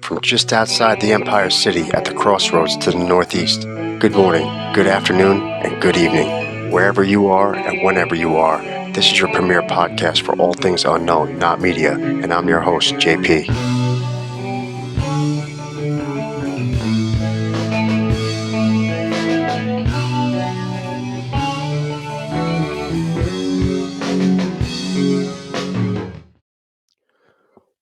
from just outside the Empire City at the crossroads to the northeast. Good morning, good afternoon, and good evening. Wherever you are and whenever you are, this is your premier podcast for all things unknown, not media, and I'm your host, JP.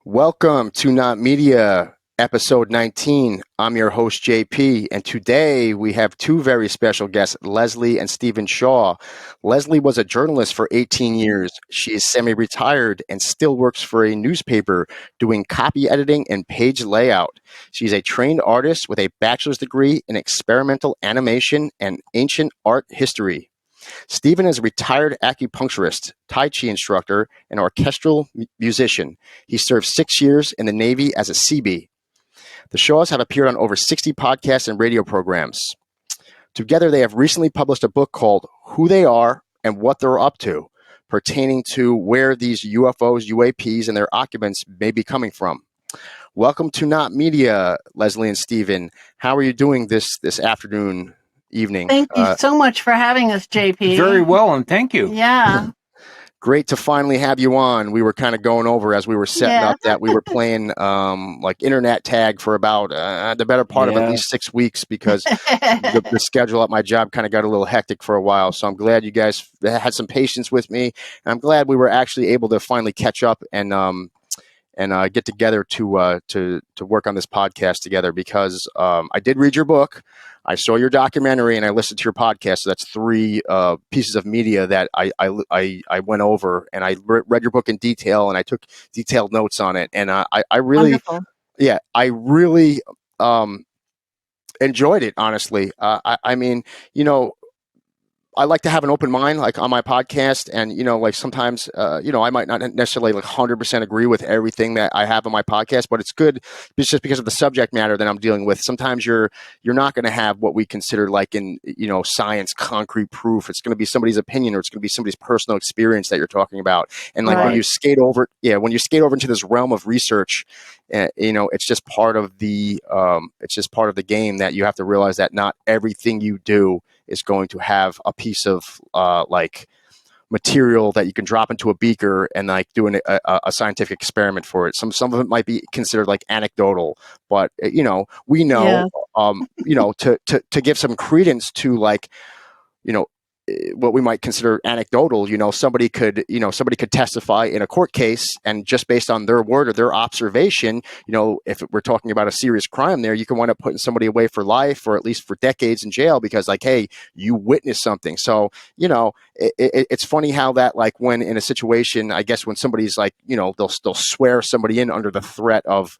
Welcome to Not Media, episode 19. I'm your host, JP, and today we have two very special guests, Leslie and Stephen Shaw. Leslie was a journalist for 18 years. She is semi-retired and still works for a newspaper doing copy editing and page layout. She's a trained artist with a bachelor's degree in experimental animation and ancient art history. Stephen is a retired acupuncturist, Tai Chi instructor, and orchestral musician. He served 6 years in the Navy as a Seabee. The Shaws have appeared on over 60 podcasts and radio programs. Together, they have recently published a book called Who They Are and What They're Up To, pertaining to where these UFOs, UAPs, and their occupants may be coming from. Welcome to Not Media, Leslie and Stephen. How are you doing this afternoon? Evening. Thank you so much for having us, JP. Very well, and thank you. Yeah. Great to finally have you on. We were kind of going over as we were setting up that we were playing like internet tag for about the better part of at least 6 weeks because the schedule at my job kind of got a little hectic for a while. So I'm glad you guys had some patience with me. And I'm glad we were actually able to finally catch up and get together to work on this podcast together because I did read your book. I saw your documentary and I listened to your podcast. So that's three pieces of media that I went over, and I read your book in detail and I took detailed notes on it. And I really, Wonderful. I really enjoyed it. Honestly, I mean, I like to have an open mind, like on my podcast, and like sometimes, I might not necessarily like 100% agree with everything that I have on my podcast, but it's good just because of the subject matter that I'm dealing with. Sometimes you're not going to have what we consider like in science concrete proof. It's going to be somebody's opinion, or it's going to be somebody's personal experience that you're talking about. And like when you skate over into this realm of research, it's just part of the game that you have to realize that not everything you do is going to have a piece of like material that you can drop into a beaker and like doing a scientific experiment for it. Some of it might be considered like anecdotal, but we know to give some credence to like what we might consider anecdotal, somebody could testify in a court case, and just based on their word or their observation, if we're talking about a serious crime there, you can wind up putting somebody away for life or at least for decades in jail because like, hey, you witnessed something. So, it's funny how that, like when in a situation, I guess when somebody's like, they'll swear somebody in under the threat of,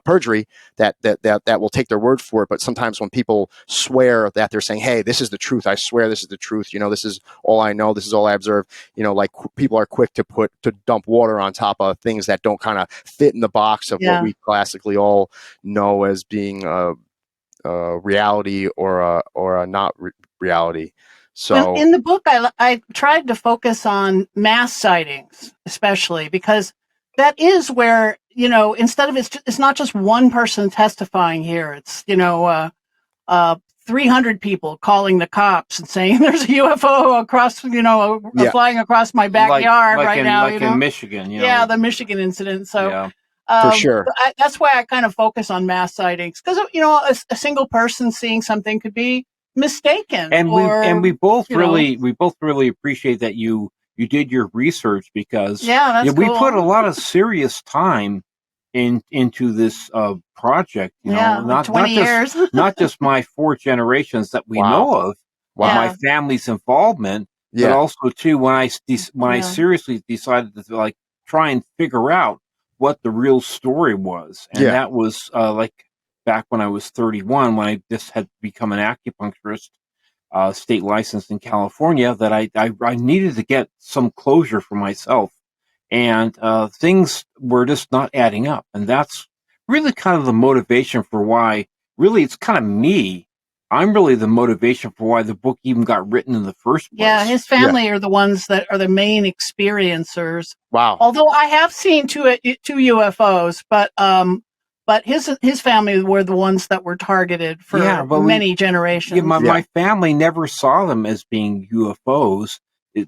perjury, that will take their word for it. But sometimes when people swear that they're saying, hey, this is the truth, I swear this is the truth, this is all I know, this is all I observe, like people are quick to dump water on top of things that don't kind of fit in the box of what we classically all know as being reality or a not reality. So in the book, I tried to focus on mass sightings, especially because that is where, instead of it's not just one person testifying here. It's, 300 people calling the cops and saying there's a UFO across, flying across my backyard now. In Michigan. Yeah, the Michigan incident. So for sure. That's why I kind of focus on mass sightings because, a single person seeing something could be mistaken. And we both really appreciate that you did your research because we put a lot of serious time into this project, not 20 years. Not just my 4 generations that we know of, my family's involvement, but also too when I seriously decided to like try and figure out what the real story was, and that was like back when I was 31, when I just had become an acupuncturist, state licensed in California, that I needed to get some closure for myself. And things were just not adding up. And that's really kind of the motivation for why, really, it's kind of me. I'm really the motivation for why the book even got written in the first place. Yeah, his family are the ones that are the main experiencers. Wow. Although I have seen two UFOs, but but his family were the ones that were targeted for many generations. My family never saw them as being UFOs.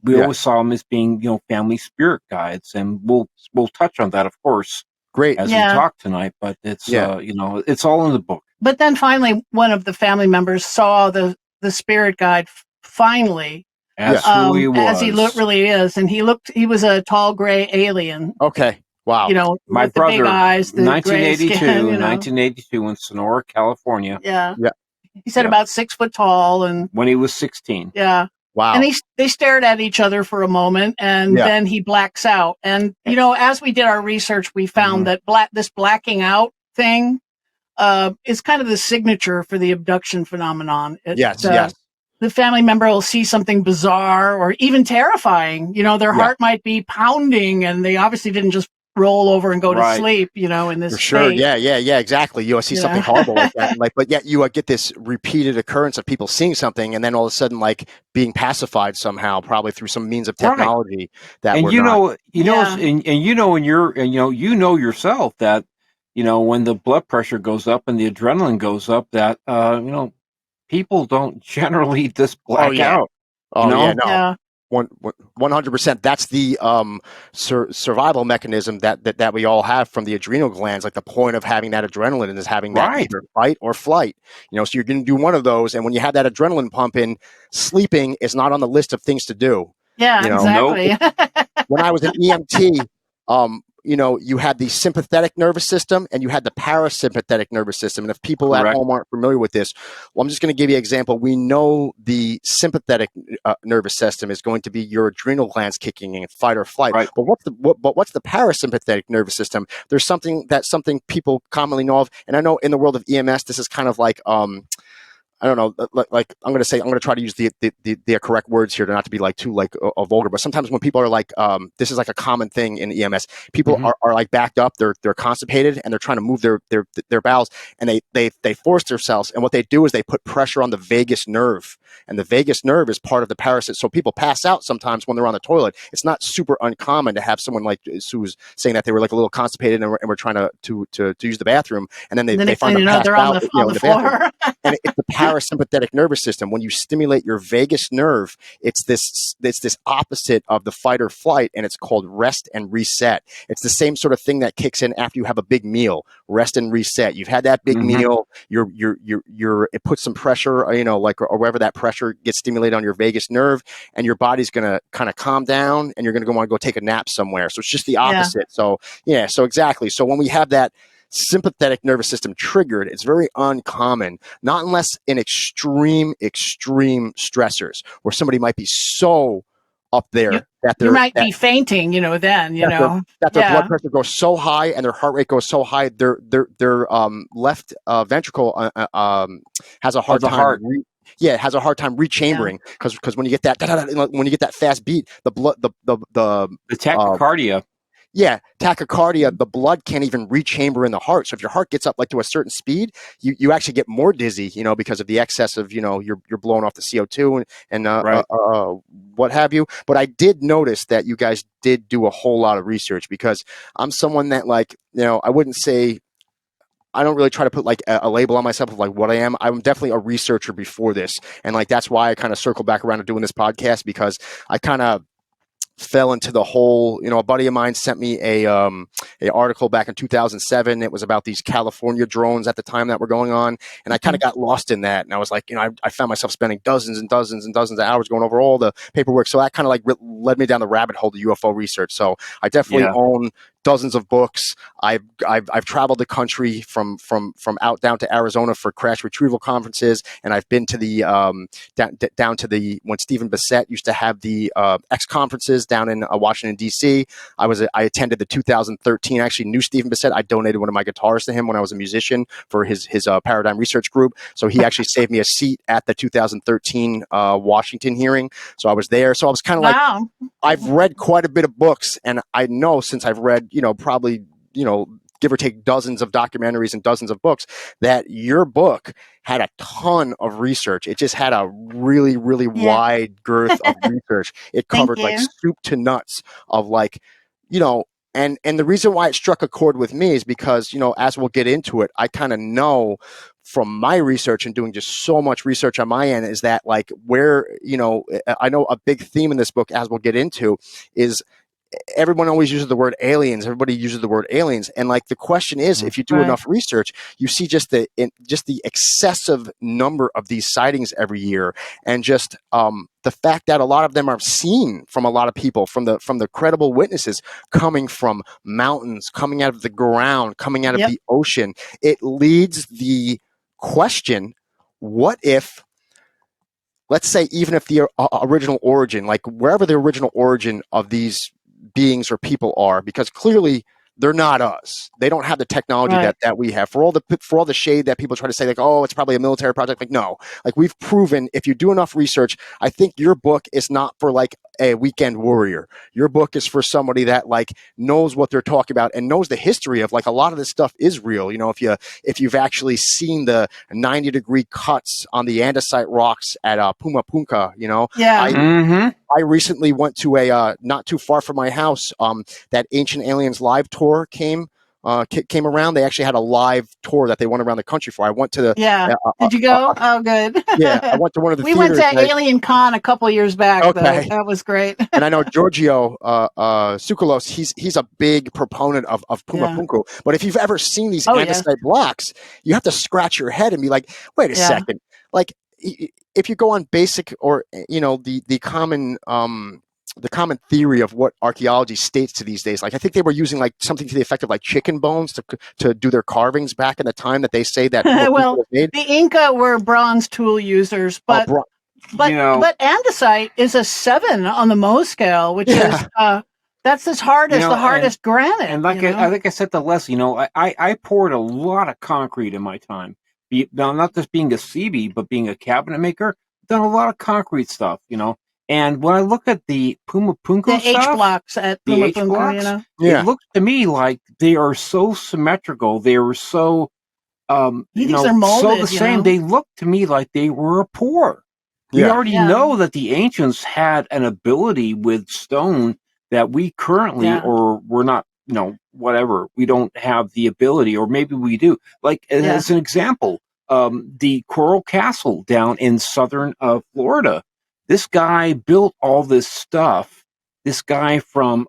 We always saw them as being, family spirit guides, and we'll touch on that, of course, great, as we talk tonight. But it's it's all in the book. But then finally, one of the family members saw the spirit guide finally, as who he was, as he really is, and he was a tall gray alien. Okay. Wow. My with brother, the big eyes, the 1982, gray skin, 1982 in Sonora, California. Yeah. He said about 6 foot tall, and when he was 16. Yeah. Wow. And they stared at each other for a moment, and then he blacks out. And as we did our research, we found that this blacking out thing is kind of the signature for the abduction phenomenon. Yes. The family member will see something bizarre or even terrifying. Their heart might be pounding, and they obviously didn't just roll over and go to sleep, in this state. state. Yeah, exactly. You see something horrible like that, but yet you get this repeated occurrence of people seeing something, and then all of a sudden, like, being pacified somehow, probably through some means of technology that. And yourself that when the blood pressure goes up and the adrenaline goes up, that people don't generally just black out. Oh yeah, no. 100%. That's the survival mechanism that we all have from the adrenal glands. Like, the point of having that adrenaline is having that either fight or flight. So you're going to do one of those, and when you have that adrenaline pumping, sleeping is not on the list of things to do. Yeah, exactly. When I was an EMT, you had the sympathetic nervous system and you had the parasympathetic nervous system. And if people at home aren't familiar with this, well, I'm just going to give you an example. We know the sympathetic nervous system is going to be your adrenal glands kicking in, fight or flight. Right. But what's the parasympathetic nervous system? There's something people commonly know of. And I know in the world of EMS, this is kind of like, I don't know, like I'm going to try to use the correct words here to not to be too vulgar, but sometimes when people are like, this is like a common thing in EMS, people are like backed up, they're constipated, and they're trying to move their bowels, and they force themselves, and what they do is they put pressure on the vagus nerve, and the vagus nerve is part of the parasympathetic. So people pass out sometimes when they're on the toilet. It's not super uncommon to have someone like who's saying that they were like a little constipated and we're trying to use the bathroom, and then they find them passed out on the floor. And it's the parasympathetic nervous system. When you stimulate your vagus nerve, it's this opposite of the fight or flight, and it's called rest and reset. It's the same sort of thing that kicks in after you have a big meal. Rest and reset. You've had that big meal. It puts some pressure, or wherever that pressure gets stimulated on your vagus nerve, and your body's gonna kind of calm down, and you're gonna want to go take a nap somewhere. So it's just the opposite. So exactly. So when we have that sympathetic nervous system triggered, it's very uncommon, not unless in extreme stressors where somebody might be so up there that you might be fainting, that their blood pressure goes so high and their heart rate goes so high, their left ventricle has a hard time. It has a hard time rechambering because when you get that fast beat, the blood, the tachycardia. Tachycardia, the blood can't even rechamber in the heart. So if your heart gets up like to a certain speed, you actually get more dizzy, because of the excess of, you're blowing off the CO2 and what have you. But I did notice that you guys did do a whole lot of research, because I'm someone that I wouldn't say, I don't really try to put like a label on myself of like what I am. I'm definitely a researcher before this. And that's why I kind of circle back around to doing this podcast, because I kind of fell into the whole, a buddy of mine sent me a article back in 2007. It was about these California drones at the time that were going on. And I kind of got lost in that. And I was like, I found myself spending dozens and dozens and dozens of hours going over all the paperwork. So that kind of led me down the rabbit hole to UFO research. So I definitely own dozens of books. I've traveled the country from out down to Arizona for crash retrieval conferences, and I've been to the down to the when Stephen Bissett used to have the X conferences down in Washington D.C. I attended the 2013. I actually knew Stephen Bissett. I donated one of my guitars to him when I was a musician for his Paradigm Research Group. So he actually saved me a seat at the 2013 Washington hearing. So I was there. So I was kind of like, I've read quite a bit of books, and I know since I've read probably, give or take dozens of documentaries and dozens of books, that your book had a ton of research. It just had a really, really wide girth of research. It covered like soup to nuts of And the reason why it struck a chord with me is because, you know, as we'll get into it, I kind of know from my research and doing just so much research on my end is that, like, where, you know, I know a big theme in this book, as we'll get into, is everyone always uses the word aliens. Everybody uses the word aliens. And like, the question is, if you do enough research, you see just the excessive number of these sightings every year. And just the fact that a lot of them are seen from a lot of people, from the credible witnesses, coming from mountains, coming out of the ground, coming out of the ocean. It leads the question, what if, let's say, even if the original origin, like wherever the original origin of these beings or people are, because clearly they're not us. They don't have the technology that we have. For all the shade that people try to say, like, oh, it's probably a military project. Like, no, like, we've proven, if you do enough research, I think your book is not for like a weekend warrior. Your book is for somebody that like knows what they're talking about and knows the history of, like, a lot of this stuff is real. You know, if you've actually seen the 90-degree cuts on the andesite rocks at Puma Punka, you know, I recently went to a not too far from my house. That Ancient Aliens live tour came around. They actually had a live tour that they went around the country for. I went to the. Did you go? Oh, good. Yeah, I went to one of the. We went to Alien Con a couple years back. Okay, though. That was great. And I know Giorgio Tsoukalos. He's a big proponent of Puma Punku. But if you've ever seen these andesite blocks, you have to scratch your head and be like, wait a second, like. If you go on basic, or, you know, the common theory of what archaeology states to these days, like, I think they were using like something to the effect of like chicken bones to do their carvings back in the time that they say that. Well, the Inca were bronze tool users, but andesite is a 7 on the Mohs scale, which is that's as hard as the hardest granite. And like I think I said to Les, you know, I poured a lot of concrete in my time. Now, not just being a CB, but being a cabinet maker, done a lot of concrete stuff, you know. And when I look at the Puma Punku stuff, H blocks at Puma Punku, you know, it looks to me like they are so symmetrical. They are so, you know, molded, so the same. They look to me like they were poor. We already know that the ancients had an ability with stone that we currently, or we're not, you know, whatever, we don't have the ability, or maybe we do. Like, as an example, the Coral Castle down in southern Florida. This guy built all this stuff. This guy from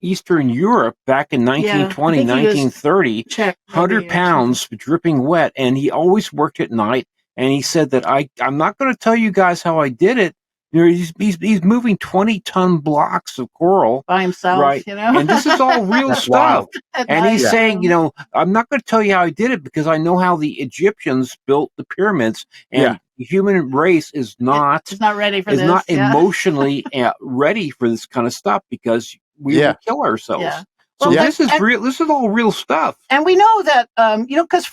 Eastern Europe back in 1920, 1930, 100 pounds, dripping wet, and he always worked at night. And he said that I'm not going to tell you guys how I did it. You know, he's moving 20-ton blocks of coral by himself, right? You know, and this is all real stuff. And he's saying, you know, I'm not going to tell you how I did it because I know how the Egyptians built the pyramids, and the human race is not ready for this. Is not emotionally ready for this kind of stuff because we will kill ourselves. Yeah. So this is real. This is all real stuff. And we know that, you know, because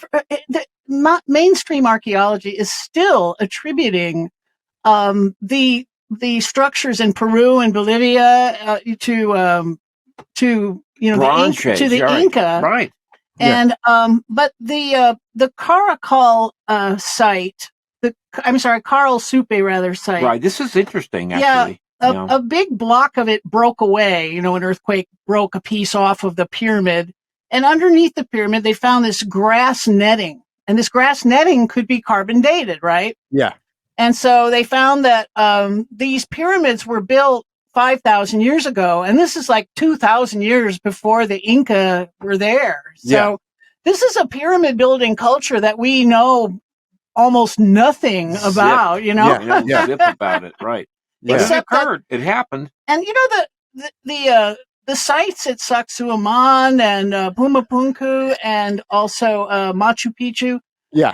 mainstream archaeology is still attributing the structures in Peru and Bolivia to you know, the Inca, right? And but the Caracal site, Carl Supe site, right? This is interesting, actually. Yeah, a big block of it broke away. You know, an earthquake broke a piece off of the pyramid, and underneath the pyramid they found this grass netting, and this grass netting could be carbon dated, right? Yeah. And so they found that these pyramids were built 5,000 years ago, and this is like 2,000 years before the Inca were there. So this is a pyramid building culture that we know almost nothing about, you know? Zip about it, right. But it occurred. It happened. And, you know, the sites at Sacsayhuaman and Puma Punku and also Machu Picchu,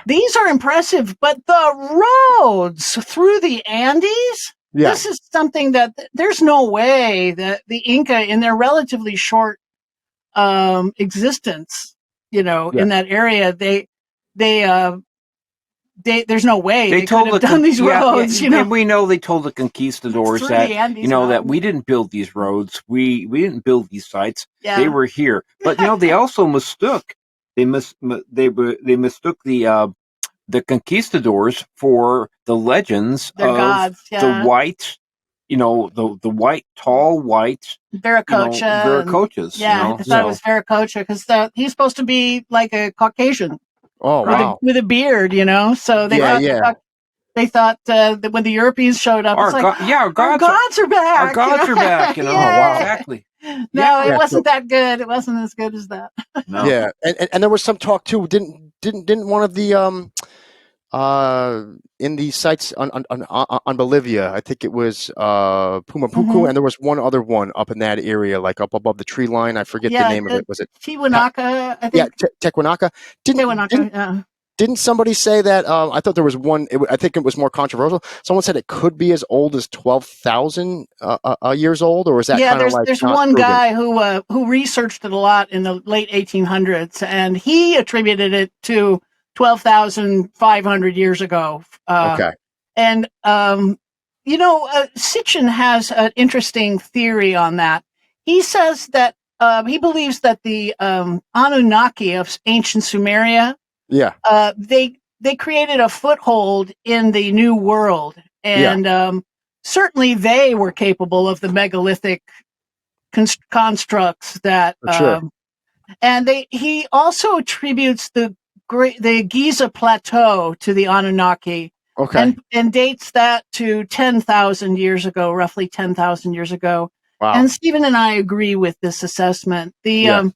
these are impressive, but the roads through the Andes, this is something that there's no way that the Inca, in their relatively short existence, you know, in that area, there's no way they could have done these roads, you know. And we know they told the conquistadors that, Andes, you know, that we didn't build these roads, we didn't build these sites, they were here. But, you know, they also mistook. They mistook the conquistadors for the legends their of gods, the white the white, tall whites, Viracocha. I thought it was Viracocha because he's supposed to be like a Caucasian. Oh, wow. With a beard, So they thought that when the Europeans showed up, it's like, our gods are back. Our gods are back. Oh, wow. Exactly. No, it wasn't that good. It wasn't as good as that. No. Yeah, and there was some talk too. Didn't one of the in the sites on Bolivia, I think it was Pumapuku, and there was one other one up in that area, like up above the tree line. I forget the name of it. Was it Tiwanaku? I think. Yeah, Tequanaca. Didn't somebody say that? I thought there was one. I think it was more controversial. Someone said it could be as old as 12,000 years old, or is that kind of like there's one proven? Guy who researched it a lot in the late 1800s, and he attributed it to 12,500 years ago. Okay. And Sitchin has an interesting theory on that. He says that he believes that the Anunnaki of ancient Sumeria. Yeah. They created a foothold in the New World, and certainly they were capable of the megalithic constructs that. Sure. And he also attributes the Giza Plateau to the Anunnaki. Okay. And dates that to 10,000 years ago, roughly 10,000 years ago. Wow. And Stephen and I agree with this assessment. The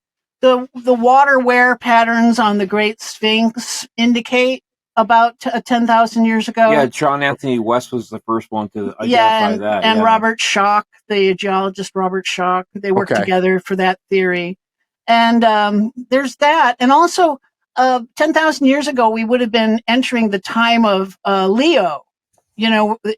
water wear patterns on the Great Sphinx indicate about 10,000 years ago. Yeah, John Anthony West was the first one to identify that. And Robert Schoch, the geologist Robert Schoch, they worked together for that theory. And there's that. And also, 10,000 years ago, we would have been entering the time of Leo.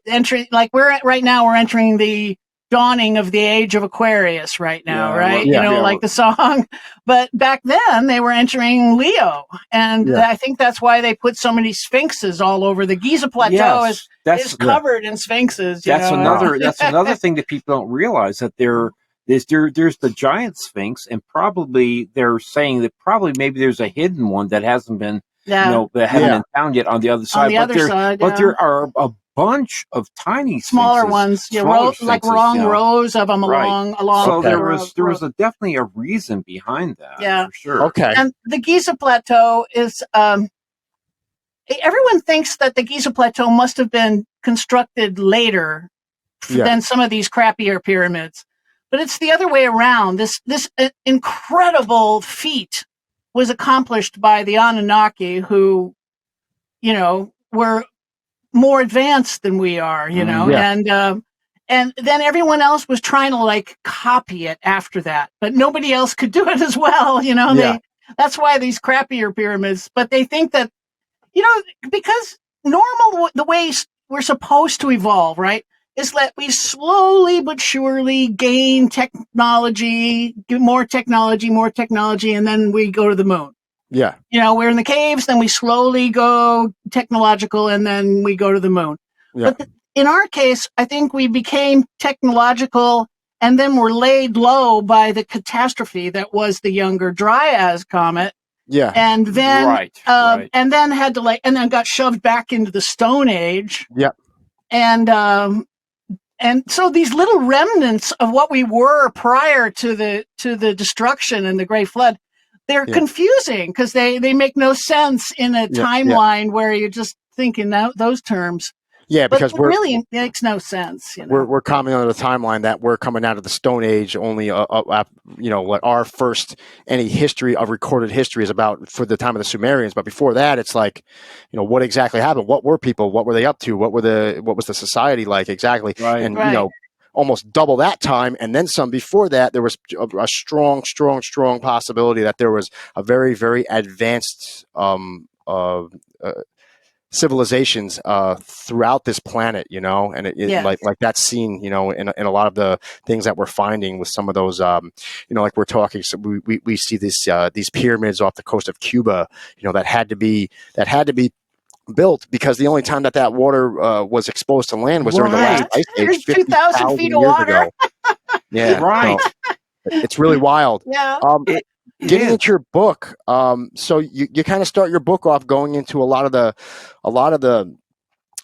Entering right now, we're entering the dawning of the age of Aquarius right now, right? Like the song. But back then they were entering Leo. And I think that's why they put so many sphinxes all over. The Giza Plateau is covered in sphinxes. That's another thing that people don't realize, that there's the giant sphinx, and probably they're saying that maybe there's a hidden one that hasn't been that haven't been found yet on the other side. But there are a bunch of tiny smaller ones, like long rows of them along. So there was definitely a reason behind that. Yeah, for sure. Okay. And the Giza Plateau is. Everyone thinks that the Giza Plateau must have been constructed later than some of these crappier pyramids, but it's the other way around. This incredible feat was accomplished by the Anunnaki, who, were more advanced than we are, and then everyone else was trying to copy it after that, but nobody else could do it as well. That's why these crappier pyramids, but they think that, because the way we're supposed to evolve, right, is that we slowly but surely gain technology, more technology, and then we go to the moon. Yeah. We're in the caves, then we slowly go technological, and then we go to the moon. Yeah. But in our case, I think we became technological, and then were laid low by the catastrophe that was the Younger Dryas comet. Yeah. And then, and then had to and then got shoved back into the Stone Age. Yep. And so these little remnants of what we were prior to the destruction and the Great Flood, they're confusing because they make no sense in a timeline where you're just thinking those terms. Yeah, because it really makes no sense. We're commenting on the timeline that we're coming out of the Stone Age. Only, what our first any history of recorded history is about for the time of the Sumerians. But before that, it's like, what exactly happened? What were people? What were they up to? What was the society like exactly? Right. And almost double that time, and then some. Before that, there was a strong possibility that there was a very, very advanced civilizations throughout this planet, and like that's seen, in a lot of the things that we're finding with some of those, like we're talking. So we see these pyramids off the coast of Cuba, that had to be built because the only time that water was exposed to land was during the last ice age, 2,000 feet of water. Ago. Yeah, right. So it's really wild. Yeah. Getting into your book, so you kind of start your book off going into a lot of the,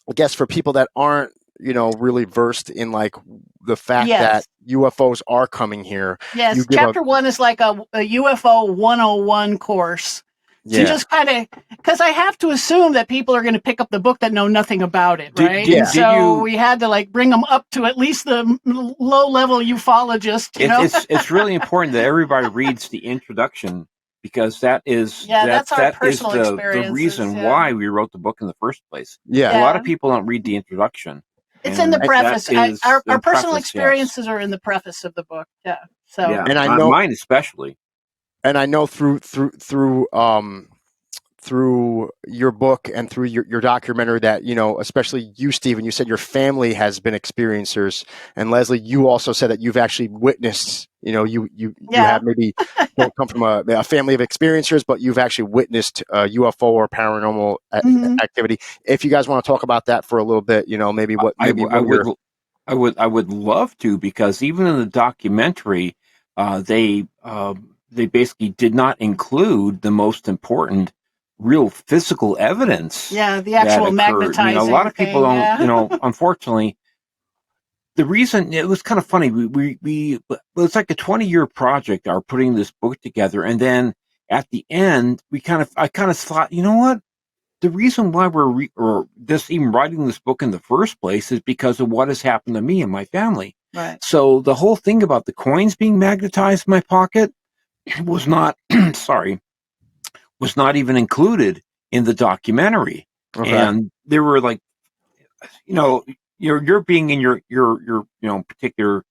I guess, for people that aren't really versed in like the fact that UFOs are coming here. Yes, chapter 1 is like a UFO 101 course. To just kind of, because I have to assume that people are going to pick up the book that know nothing about it, right? And so we had to like bring them up to at least the low-level ufologist. It's really important that everybody reads the introduction, because that's our personal experience. The reason why we wrote the book in the first place. Yeah. A lot of people don't read the introduction. It's in the preface. Our personal experiences are in the preface of the book. Yeah. So and I know mine especially. And I know through your book and through your documentary that, especially you, Stephen, you said your family has been experiencers, and Leslie, you also said that you've actually witnessed, you have maybe don't come from a family of experiencers, but you've actually witnessed UFO or paranormal activity. If you guys want to talk about that for a little bit, maybe what I would love to, because even in the documentary, they basically did not include the most important real physical evidence. Yeah, the actual magnetizing. A lot of people don't, unfortunately. The reason, it was kind of funny, it's like a 20-year project, our putting this book together, and then at the end, I kind of thought, you know what? The reason why we're even writing this book in the first place is because of what has happened to me and my family. Right. So the whole thing about the coins being magnetized in my pocket was not, was not even included in the documentary. Okay. And there were like, you're being in your particular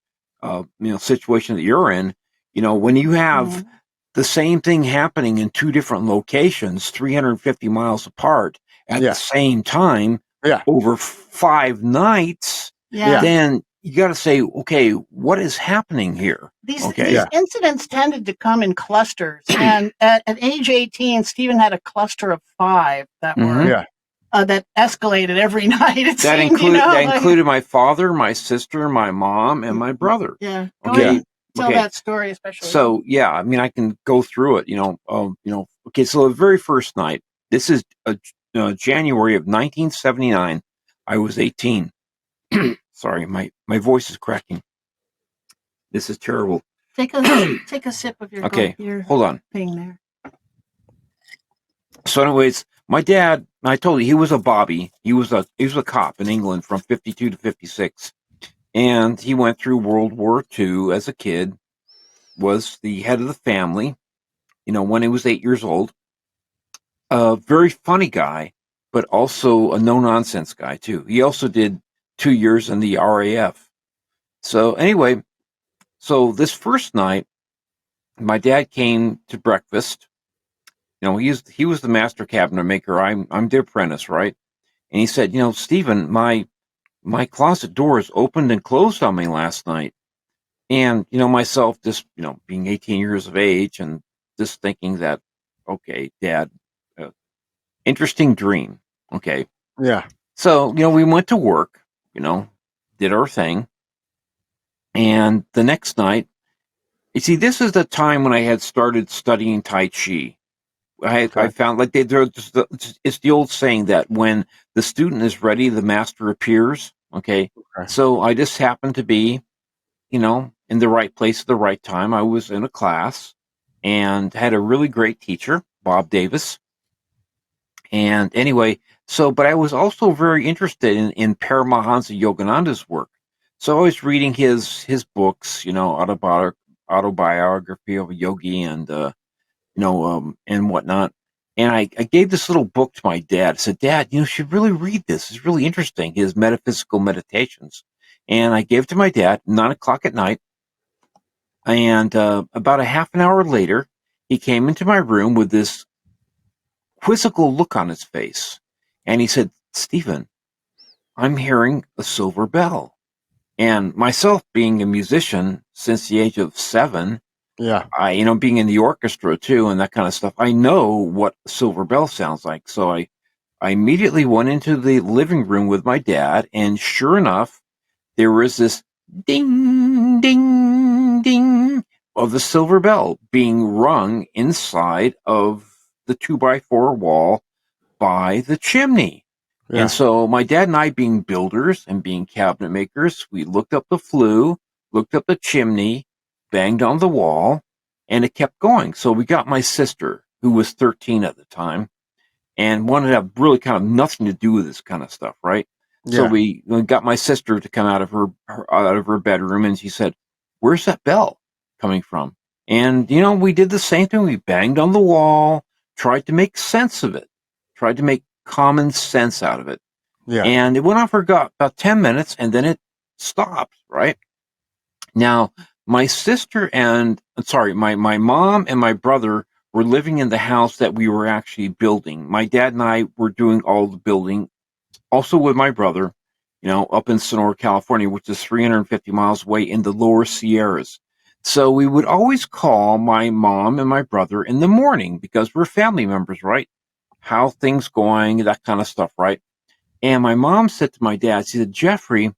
situation that you're in, when you have the same thing happening in two different locations 350 miles apart at the same time over 5 nights, then you got to say, okay, what is happening here? These incidents tended to come in clusters, and at age 18, Stephen had a cluster of 5 that were that escalated every night. That included my father, my sister, my mom, and my brother. Yeah. Okay. Tell that story, especially. So I mean, I can go through it. Okay. So the very first night, this is January of 1979. I was 18. Sorry, my voice is cracking. This is terrible. Take a sip of your hold on thing there. So, anyways, my dad, I told you, he was a Bobby. He was a cop in England from 52 to 56. And he went through World War II as a kid, was the head of the family, when he was 8 years old. A very funny guy, but also a no-nonsense guy, too. He also did 2 years in the RAF. So anyway, this first night, my dad came to breakfast. He was the master cabinet maker. I'm the apprentice, right? And he said, Stephen, my closet doors opened and closed on me last night. And, myself just, being 18 years of age and just thinking that, okay, Dad, interesting dream. Okay. Yeah. So, we went to work, did our thing. And the next night, you see, this is the time when I had started studying Tai Chi. I found like it's the old saying that when the student is ready, the master appears. Okay. So I just happened to be, in the right place at the right time. I was in a class and had a really great teacher, Bob Davis. And anyway, but I was also very interested in Paramahansa Yogananda's work. So I was reading his books, autobiography of a yogi and, and whatnot. And I gave this little book to my dad. I said, Dad, you should really read this. It's really interesting, his metaphysical meditations. And I gave it to my dad, 9:00 at night. And about a half an hour later, he came into my room with this quizzical look on his face. And he said, Stephen, I'm hearing a silver bell. And myself being a musician since the age of 7, being in the orchestra too and that kind of stuff, I know what a silver bell sounds like. So I immediately went into the living room with my dad, and sure enough, there was this ding, ding, ding of the silver bell being rung inside of the 2x4 wall by the chimney. And so my dad and I, being builders and being cabinet makers, we looked up the flue, looked up the chimney, banged on the wall, and it kept going. So we got my sister, who was 13 at the time, and wanted to have really kind of nothing to do with this kind of stuff, right? Yeah. So we got my sister to come out of her bedroom, and she said, "Where's that bell coming from?" And, we did the same thing. We banged on the wall, tried to make sense of it, tried to make common sense out of it. Yeah. And it went on for about 10 minutes, and then it stopped, right? Now, my mom and my brother were living in the house that we were actually building. My dad and I were doing all the building, also with my brother, up in Sonora, California, which is 350 miles away in the lower Sierras. So we would always call my mom and my brother in the morning because we're family members, right? How things going, that kind of stuff, right? And my mom said to my dad, she said, "Jeffrey,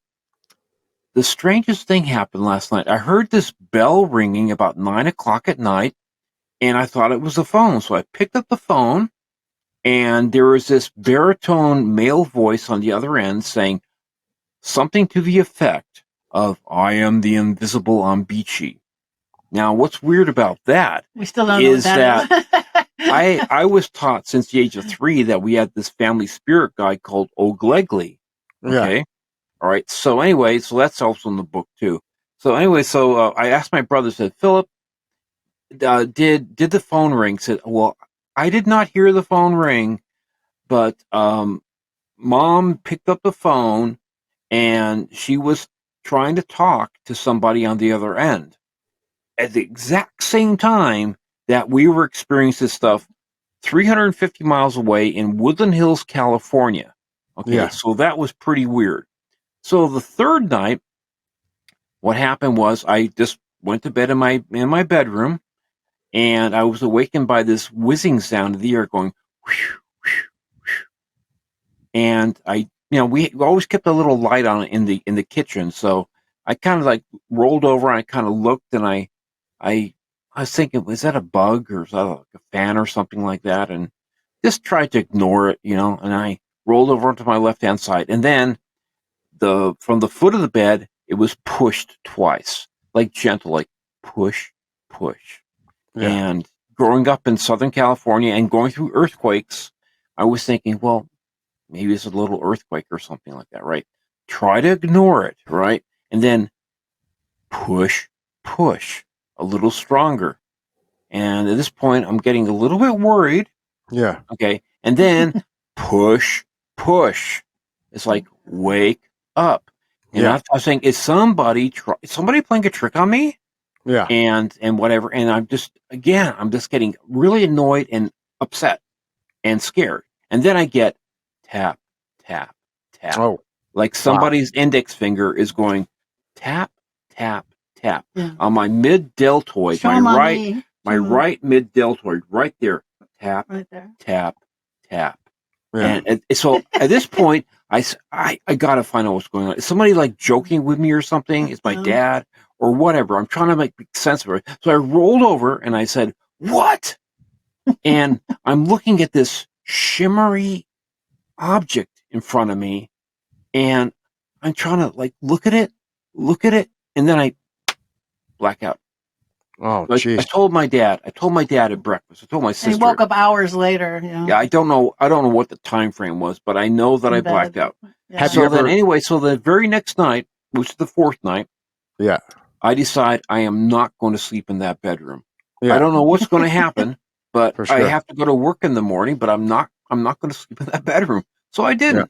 the strangest thing happened last night. I heard this bell ringing about 9 o'clock at night, and I thought it was the phone. So I picked up the phone, and there was this baritone male voice on the other end saying something to the effect of, 'I am the invisible Ambichi.'" Now, what's weird about that we still don't know what that is. I was taught since the age of 3 that we had this family spirit guide called Oglegli. Okay. Yeah. All right. So anyway, that's also in the book too. So anyway, I asked my brother, said, "Philip, did the phone ring?" Said, "Well, I did not hear the phone ring, but Mom picked up the phone and she was trying to talk to somebody on the other end at the exact same time that we were experiencing this stuff 350 miles away in Woodland Hills, California." Okay, yeah. So that was pretty weird. So the third night, what happened was I just went to bed in my bedroom, and I was awakened by this whizzing sound of the air going whoosh, whoosh, whoosh. And we always kept a little light on in the kitchen, so I kind of like rolled over and I kind of looked, and I was thinking, was that a bug or is that like a fan or something like that? And just tried to ignore it, and I rolled over onto my left-hand side. And then from the foot of the bed, it was pushed twice, like gentle, like push, push. Yeah. And growing up in Southern California and going through earthquakes, I was thinking, well, maybe it's a little earthquake or something like that, right? Try to ignore it, right? And then push, push a little stronger. And at this point, I'm getting a little bit worried. Yeah. Okay. And then push, push. It's like, wake up. And I was saying, is somebody playing a trick on me? Yeah. And whatever. And I'm just getting really annoyed and upset and scared. And then I get tap, tap, tap. Oh. Like somebody's index finger is going tap, tap, tap on my mid-deltoid, my right mid-deltoid, right there. Tap, right there. Tap, tap. Yeah. And so at this point, I got to find out what's going on. Is somebody like joking with me or something? Is my dad or whatever? I'm trying to make sense of it. So I rolled over and I said, "What?" And I'm looking at this shimmery object in front of me, and I'm trying to like look at it, and then I black out. Oh, jeez. I told my dad at breakfast. I told my sister. And he woke up hours later. Yeah, I don't know what the time frame was, but I know that I blacked out. Yeah. So the very next night, which is the fourth night, I decide I am not going to sleep in that bedroom. Yeah. I don't know what's going to happen, but sure. I have to go to work in the morning, but I'm not going to sleep in that bedroom. So I didn't. Yeah.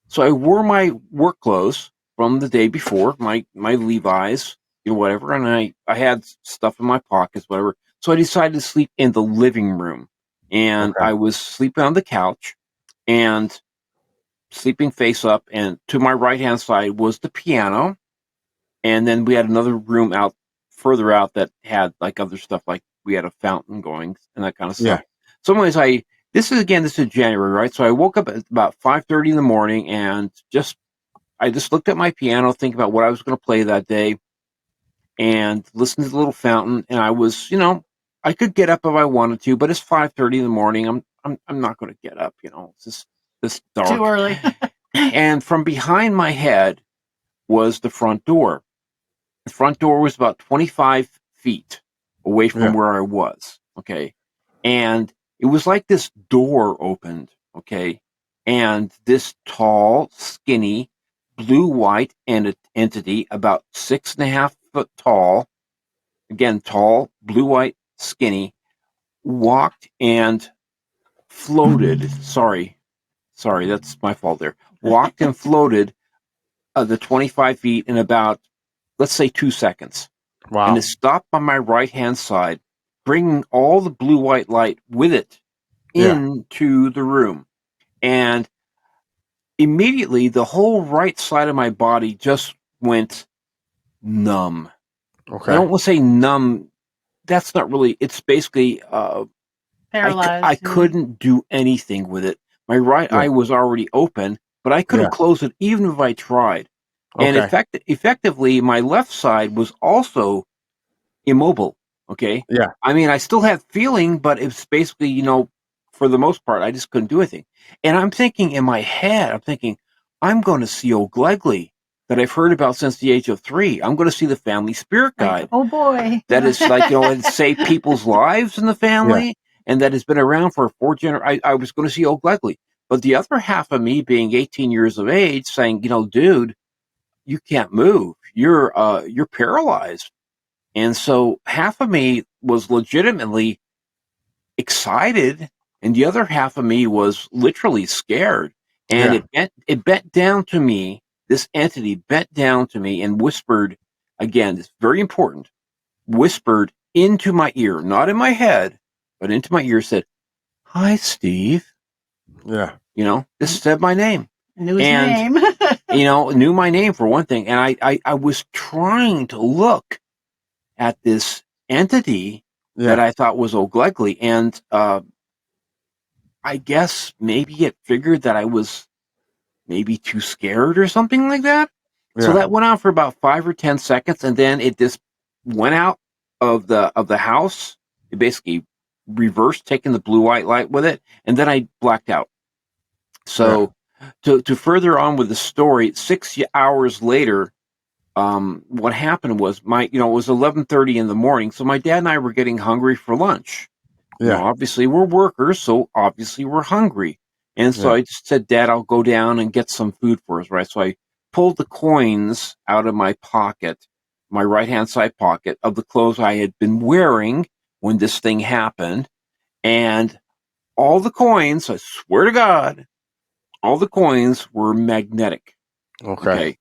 So I wore my work clothes from the day before, my Levi's, whatever, and I had stuff in my pockets, whatever. So I decided to sleep in the living room, and I was sleeping on the couch and sleeping face up, and to my right-hand side was the piano, and then we had another room further out that had like other stuff, like we had a fountain going and that kind of stuff. Yeah. So anyways, this is January, right? So I woke up at about 5:30 in the morning, and I just looked at my piano, thinking about what I was going to play that day, and listened to the little fountain. And I was, I could get up if I wanted to, but it's 5:30 in the morning. I'm not going to get up. It's just this dark. Too early. And from behind my head was the front door. The front door was about 25 feet away from where I was. Okay. And it was like this door opened. Okay. And this tall, skinny, blue-white entity, about 6.5 foot tall, again, tall, blue-white, skinny, walked and floated. Sorry, that's my fault there. Walked and floated the 25 feet in about, let's say, 2 seconds. Wow. And it stopped on my right-hand side, bringing all the blue-white light with it into the room. And immediately, the whole right side of my body just went numb. Okay. I don't want to say numb. That's not really, it's basically, paralyzed. I couldn't do anything with it. My right eye was already open, but I couldn't close it even if I tried. And effectively, my left side was also immobile. Okay. Yeah. I mean, I still had feeling, but it's basically, for the most part, I just couldn't do anything. And I'm thinking in my head, I'm going to see old Glegley that I've heard about since the age of 3. I'm going to see the family spirit guide. Oh boy. That is like, it saved people's lives in the family. And that has been around for 4 generations. I was going to see old Glegley. But the other half of me, being 18 years of age, saying, dude, you can't move. You're paralyzed. And so half of me was legitimately excited, and the other half of me was literally scared. And it bent down to me. This entity bent down to me and whispered, again, it's very important, whispered into my ear, not in my head, but into my ear, said, "Hi, Steve." Yeah. This said my name. Knew his name. Knew my name for one thing. And I was trying to look at this entity that I thought was old Glegley. And I guess maybe it figured that I was maybe too scared or something like that. So that went on for about 5 or 10 seconds, and then it just went out of the house. It basically reversed, taking the blue white light with it, and then I blacked out. So to further on with the story, 6 hours later, what happened was it was 11:30 in the morning. So my dad and I were getting hungry for lunch. Obviously we're workers, so obviously we're hungry. And so I just said, "Dad, I'll go down and get some food for us," right? So I pulled the coins out of my pocket, my right-hand side pocket, of the clothes I had been wearing when this thing happened. And all the coins, I swear to God, all the coins were magnetic. Okay.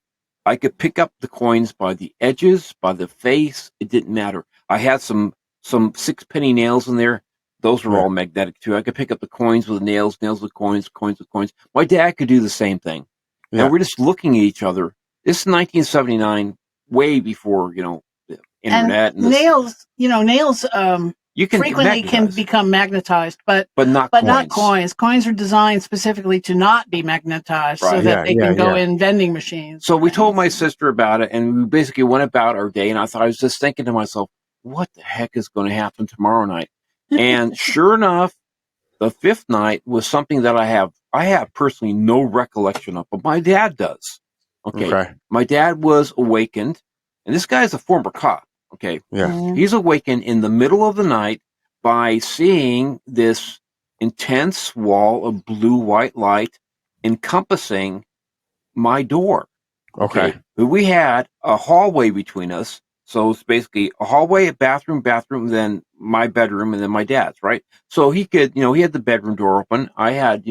I could pick up the coins by the edges, by the face. It didn't matter. I had some 6-penny nails in there. Those were all magnetic too. I could pick up the coins with nails, nails with coins, coins with coins. My dad could do the same thing. And we're just looking at each other. This is 1979, way before, the internet. And nails, you frequently can become magnetized, but not coins. Coins are designed specifically to not be magnetized, so that they can go in vending machines. So we told my sister about it, and we basically went about our day. And I was just thinking to myself, what the heck is going to happen tomorrow night? And sure enough, the 5th night was something that I have personally no recollection of, but my dad does. Okay. My dad was awakened, and this guy is a former cop. Okay. He's awakened in the middle of the night by seeing this intense wall of blue-white light encompassing my door. Okay. We had a hallway between us. So it's basically a hallway, a bathroom, then my bedroom, and then my dad's, right? So he could, he had the bedroom door open. I had,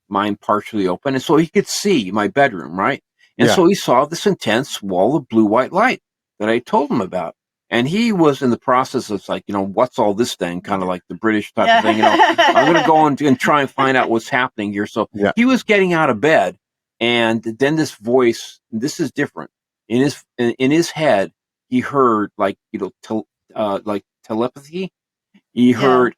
mine partially open. And so he could see my bedroom, right? And so he saw this intense wall of blue-white light that I told him about. And he was in the process of like, what's all this thing? Kind of like the British type of thing. I'm going to go and try and find out what's happening here. So he was getting out of bed. And then this voice, this is different. In his head, he heard like telepathy. He heard,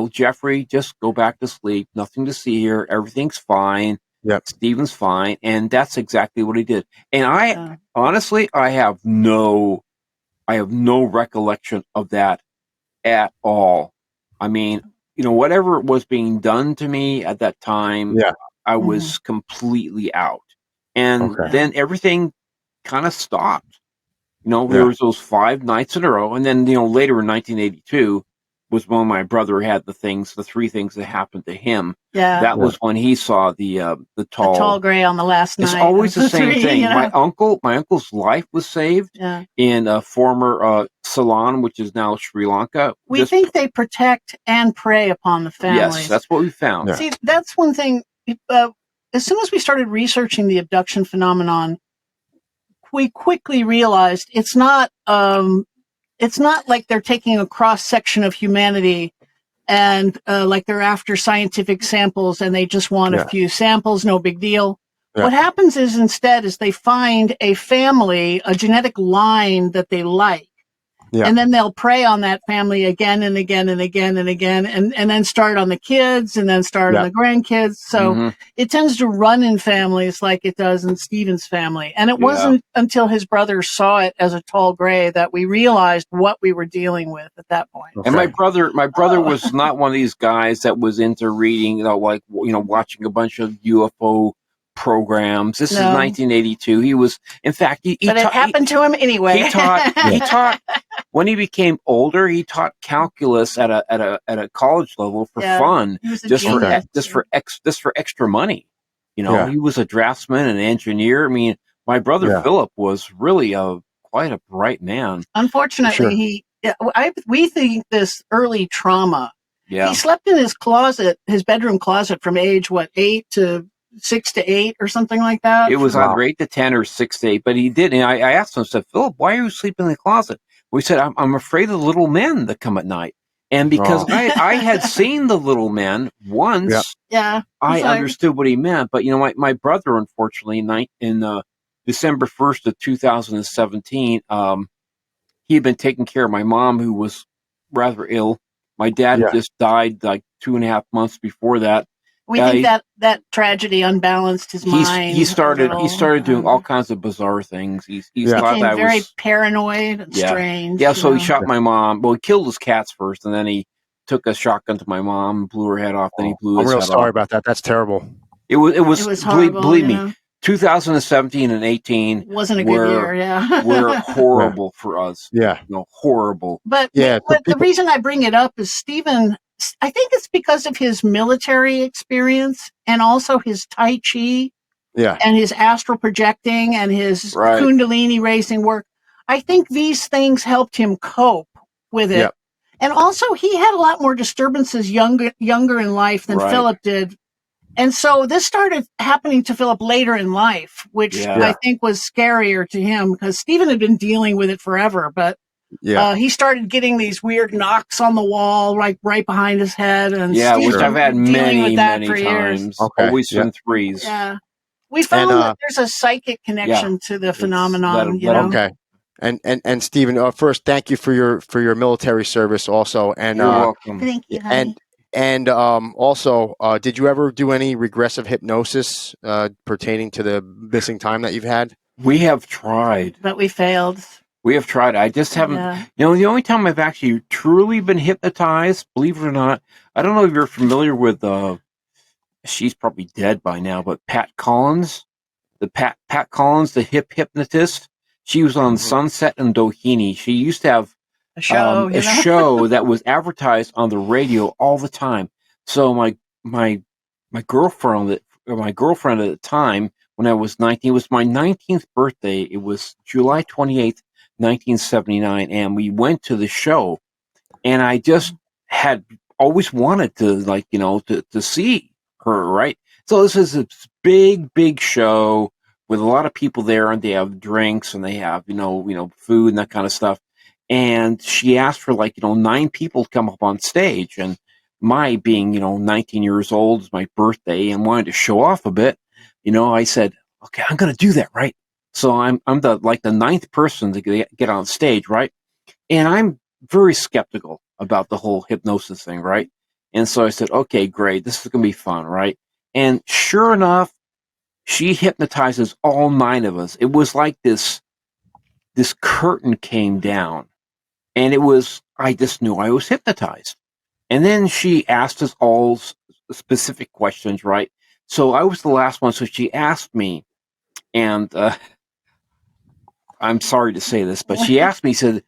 Jeffrey, just go back to sleep. Nothing to see here. Everything's fine. Stephen's fine. And that's exactly what he did. And honestly, I have no recollection of that at all. I mean, whatever was being done to me at that time, I was completely out. And then everything kind of stopped. You know, there was those 5 nights in a row. And then, you know, later in 1982 was when my brother had the 3 things that happened to him. Yeah. That was when he saw the tall gray on the last night. It's always the same 3, thing. You know? My uncle's life was saved in a former Ceylon, which is now Sri Lanka. We think they protect and prey upon the families. Yes, that's what we found. See, that's one thing. As soon as we started researching the abduction phenomenon, we quickly realized it's not like they're taking a cross section of humanity and like they're after scientific samples and they just want a few samples, no big deal. What happens is instead is they find a family, a genetic line that they like. And then they'll prey on that family again and again and again and again, and then start on the kids and then start on the grandkids. So it tends to run in families like it does in Stephen's family. And it wasn't until his brother saw it as a tall gray that we realized what we were dealing with at that point. And my brother was not one of these guys that was into reading, watching a bunch of UFO programs. This is 1982. He was, in fact, but it happened to him anyway. He taught when he became older. He taught calculus at a college level for fun, just for extra money. You know, he was a draftsman and engineer. I mean, my brother Philip was really quite a bright man. Unfortunately, we think this early trauma. Yeah, he slept in his bedroom closet, from age 8 to 6 to 8 or something like that. It was either 8 to 10 or 6 to 8, but he did. And I asked him, I said, Philip, why are you sleeping in the closet? We said, I'm afraid of the little men that come at night. And because I had seen the little men once, I understood what he meant. But, my brother, unfortunately, in December 1st of 2017, he had been taking care of my mom, who was rather ill. My dad had just died like 2.5 months before that. We think that tragedy unbalanced his mind. He started doing all kinds of bizarre things. He thought became very paranoid and strange. Yeah, so he shot my mom. Well, he killed his cats first, and then he took a shotgun to my mom and blew her head off. Then he blew his head off. I'm real sorry about that. That's terrible. It was horrible, believe me. 2017 and 18 wasn't a good year. Were horrible for us. Yeah, horrible. But the reason I bring it up is Stephen. I think it's because of his military experience and also his Tai Chi and his astral projecting and his Kundalini raising work. I think these things helped him cope with it. Yep. And also he had a lot more disturbances younger in life than Philip did. And so this started happening to Philip later in life, which I think was scarier to him because Stephen had been dealing with it forever, but he started getting these weird knocks on the wall, like right behind his head, and which I've had many times. Always in threes. Yeah, we found that there's a psychic connection to the phenomenon. Okay, and Stephen, first, thank you for your military service, also, and you're welcome. Thank you, honey. And also, did you ever do any regressive hypnosis pertaining to the missing time that you've had? We have tried, but we failed. We have tried. I just haven't. The only time I've actually truly been hypnotized, believe it or not, I don't know if you're familiar with. She's probably dead by now, but Pat Collins, Pat Collins, the hypnotist. She was on Sunset and Doheny. She used to have a show, show that was advertised on the radio all the time. So my girlfriend at the time, when I was 19, it was my 19th birthday. It was July 28th. 1979, and we went to the show, and I just had always wanted to to see her, right? So this is a big show with a lot of people there, and they have drinks and they have food and that kind of stuff. And she asked for 9 people to come up on stage, and my being 19 years old is my birthday and wanted to show off a bit. I said, okay, I'm going to do that, right? So I'm the 9th person to get on stage, right? And I'm very skeptical about the whole hypnosis thing, right? And so I said, okay, great, this is gonna be fun, right? And sure enough, she hypnotizes all 9 of us. It was like this curtain came down, and I just knew I was hypnotized. And then she asked us all specific questions, right? So I was the last one. So she asked me, and I'm sorry to say this, but she asked me, said,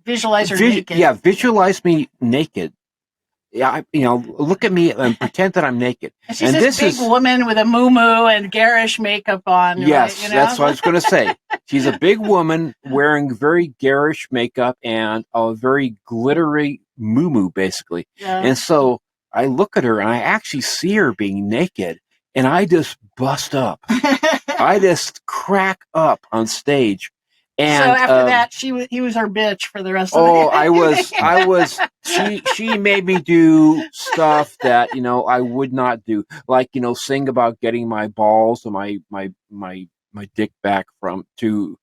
visualize her naked. Yeah, visualize me naked. Yeah, look at me and pretend that I'm naked. And she's this big woman with a moo-moo and garish makeup on. Yes, right, that's what I was going to say. She's a big woman wearing very garish makeup and a very glittery moo-moo, basically. Yeah. And so I look at her and I actually see her being naked, and I just bust up. I just crack up on stage. And so after that, he was her bitch for the rest of the day. I was. She made me do stuff that I would not do, like sing about getting my balls and my dick back to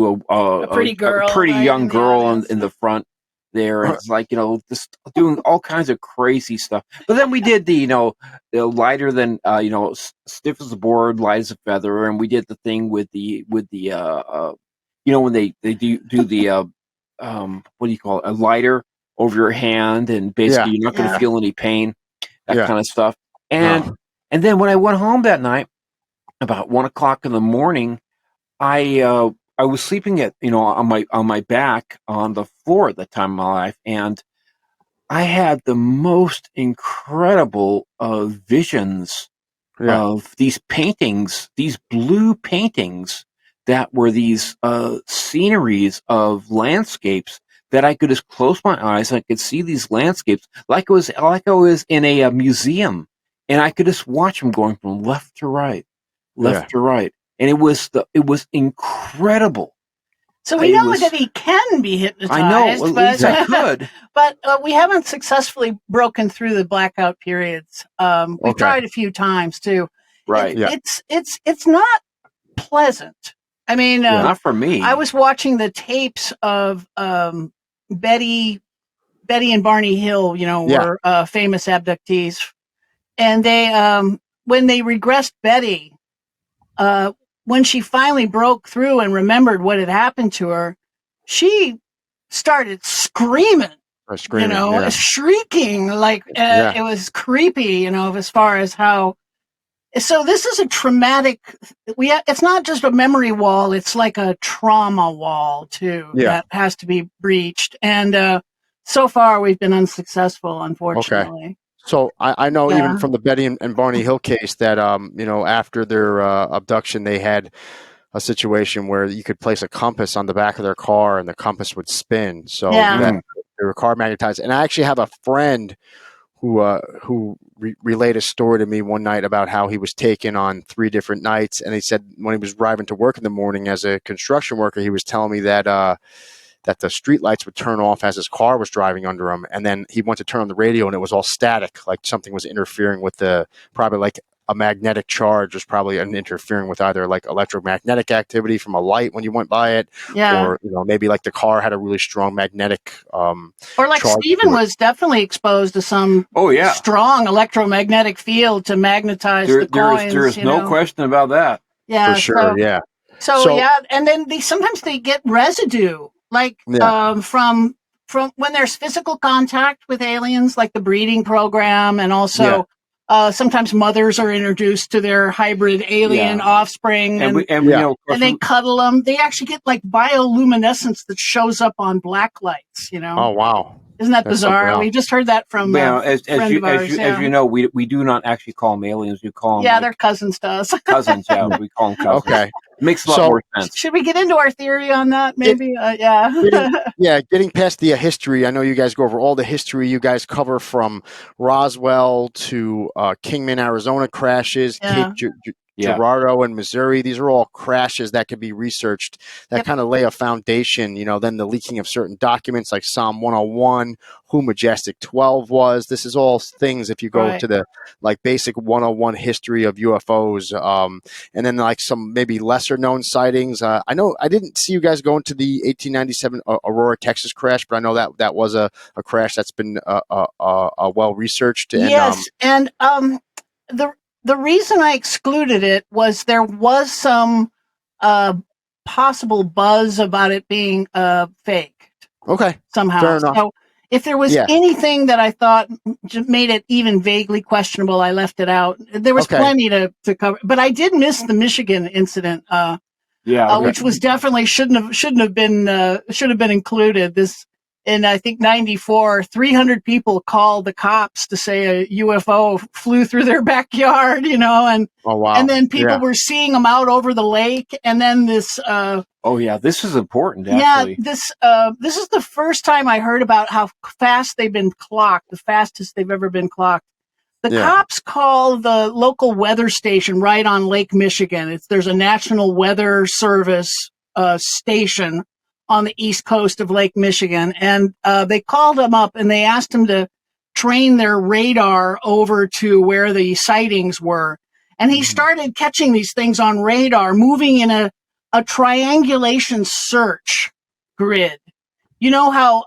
a pretty girl, a pretty young girl in the front there. It's like just doing all kinds of crazy stuff. But then we did the lighter than stiff as a board, light as a feather, and we did the thing with the when they do the what do you call it, a lighter over your hand, and basically you're not going to feel any pain, that kind of stuff. And then when I went home that night, about 1 o'clock in the morning, I was sleeping on my back on the floor at the time of my life, and I had the most incredible visions of these paintings, these blue paintings that were these sceneries of landscapes that I could just close my eyes and I could see these landscapes like I was in a museum, and I could just watch them going from left to right, to right, and it was incredible. So we know that he can be hypnotized. I know, at least I could. But we haven't successfully broken through the blackout periods. We tried a few times too. Right. It's not pleasant. I mean, not for me. I was watching the tapes of Betty and Barney Hill, were famous abductees. And they, when they regressed Betty, when she finally broke through and remembered what had happened to her, she started screaming, shrieking, like it was creepy, as far as how. So this is a traumatic. It's not just a memory wall; it's like a trauma wall too that has to be breached. And so far, we've been unsuccessful, unfortunately. Okay. So I know even from the Betty and Barney Hill case that after their abduction, they had a situation where you could place a compass on the back of their car and the compass would spin. So that they were car magnetized. And I actually have a friend who relayed a story to me one night about how he was taken on 3 different nights. And he said when he was driving to work in the morning as a construction worker, he was telling me that that the street lights would turn off as his car was driving under him. And then he went to turn on the radio and it was all static, like something was interfering with probably like a magnetic charge was probably interfering with either like electromagnetic activity from a light when you went by it, or maybe like the car had a really strong magnetic or like Stephen was definitely exposed to some strong electromagnetic field to magnetize the coins. There is no question about that. Yeah, for sure. So and then sometimes they get residue, like from when there's physical contact with aliens, like the breeding program, and also sometimes mothers are introduced to their hybrid alien offspring, and they cuddle them. They actually get like bioluminescence that shows up on black lights. Oh wow! Isn't that bizarre? We just heard that from as you know, we do not actually call them aliens. We call them they're cousins to us. Cousins, we call them cousins. Okay. Makes a lot more sense. Should we get into our theory on that? Maybe, Getting past the history. I know you guys go over all the history. You guys cover from Roswell to Kingman, Arizona crashes, Cape Girardeau in Missouri. These are all crashes that can be researched that kind of lay a foundation. Then the leaking of certain documents like Psalm 101, who Majestic 12 was. This is all things if you go to the like basic 101 history of UFOs, and then like some maybe lesser known sightings. I know I didn't see you guys go into the 1897 Aurora, Texas crash, but I know that was a crash that's been well researched. And, yes, and the reason I excluded it was there was some possible buzz about it being fake. Okay. Somehow. Fair enough. So If there was anything that I thought made it even vaguely questionable, I left it out. There was plenty to cover, but I did miss the Michigan incident, which was definitely should have been included. This in I think 94, 300 people called the cops to say a UFO flew through their backyard, and and then people were seeing them out over the lake, and then this. This is important. Actually. Yeah, this is the first time I heard about how fast they've been clocked, the fastest they've ever been clocked. The cops call the local weather station right on Lake Michigan. There's a National Weather Service station on the east coast of Lake Michigan, and they called them up and they asked them to train their radar over to where the sightings were. And he started catching these things on radar, moving in a triangulation search grid. You know how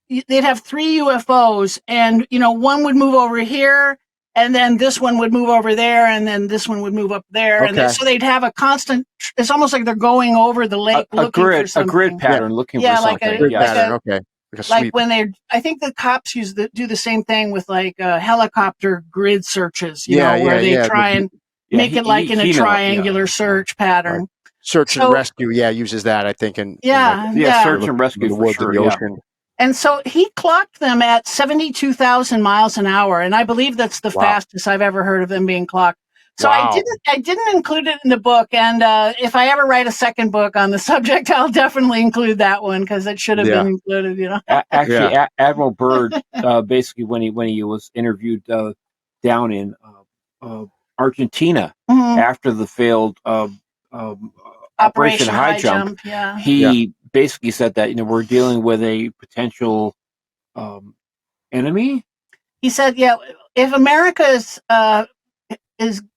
they'd have 3 UFOs, and one would move over here, and then this one would move over there, and then this one would move up there, and so they'd have a constant. It's almost like they're going over the lake looking for something. A grid pattern, looking for something. Like when I think the cops do the same thing with like helicopter grid searches. Where they try and make it like in a triangular search pattern. Right. Search and rescue, uses that, I think. Search and rescue for sure. The ocean. And so he clocked them at 72,000 miles an hour, and I believe that's the fastest I've ever heard of them being clocked. So I didn't include it in the book, and if I ever write a second book on the subject, I'll definitely include that one because it should have been included. Actually, Admiral Byrd, basically when he was interviewed down in Argentina after the failed Operation High Jump, he basically said that we're dealing with a potential enemy. He said, if America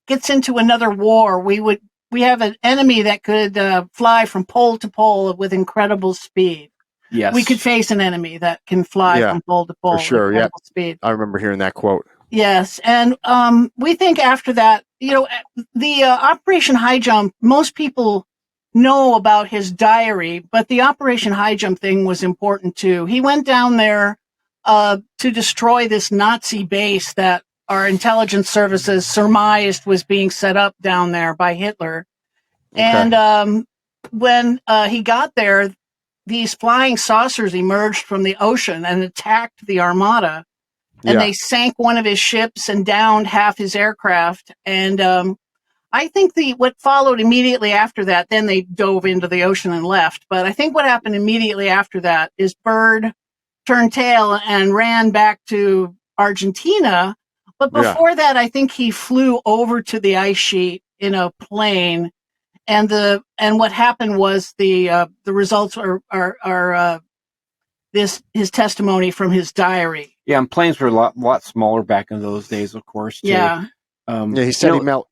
gets into another war, we have an enemy that could fly from pole to pole with incredible speed. Yes, we could face an enemy that can fly from pole to pole for sure. with incredible speed. I remember hearing that quote. Yes, and we think after that, the Operation High Jump. Most people know about his diary, but the Operation High Jump thing was important too. He went down there to destroy this Nazi base that our intelligence services surmised was being set up down there by Hitler. And when he got there, these flying saucers emerged from the ocean and attacked the Armada. And they sank one of his ships and downed half his aircraft. And I think what followed immediately after that, then they dove into the ocean and left. But I think what happened immediately after that is Byrd turned tail and ran back to Argentina. But before that, I think he flew over to the ice sheet in a plane, and what happened was the results are his testimony from his diary. Yeah, and planes were a lot smaller back in those days, of course. Too. Yeah. He said he met.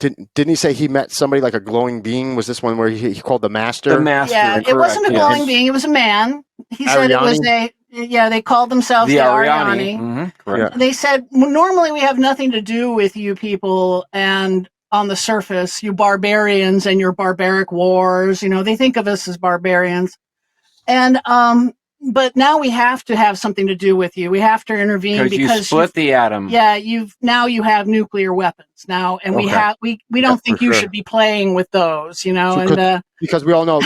Didn't he say he met somebody like a glowing being? Was this one where he called the master? The master. Yeah, it wasn't a glowing being. It was a man. He said it was they called themselves the Ariani. Mm-hmm, correct. They said, normally we have nothing to do with you people, and on the surface, you barbarians and your barbaric wars. They think of us as barbarians. And but now we have to have something to do with you. We have to intervene because you split the atom. Yeah, you have nuclear weapons now, and we don't think you should be playing with those, So because we all know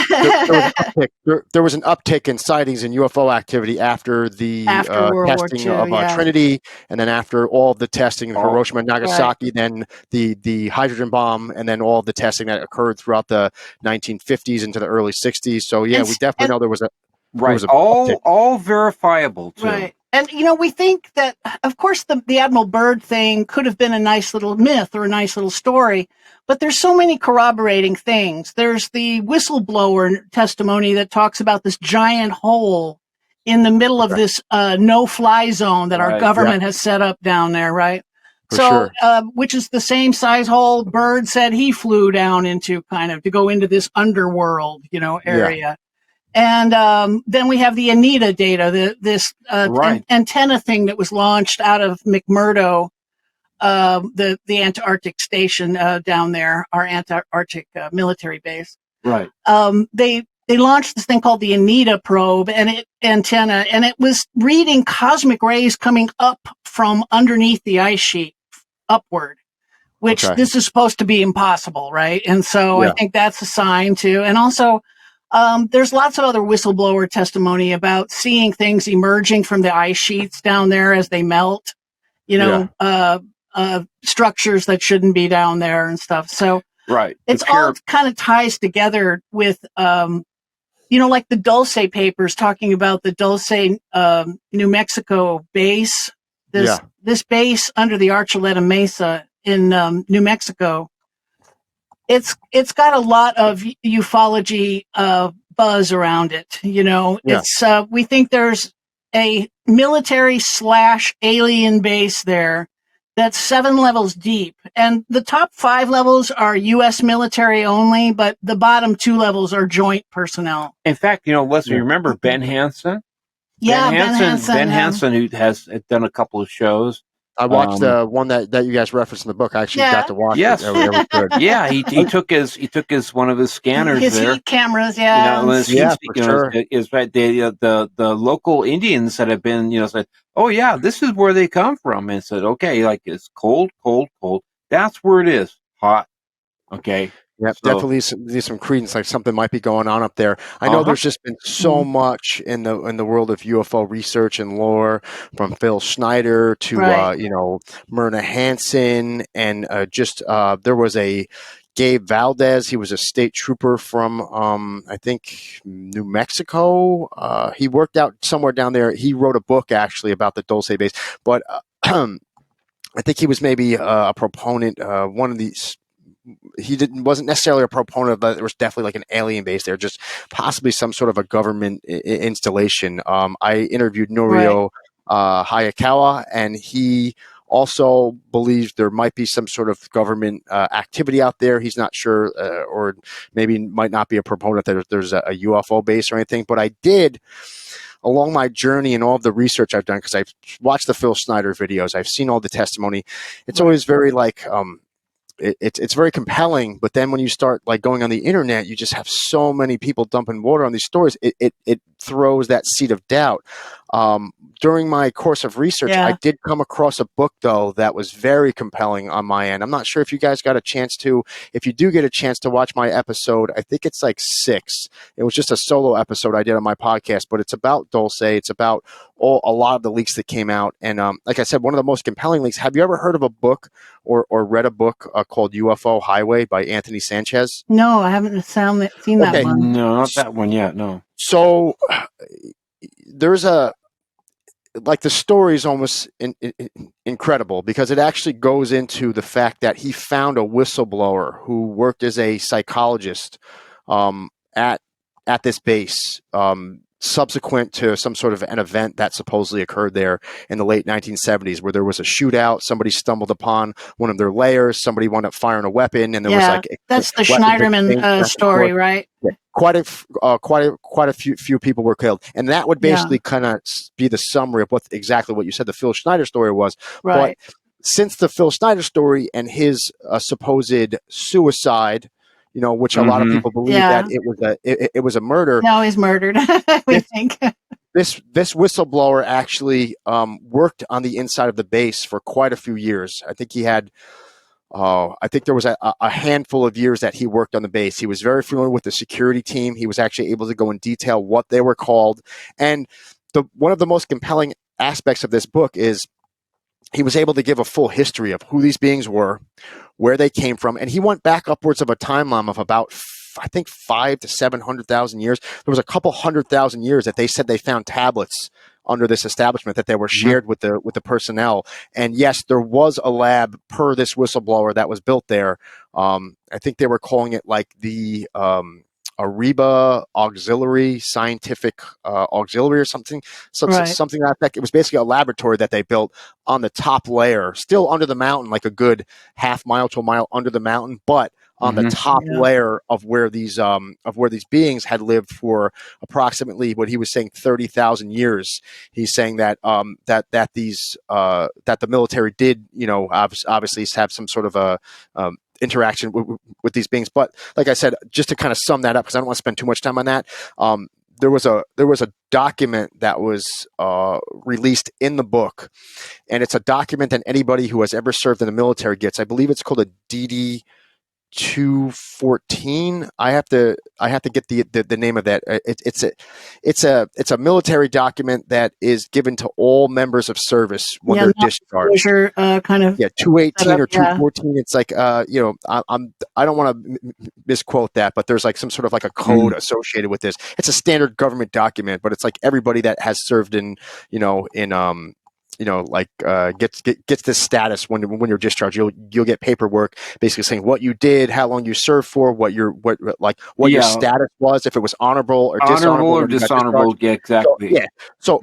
there was an uptick in sightings and UFO activity after the testing of Trinity, and then after all of the testing of Hiroshima and Nagasaki, then the hydrogen bomb, and then all of the testing that occurred throughout the 1950s into the early 60s. So we definitely know there was a all verifiable too. Right. And we think that, of course, the Admiral Byrd thing could have been a nice little myth or a nice little story, but there's so many corroborating things. There's the whistleblower testimony that talks about this giant hole in the middle of this no-fly zone that our government has set up down there, right? Which is the same size hole Byrd said he flew down into, kind of to go into this underworld, area. Yeah. And then we have the Anita data, this antenna thing that was launched out of McMurdo, the Antarctic station down there, our Antarctic military base. Right. they launched this thing called the Anita probe and antenna, and it was reading cosmic rays coming up from underneath the ice sheet upward, which this is supposed to be impossible, right? And so I think that's a sign too. And also, there's lots of other whistleblower testimony about seeing things emerging from the ice sheets down there as they melt, structures that shouldn't be down there and stuff. So it's all kind of ties together with, like the Dulce papers talking about the Dulce, New Mexico base, this base under the Archuleta Mesa in New Mexico. It's got a lot of ufology buzz around it. It's we think there's a military/alien base there that's 7 levels deep, and the top 5 levels are U.S. military only, but the bottom 2 levels are joint personnel. In fact, Leslie, remember Ben Hansen? Yeah, Ben Hansen, who has done a couple of shows. I watched the one that you guys referenced in the book. I actually got to watch it. It was good. Yeah, he took his one of his scanners his there. heat cameras, For sure. Is right. The local Indians that have been, said, "Oh yeah, this is where they come from," and said, "Okay, like it's cold, cold, cold. That's where it is. Hot. Okay." Yeah, definitely some credence, like something might be going on up there. I know there's just been so much in the world of UFO research and lore, from Phil Schneider to Myrna Hansen, and there was a Gabe Valdez. He was a state trooper from I think New Mexico. He worked out somewhere down there. He wrote a book actually about the Dulce base, but I think he was maybe a proponent. One of these. He wasn't necessarily a proponent, but there was definitely like an alien base there, just possibly some sort of a government installation. I interviewed Norio Hayakawa, and he also believes there might be some sort of government activity out there. He's not sure, or maybe might not be a proponent that there's a UFO base or anything. But I did, along my journey and all of the research I've done, because I've watched the Phil Schneider videos, I've seen all the testimony. It's always very like it's very compelling, but then when you start like going on the internet, you just have so many people dumping water on these stories. It throws that seed of doubt. During my course of research, I did come across a book though that was very compelling on my end. I'm not sure if you guys got a chance to. If you do get a chance to watch my episode, I think it's like 6. It was just a solo episode I did on my podcast, but it's about Dulce. It's about a lot of the leaks that came out, and like I said, one of the most compelling leaks. Have you ever heard of a book or read a book called UFO Highway by Anthony Sanchez? No, I haven't seen that one. No, not that one yet. No. So there's the story is almost incredible, because it actually goes into the fact that he found a whistleblower who worked as a psychologist at this base, subsequent to some sort of an event that supposedly occurred there in the late 1970s, where there was a shootout. Somebody stumbled upon one of their layers. Somebody wound up firing a weapon, and there was like that's the Schneiderman story, right? Yeah. Quite a few people were killed, and that would basically kind of be the summary of exactly what you said the Phil Schneider story was. Right. But since the Phil Schneider story and his supposed suicide, which a lot of people believe that it was a murder. No, he's murdered. We think this whistleblower actually worked on the inside of the base for quite a few years. I think he had. I think there was a handful of years that he worked on the base. He was very familiar with the security team. He was actually able to go in detail what they were called. And one of the most compelling aspects of this book is he was able to give a full history of who these beings were, where they came from. And he went back upwards of a timeline of about, I think, 500,000 to 700,000 years. There was a couple 100,000 years that they said they found tablets under this establishment that they were shared with the personnel. And yes, there was a lab per this whistleblower that was built there. I think they were calling it like the Ariba Auxiliary Scientific Auxiliary or something like that. It was basically a laboratory that they built on the top layer, still under the mountain, like a good half mile to a mile under the mountain, but on the top layer of where these beings had lived for approximately, what he was saying, 30,000 years. He's saying that that the military did, obviously have some sort of a interaction with these beings. But like I said, just to kind of sum that up, because I don't want to spend too much time on that. There was a document that was released in the book, and it's a document that anybody who has ever served in the military gets. I believe it's called a DD 214. I have to get the name of that. It's a military document that is given to all members of service when they're discharged. Kind of 218 or 214. It's like I don't want to misquote that, but there's like some sort of like a code associated with this. It's a standard government document, but it's like everybody that has served in gets this status when you're discharged. You'll get paperwork basically saying what you did, how long you served for, what your status was, if it was honorable or dishonorable. Yeah, exactly. So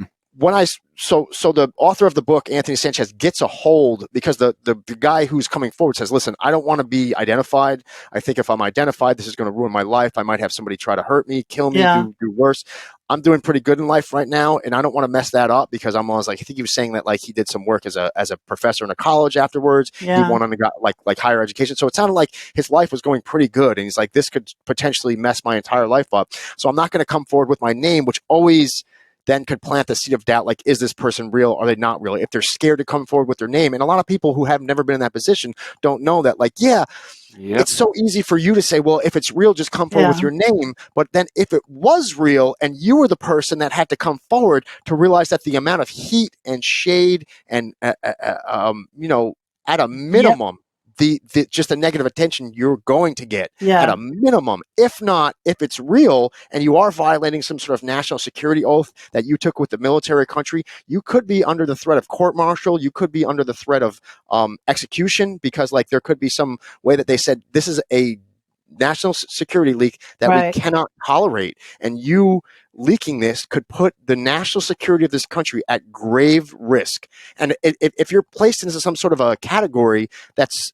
So the author of the book, Anthony Sanchez, gets a hold because the guy who's coming forward says, listen, I don't want to be identified. I think if I'm identified, this is going to ruin my life. I might have somebody try to hurt me, kill me, do worse. I'm doing pretty good in life right now, and I don't want to mess that up because I'm always like, I think he was saying that like he did some work as a professor in a college afterwards. Yeah. He went on and got like higher education. So it sounded like his life was going pretty good. And he's like, this could potentially mess my entire life up. So I'm not going to come forward with my name, which always then could plant the seed of doubt, like, is this person real? Are they not real? If they're scared to come forward with their name. And a lot of people who have never been in that position don't know that, like, it's so easy for you to say, well, if it's real, just come forward with your name. But then if it was real and you were the person that had to come forward to realize that the amount of heat and shade and, at a minimum, the just the negative attention you're going to get at a minimum. If not, if it's real and you are violating some sort of national security oath that you took with the military country, you could be under the threat of court-martial. You could be under the threat of execution because like there could be some way that they said this is a national security leak that we cannot tolerate. And you leaking this could put the national security of this country at grave risk. And if you're placed into some sort of a category that's,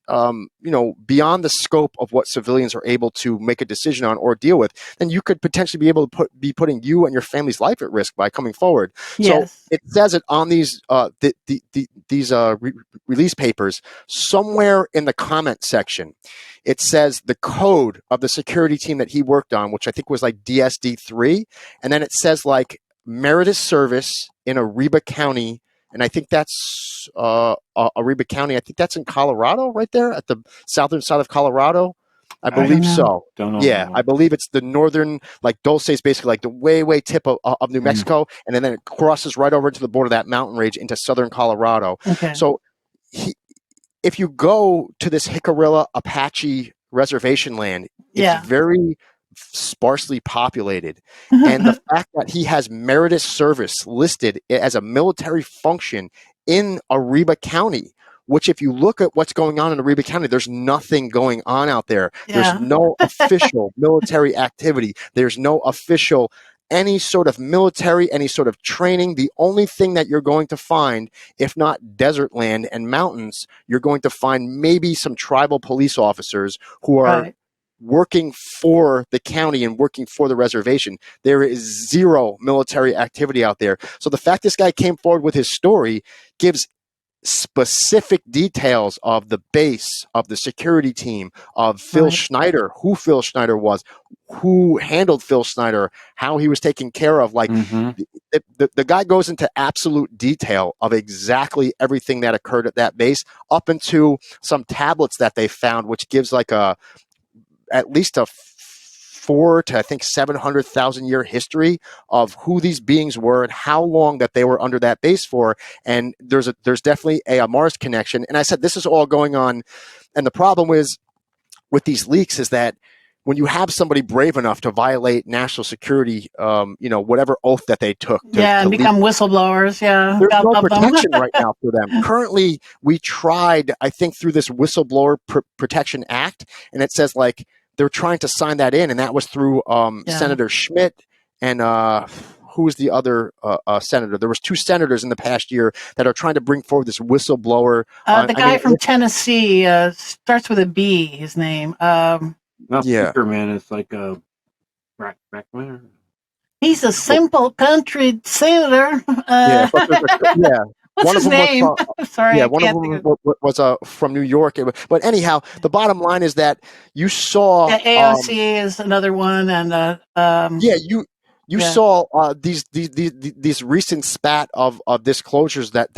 beyond the scope of what civilians are able to make a decision on or deal with, then you could potentially be able to be putting you and your family's life at risk by coming forward. Yes. So it says it on these release papers somewhere in the comment section. It says the code of the security team that he worked on, which I think was like DSD-3. And then it says like meritorious service in Ariba County. And I think that's Ariba County. I think that's in Colorado right there at the southern side of Colorado. I believe so. Don't know. Yeah, I believe it's the northern, like Dulce is basically like the way tip of New Mexico. And then it crosses right over to the border of that mountain range into southern Colorado. Okay. So if you go to this Jicarilla Apache reservation land, it's very sparsely populated. And the fact that he has meritorious service listed as a military function in Ariba County, which if you look at what's going on in Ariba County, there's nothing going on out there. There's no official military activity. There's no official any sort of military, any sort of training. The only thing that you're going to find, if not desert land and mountains, you're going to find maybe some tribal police officers who are working for the county and working for the reservation. There is zero military activity out there. So the fact this guy came forward with his story gives specific details of the base, of the security team, of Phil Schneider, who Phil Schneider was, who handled Phil Schneider, how he was taken care of. Like the guy goes into absolute detail of exactly everything that occurred at that base, up into some tablets that they found, which gives like at least a 4 to I think 700,000 year history of who these beings were and how long that they were under that base for. And there's definitely a Mars connection. And I said, this is all going on. And the problem is with these leaks is that when you have somebody brave enough to violate national security, whatever oath that they took to become whistleblowers. Yeah. There's no protection right now for them. Currently, we tried, I think, through this Whistleblower Protection Act, and it says like, they're trying to sign that in, and that was through Senator Schmidt and who was the other senator? There was 2 senators in the past year that are trying to bring forward this whistleblower. The guy from Tennessee starts with a B. His name. Speaker, man, it's like a Brackman. He's a simple country senator. What's his name? Sorry, yeah, one of them was from New York. But anyhow, the bottom line is that you saw AOC is another one, and you saw these recent spat of disclosures that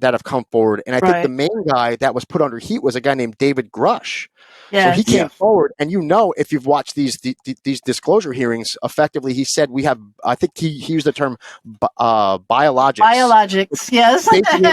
have come forward, and I think the main guy that was put under heat was a guy named David Grush. So he came forward, and if you've watched these disclosure hearings, effectively he said we have. I think he used the term biologics. Biologics, yes. Basically,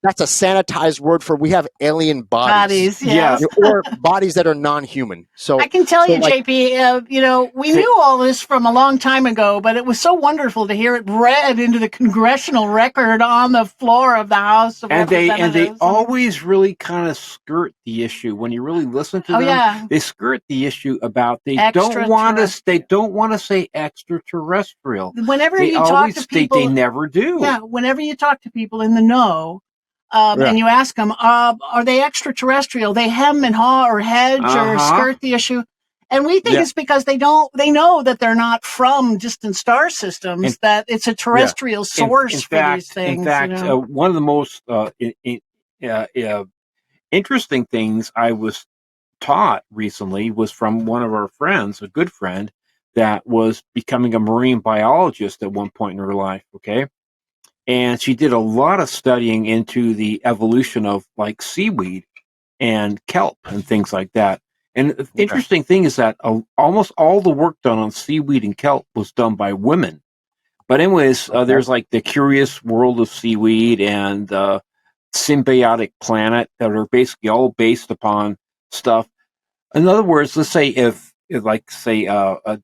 that's a sanitized word for we have alien bodies. Yes. Or bodies that are non-human. So I can tell you, JP, we knew all this from a long time ago, but it was so wonderful to hear it read into the congressional record on the floor of the House of Representatives. And they always really kind of skirt the issue when you really listen to them. Yeah. They skirt the issue about they don't want to say extraterrestrial. Whenever you talk to people, they never do. Yeah, whenever you talk to people in the know. And you ask them, are they extraterrestrial? They hem and haw or hedge or skirt the issue. And we think it's because they know that they're not from distant star systems, that it's a terrestrial source for these things. In fact, one of the most interesting things I was taught recently was from one of our friends, a good friend, that was becoming a marine biologist at one point in her life, okay? And she did a lot of studying into the evolution of seaweed and kelp and things like that. And the interesting thing is that almost all the work done on seaweed and kelp was done by women. But anyways, there's the Curious World of Seaweed and Symbiotic Planet that are basically all based upon stuff. In other words, let's say if a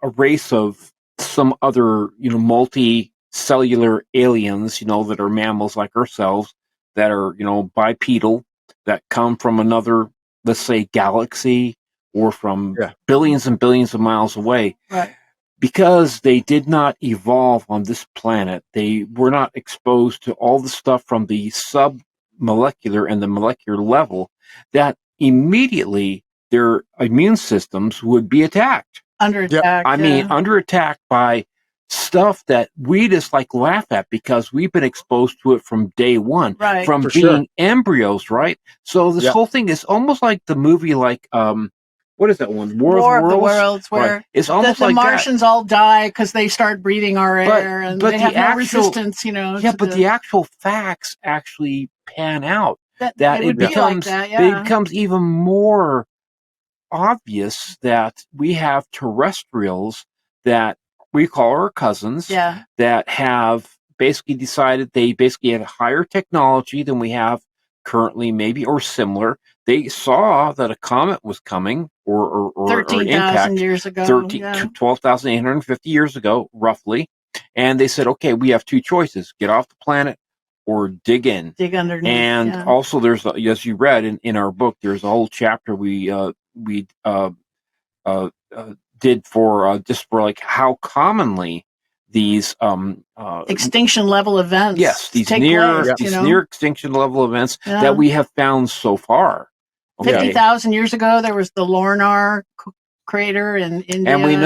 race of some other, multi-cellular aliens, that are mammals like ourselves, that are, bipedal, that come from another, let's say, galaxy or from billions and billions of miles away. Right. Because they did not evolve on this planet, they were not exposed to all the stuff from the sub-molecular and the molecular level, that immediately their immune systems would be attacked. Under attack. Under attack by stuff that we just laugh at because we've been exposed to it from day one, from being embryos, right? So this whole thing is almost like the movie, what is that one? War of the Worlds, where it's almost the Martians all die because they start breathing our air, and they have no resistance, but the actual facts actually pan out. That it becomes even more obvious that we have terrestrials that we call our cousins that have basically decided they basically had higher technology than we have currently, maybe, or similar. They saw that a comet was coming or 13,000 years ago, 12,850 years ago, roughly. And they said, okay, we have two choices: get off the planet or dig in. Dig underneath. And also there's, as you read in our book, there's a whole chapter we did for just for how commonly these extinction level events. Yes, these near extinction level events that we have found so far. 50,000 years ago, there was the Lornar crater in India, and we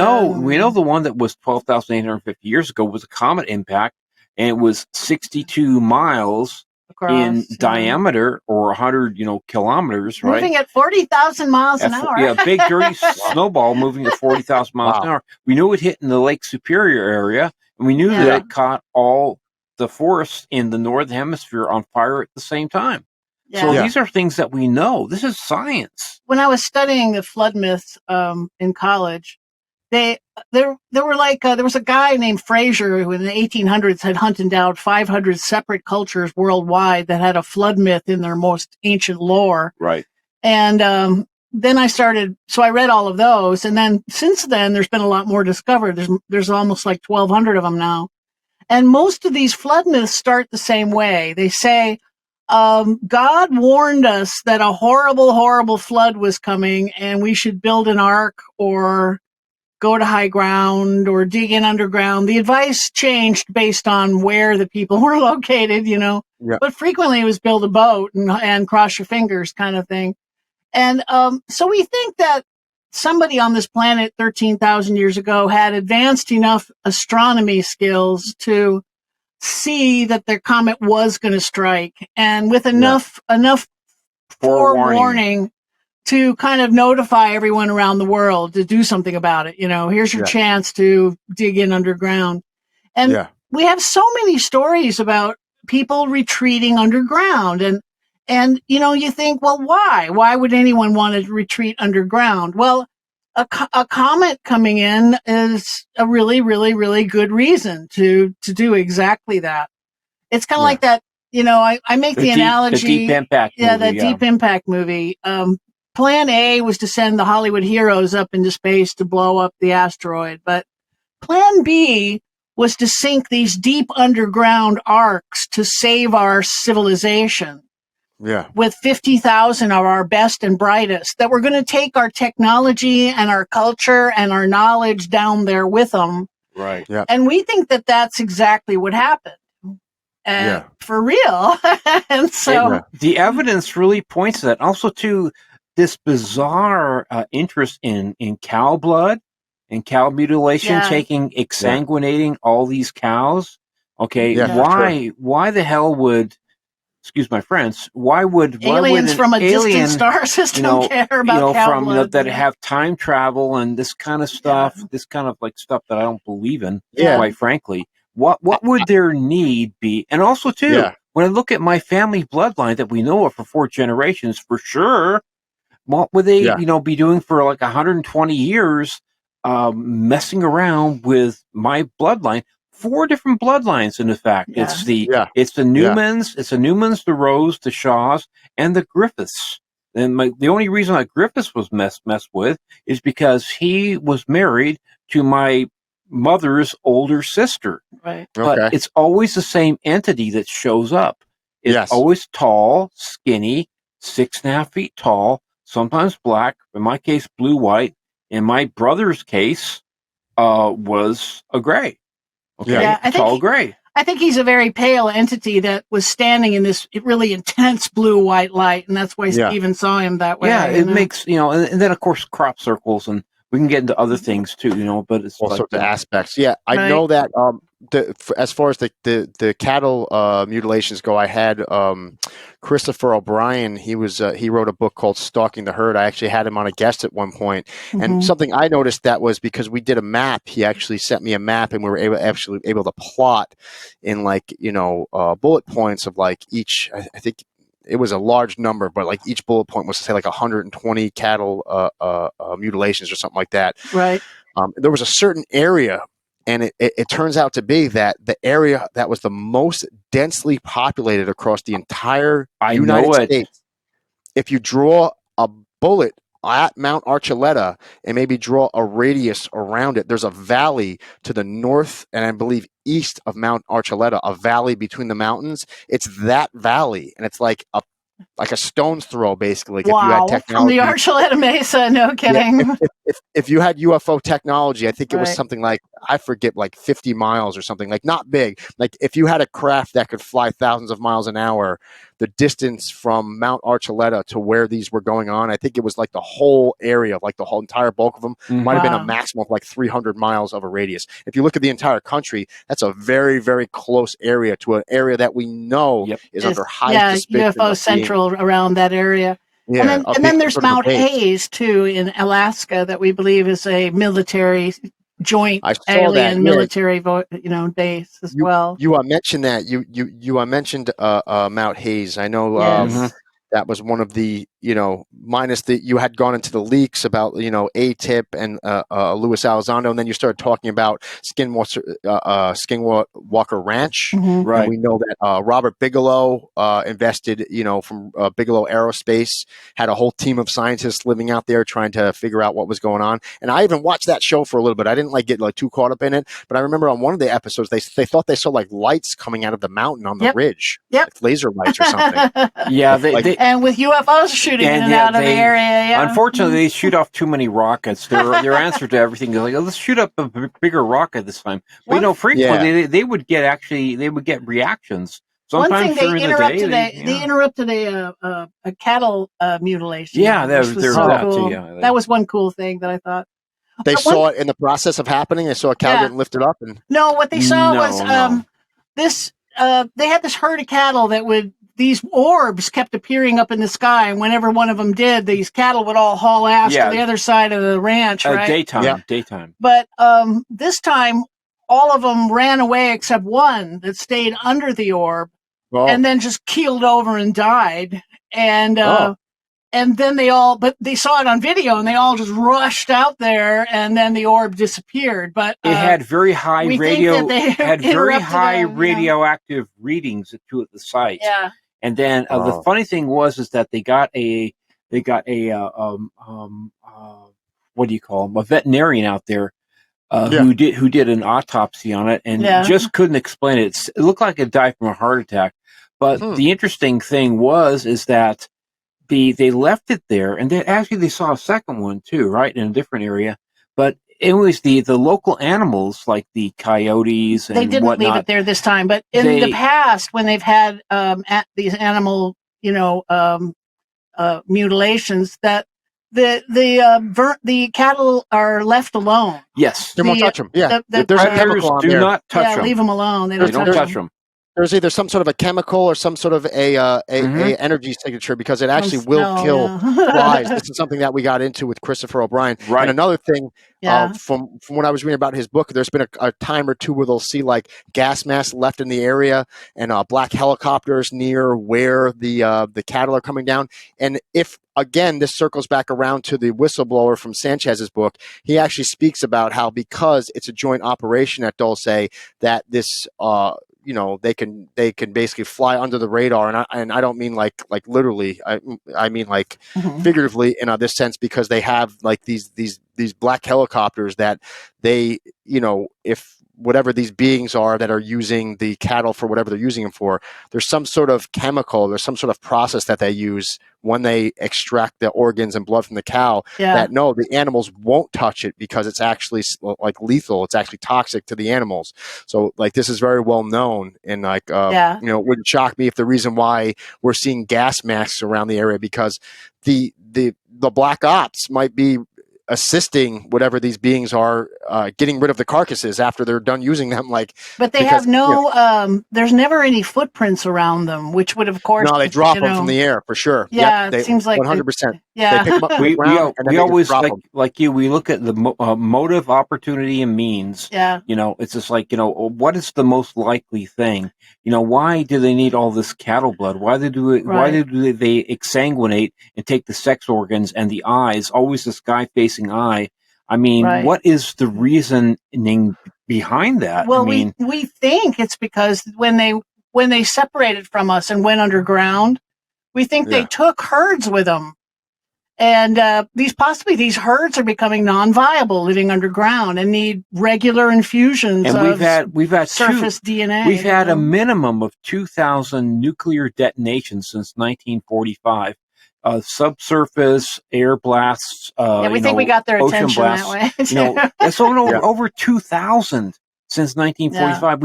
know the one that was 12,850 years ago was a comet impact, and it was 62 miles in diameter, or 100 kilometers, right? Moving at 40,000 miles an hour. Yeah, big dirty snowball moving at 40,000 miles an hour. We knew it hit in the Lake Superior area, and we knew that it caught all the forests in the northern hemisphere on fire at the same time. Yeah. So these are things that we know. This is science. When I was studying the flood myths in college, there was a guy named Fraser who in the 1800s had hunted down 500 separate cultures worldwide that had a flood myth in their most ancient lore. Right. And then I read all of those, and then since then there's been a lot more discovered. There's almost 1,200 of them now, and most of these flood myths start the same way. They say, God warned us that a horrible, horrible flood was coming, and we should build an ark or go to high ground or dig in underground. The advice changed based on where the people were located, but frequently it was build a boat and cross your fingers kind of thing. And so we think that somebody on this planet 13,000 years ago had advanced enough astronomy skills to see that their comet was going to strike, and with enough forewarning to kind of notify everyone around the world to do something about it. Here's your chance to dig in underground. And we have so many stories about people retreating underground, and you think, well, why would anyone want to retreat underground? Well, a comet coming in is a really, really, really good reason to do exactly that. It's kind of like that, I make the analogy. The Deep Impact movie. That Deep Impact movie. Plan A was to send the Hollywood heroes up into space to blow up the asteroid, but Plan B was to sink these deep underground arcs to save our civilization. Yeah. With 50,000 of our best and brightest, that we're going to take our technology and our culture and our knowledge down there with them. Right. Yeah. And we think that that's exactly what happened. For real. And so the evidence really points to that. Also to this bizarre interest in cow blood and cow mutilation, exsanguinating all these cows. Okay. Why the hell would, excuse my French, why would aliens from a distant star system care about cow blood? That have time travel and this kind of stuff, this kind of like stuff that I don't believe in, quite frankly. What would their need be? And also too, when I look at my family bloodline that we know of for 4 generations, for sure, what would they, be doing for like 120 years, messing around with my bloodline? 4 different bloodlines, in fact. It's the Newmans, it's the Newmans, the Rose, the Shaws, and the Griffiths. And the only reason that Griffiths was messed with is because he was married to my mother's older sister. Right. But it's always the same entity that shows up. It's always tall, skinny, 6.5 feet tall, sometimes black, in my case, blue-white. In my brother's case, was a gray. Okay, tall gray. I think he's a very pale entity that was standing in this really intense blue-white light, and that's why Stephen saw him that way. Yeah, it makes, and then, of course, crop circles, and we can get into other things, too, but it's all sorts of aspects. Yeah, I know that as far as the cattle mutilations go, I had Christopher O'Brien. He wrote a book called Stalking the Herd. I actually had him on a guest at one point. And something I noticed that was because we did a map. He actually sent me a map, and we were able to plot in bullet points of like each. I think it was a large number, but like each bullet point was to say like 120 cattle mutilations or something like that. Right. There was a certain area. And it turns out to be that the area that was the most densely populated across the entire United States, if you draw a bullet at Mount Archuleta and maybe draw a radius around it, there's a valley to the north and I believe east of Mount Archuleta, a valley between the mountains. It's that valley, and it's like a stone's throw, basically. Like wow, if you had technology, from the Archuleta Mesa, no kidding. Yeah, if you had UFO technology, I think it was something like, I forget, like 50 miles or something, like not big. Like if you had a craft that could fly thousands of miles an hour, the distance from Mount Archuleta to where these were going on, I think it was like the whole area, like the whole entire bulk of them, might have been a maximum of like 300 miles of a radius. If you look at the entire country, that's a very, very close area to an area that we know is under high suspicion. UFO Central around that area. Yeah, and then there's Mount Hayes, too, in Alaska, that we believe is a military joint alien military base as well. You mentioned that. You mentioned Mount Hayes. I know that was one of the, minus you had gone into the leaks about, ATIP and Luis Elizondo, and then you started talking about Skinwalker Ranch. Right. And we know that Robert Bigelow invested, from Bigelow Aerospace, had a whole team of scientists living out there trying to figure out what was going on. And I even watched that show for a little bit. I didn't get too caught up in it, but I remember on one of the episodes, they thought they saw like lights coming out of the mountain on the ridge, like laser lights or something. Yeah, and with UFOs shooting in and out of the area. Yeah. Unfortunately, they shoot off too many rockets. Their answer to everything is like, let's shoot up a bigger rocket this time. But frequently they would get reactions. Sometimes one thing they interrupted a cattle mutilation. Yeah, that was one cool thing that I thought. They saw it in the process of happening. They saw a cow getting lifted up, and what they saw was they had this herd of cattle that these orbs kept appearing up in the sky, and whenever one of them did, these cattle would all haul ass to the other side of the ranch, right? Daytime. But this time, all of them ran away except one that stayed under the orb, and then just keeled over and died. And then they saw it on video, and they all just rushed out there, and then the orb disappeared. But it had very high radioactive readings to the site. Yeah. And then the funny thing was that they got a what do you call him? A veterinarian out there who did an autopsy on it and just couldn't explain it. It looked like it died from a heart attack. But the interesting thing is that they left it there, and they saw a second one too, right, in a different area. But it was the local animals like the coyotes and they didn't whatnot. Leave it there this time, but in the past when they've had these animal mutilations, that the cattle are left alone. Yes, they won't touch them. Yeah, there's a chemical on there. Not touch them. Leave them alone. They don't touch them. There's either some sort of a chemical or some sort of a energy signature, because it actually will kill flies. This is something that we got into with Christopher O'Brien. Right. And another thing, from when I was reading about his book, there's been a time or two where they'll see like gas masks left in the area and black helicopters near where the cattle are coming down. And if, again, this circles back around to the whistleblower from Sanchez's book, he actually speaks about how, because it's a joint operation at Dulce, that this they can basically fly under the radar, and I don't mean like literally, I mean like figuratively in this sense, because they have like these black helicopters that they, if whatever these beings are that are using the cattle for whatever they're using them for, there's some sort of chemical, there's some sort of process that they use when they extract the organs and blood from the cow, that the animals won't touch it, because it's actually like lethal. It's actually toxic to the animals. So like this is very well known, and like it wouldn't shock me if the reason why we're seeing gas masks around the area, because the black ops might be assisting whatever these beings are getting rid of the carcasses after they're done using them. But they have there's never any footprints around them, which would, of course, no, they drop them from the air for sure. Yeah, it seems like 100%. Yeah, they pick them up from the ground, and we always we look at the motive, opportunity, and means. Yeah, it's just like what is the most likely thing? Why do they need all this cattle blood? Why do they exsanguinate and take the sex organs and the eyes? Always this guy-facing eye. I mean, what is the reasoning behind that? Well, we think it's because when they separated from us and went underground, we think they took herds with them. And these herds are becoming non-viable, living underground, and need regular infusions of we've had surface DNA. We've had a minimum of 2,000 nuclear detonations since 1945. Subsurface air blasts. We think we got their attention blasts, that way. It's over 2,000 since 1945. Yeah.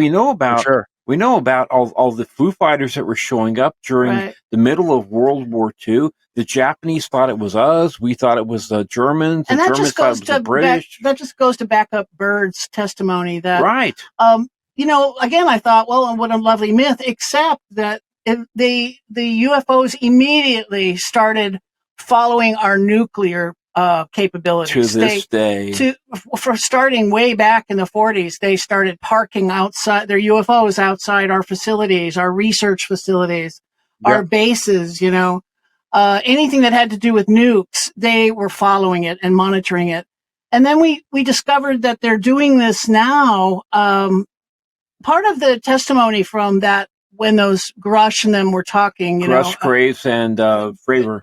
We know about all the Foo Fighters that were showing up during the middle of World War II. The Japanese thought it was us. We thought it was the Germans. And the Germans thought it was the British. That just goes to back up Bird's testimony. That again, I thought, well, what a lovely myth. Except that the UFOs immediately started following our nuclear capabilities. To this day. For starting way back in the 40s, they started parking outside their UFOs outside our facilities, our research facilities, our bases, anything that had to do with nukes, they were following it and monitoring it. And then we discovered that they're doing this now. Part of the testimony from that, when those Grush and them were talking, Graves and Fravor.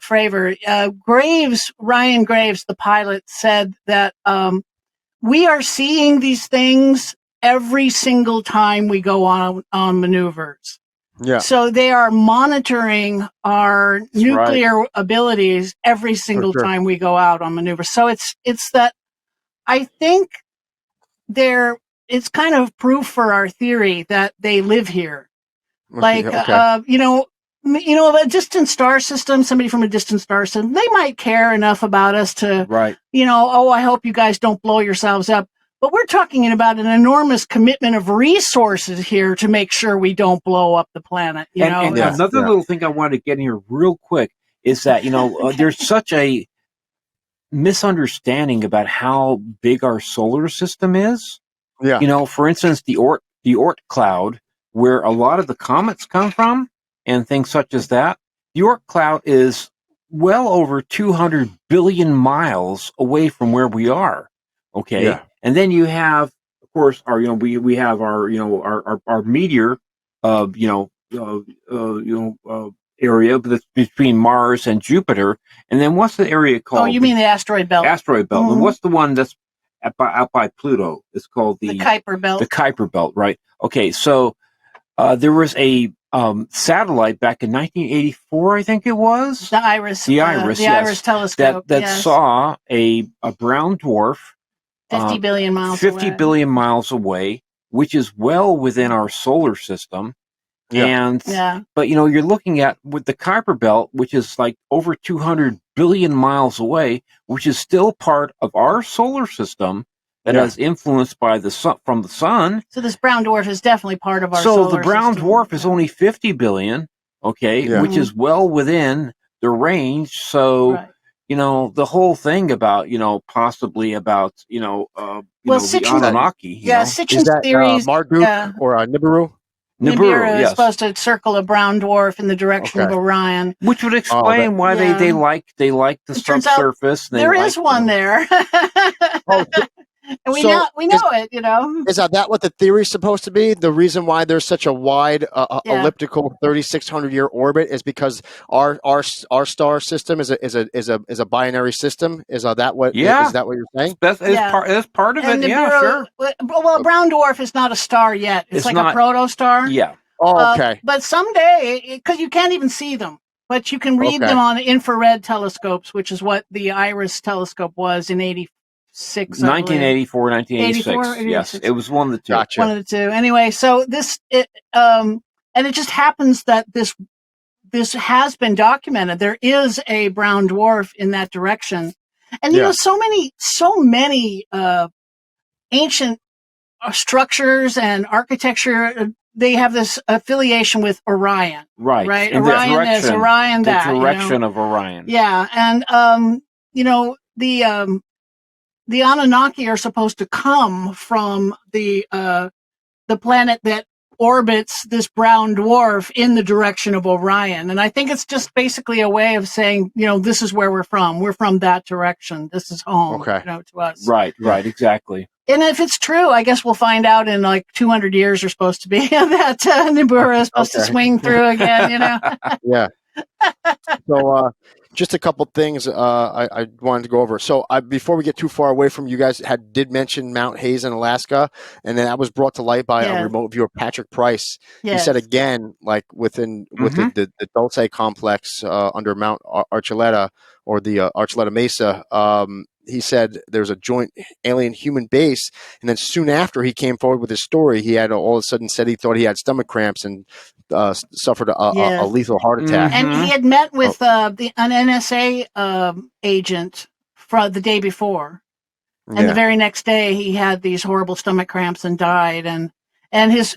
Ryan Graves, the pilot, said that we are seeing these things every single time we go on maneuvers. Yeah. So they are monitoring our nuclear abilities every single time we go out on maneuvers. So it's that I think it's kind of proof for our theory that they live here. Like, a distant star system, somebody from a distant star system, they might care enough about us to, I hope you guys don't blow yourselves up. But we're talking about an enormous commitment of resources here to make sure we don't blow up the planet. And another little thing I wanted to get in here real quick is that, there's such a misunderstanding about how big our solar system is. Yeah. For instance, the Oort cloud, where a lot of the comets come from and things such as that, the Oort cloud is well over 200 billion miles away from where we are. Okay. Yeah. And then you have, of course, our, we have our, our meteor, area that's between Mars and Jupiter. And then what's the area called? Oh, you mean the asteroid belt? Asteroid belt. Mm-hmm. And what's the one that's out by Pluto? It's called the Kuiper belt. The Kuiper belt, right? Okay. So, there was a satellite back in 1984, I think it was. The IRIS. The IRIS, the IRIS telescope. That saw a brown dwarf 50 billion miles 50 away. billion miles away, which is well within our solar system. Yeah. But you're looking at with the Kuiper belt, which is like over 200 billion miles away, which is still part of our solar system that is influenced by the sun, from the sun. So this brown dwarf is definitely part of our solar system. So the brown dwarf is only 50 billion, which is well within the range. So, the whole thing about, possibly about, the Anunnaki. Sitchin's theories. Marduk or Nibiru? Nibiru is supposed to circle a brown dwarf in the direction of Orion, which would explain why they like the subsurface. There is one there. And we know it, Is that what the theory is supposed to be? The reason why there's such a wide elliptical 3,600-year orbit is because our star system is a binary system. Is that what you're saying? That's part of and it. Sure. Well, a brown dwarf is not a star yet. It's like a proto-star. Yeah. Oh, okay. But someday, because you can't even see them, but you can read them on infrared telescopes, which is what the IRIS telescope was in 1984, 1986. Yes, it was one of the two. Gotcha. One of the two. Anyway, so and it just happens that this has been documented. There is a brown dwarf in that direction, and so many ancient structures and architecture. They have this affiliation with Orion, right? Orion this, Orion that. The direction of Orion. Yeah, and the Anunnaki are supposed to come from the planet that orbits this brown dwarf in the direction of Orion. And I think it's just basically a way of saying, this is where we're from. We're from that direction. This is home, to us. Right, exactly. And if it's true, I guess we'll find out in like 200 years are supposed to be that Nibiru is supposed to swing through again, Yeah. So, just a couple things I wanted to go over. So before we get too far away from you guys, did mention Mount Hayes in Alaska, and then that was brought to light by a remote viewer, Patrick Price. He said again, like within the Dulce complex under Mount Archuleta or the Archuleta Mesa, he said there's a joint alien human base, and then soon after he came forward with his story, he had all of a sudden said he thought he had stomach cramps and suffered a lethal heart attack. And he had met with an NSA agent for the day before, and the very next day he had these horrible stomach cramps and died. And his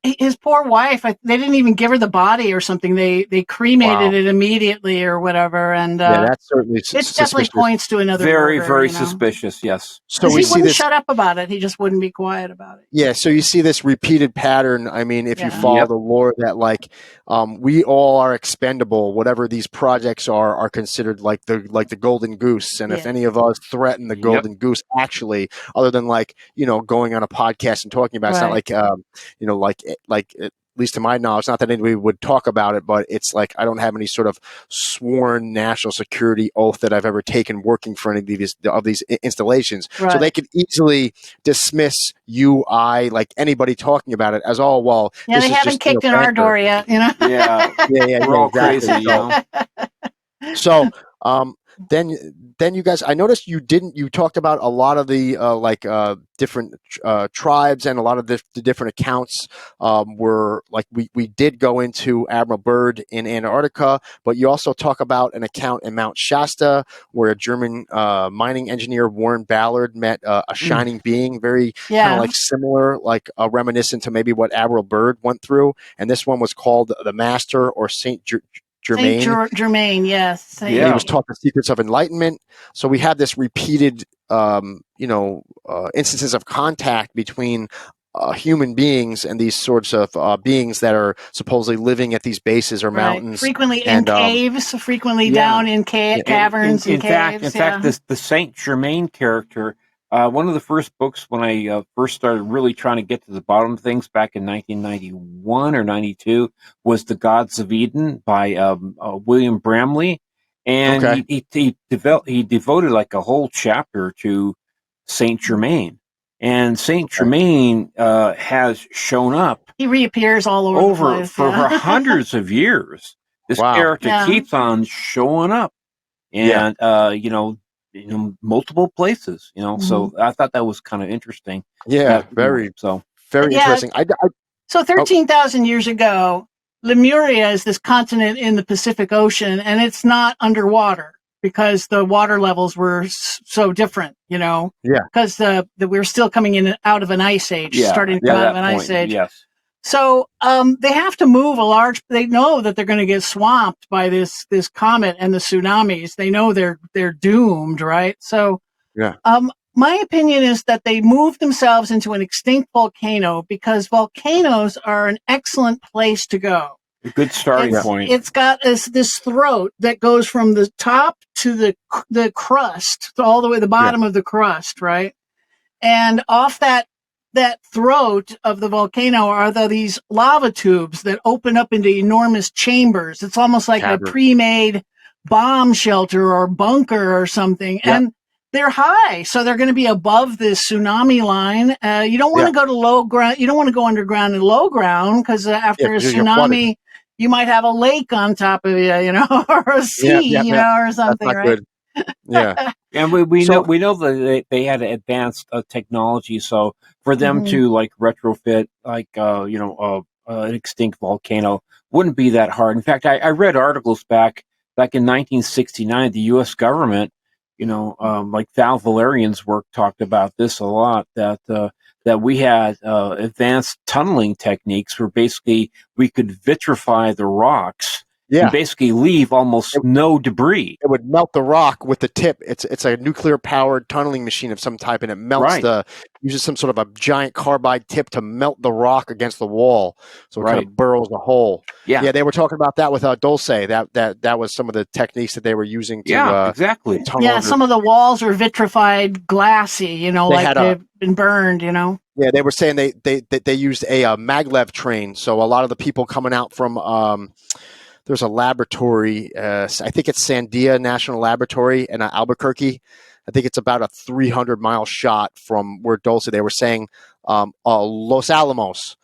his poor wife, they didn't even give her the body or something. They cremated it immediately or whatever. And that's certainly it definitely points to another very murder, very suspicious. Yes. So he wouldn't shut up about it. He just wouldn't be quiet about it. Yeah. So you see this repeated pattern. I mean, if you follow the lore, that like we all are expendable. Whatever these projects are considered like the golden goose. And if any of us threaten the golden goose, actually, other than like going on a podcast and talking about it, it's not like at least to my knowledge, not that anybody would talk about it, but it's like I don't have any sort of sworn national security oath that I've ever taken working for any of these installations. Right. So they could easily dismiss I, like anybody talking about it as they haven't kicked in our door yet, Yeah, we're all crazy, So, then you guys, I noticed you talked about a lot of the different tribes, and a lot of the different accounts were like, we did go into Admiral Byrd in Antarctica, but you also talk about an account in Mount Shasta where a German mining engineer, Warren Ballard, met a shining being, very kind of like similar, like reminiscent to maybe what Admiral Byrd went through. And this one was called the Master, or Saint Germain. Germain, yes. Yeah. And he was taught the secrets of enlightenment. So we have this repeated, instances of contact between human beings and these sorts of beings that are supposedly living at these bases or mountains. Frequently in caves, frequently down in caverns and caves. In fact, the Saint Germain character, one of the first books when I first started really trying to get to the bottom of things back in 1991 or 92 was The Gods of Eden by William Bramley. And he devoted like a whole chapter to Saint Germain. And Saint Germain has shown up. He reappears all over the place. For hundreds of years. This character keeps on showing up. And, multiple places, so I thought that was kind of interesting. Yeah, very interesting. So 13,000 years ago, Lemuria is this continent in the Pacific Ocean, and it's not underwater because the water levels were so different, because we're still coming in out of an ice age, starting to come out of an ice age. Yes. So they have to move they know that they're going to get swamped by this comet and the tsunamis. They know they're doomed, right? So my opinion is that they moved themselves into an extinct volcano because volcanoes are an excellent place to go. A good starting point. It's got this throat that goes from the top to the crust, all the way to the bottom of the crust, right? And off that throat of the volcano are these lava tubes that open up into enormous chambers. It's almost like a pre-made bomb shelter or bunker or something. Yep. And they're high, so they're going to be above this tsunami line. You don't want to go to low ground. You don't want to go underground in low ground because after a tsunami, you might have a lake on top of you, or a sea, or something, right? Good. Yeah. And we know that they had advanced technology, so for them to like retrofit like an extinct volcano wouldn't be that hard. In fact, I read articles back in 1969. The U.S. government, like Val Valerian's work talked about this a lot. That we had advanced tunneling techniques where basically we could vitrify the rocks. And basically leave almost no debris. It would melt the rock with the tip. It's a nuclear powered tunneling machine of some type, and it melts uses some sort of a giant carbide tip to melt the rock against the wall, so it kind of burrows a hole. Yeah, they were talking about that with Dulce. That was some of the techniques that they were using to exactly. Some of the walls are vitrified, glassy. They've been burned. Yeah, they were saying they used a maglev train. So a lot of the people coming out from there's a laboratory, I think it's Sandia National Laboratory in Albuquerque. I think it's about a 300-mile shot from where Dulce. They were saying Los Alamos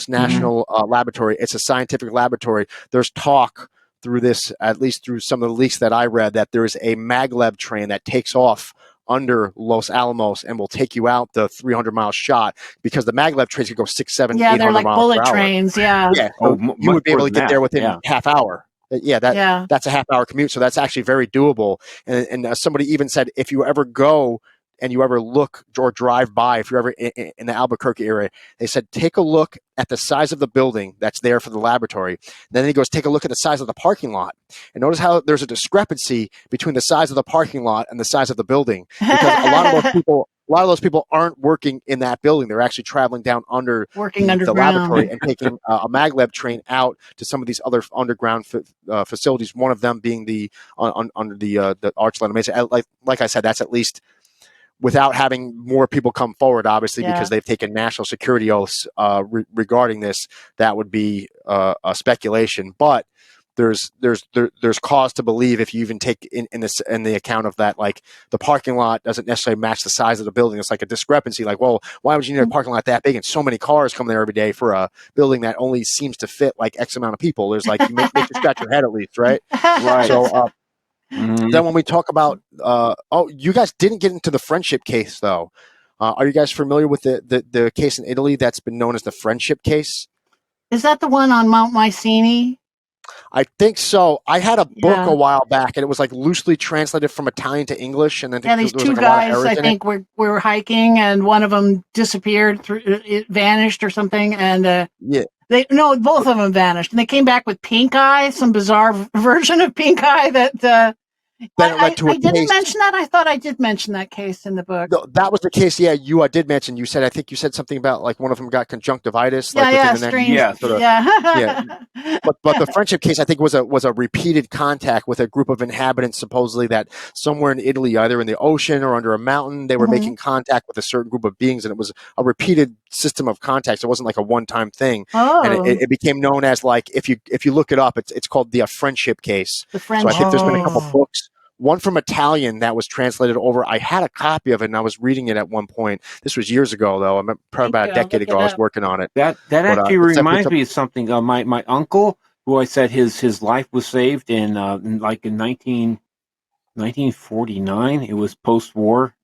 National Laboratory. It's a scientific laboratory. There's talk through this, at least through some of the leaks that I read, that there's a maglev train that takes off under Los Alamos and will take you out the 300-mile shot, because the maglev trains can go 600, 700, 800 they're like miles bullet per hour. trains. So you would be able to get there within half hour. That's a half-hour commute, so that's actually very doable. And somebody even said, if you ever go and you ever look or drive by, if you're ever in the Albuquerque area, they said, take a look at the size of the building that's there for the laboratory. And then he goes, take a look at the size of the parking lot. And notice how there's a discrepancy between the size of the parking lot and the size of the building. Because a lot of those people aren't working in that building. They're actually traveling down the laboratory and taking a maglev train out to some of these other underground facilities. One of them being under the Archland Mesa. Like I said, that's at least, without having more people come forward, obviously, because they've taken national security oaths regarding this, that would be a speculation. But there's cause to believe, if you even take in the account of that, like the parking lot doesn't necessarily match the size of the building. It's like a discrepancy. Like, well, why would you need a parking lot that big and so many cars come there every day for a building that only seems to fit like X amount of people? There's like, you make you scratch your head at least, right? Right. So Then when we talk about, you guys didn't get into the friendship case though. Are you guys familiar with the case in Italy that's been known as the friendship case? Is that the one on Mount Mycenae? I think so. I had a book a while back, and it was like loosely translated from Italian to English, and then these there was two like a lot of guys, errors I in think, it. were hiking, and one of them disappeared, it vanished or something, and both of them vanished, and they came back with pink eye, some bizarre version of pink eye that. Then it led to a I didn't case. mention that. I thought I did mention that case in the book. No, that was the case. Yeah, you did mention. You said, I think you said something about like one of them got conjunctivitis. Yeah, like yeah, within the strange. next, yeah. But the friendship case, I think, was a repeated contact with a group of inhabitants, supposedly that somewhere in Italy, either in the ocean or under a mountain, they were making contact with a certain group of beings, and it was a repeated system of contacts. It wasn't like a one-time thing, and it became known as, like, if you look it up, it's called the friendship case. The friendship. So I think there's been a couple books. One from Italian that was translated over. I had a copy of it, and I was reading it at one point. This was years ago, though. Probably about a decade ago. I was working on it. That actually reminds me of something. My uncle, who I said his life was saved in 1949. It was post-war,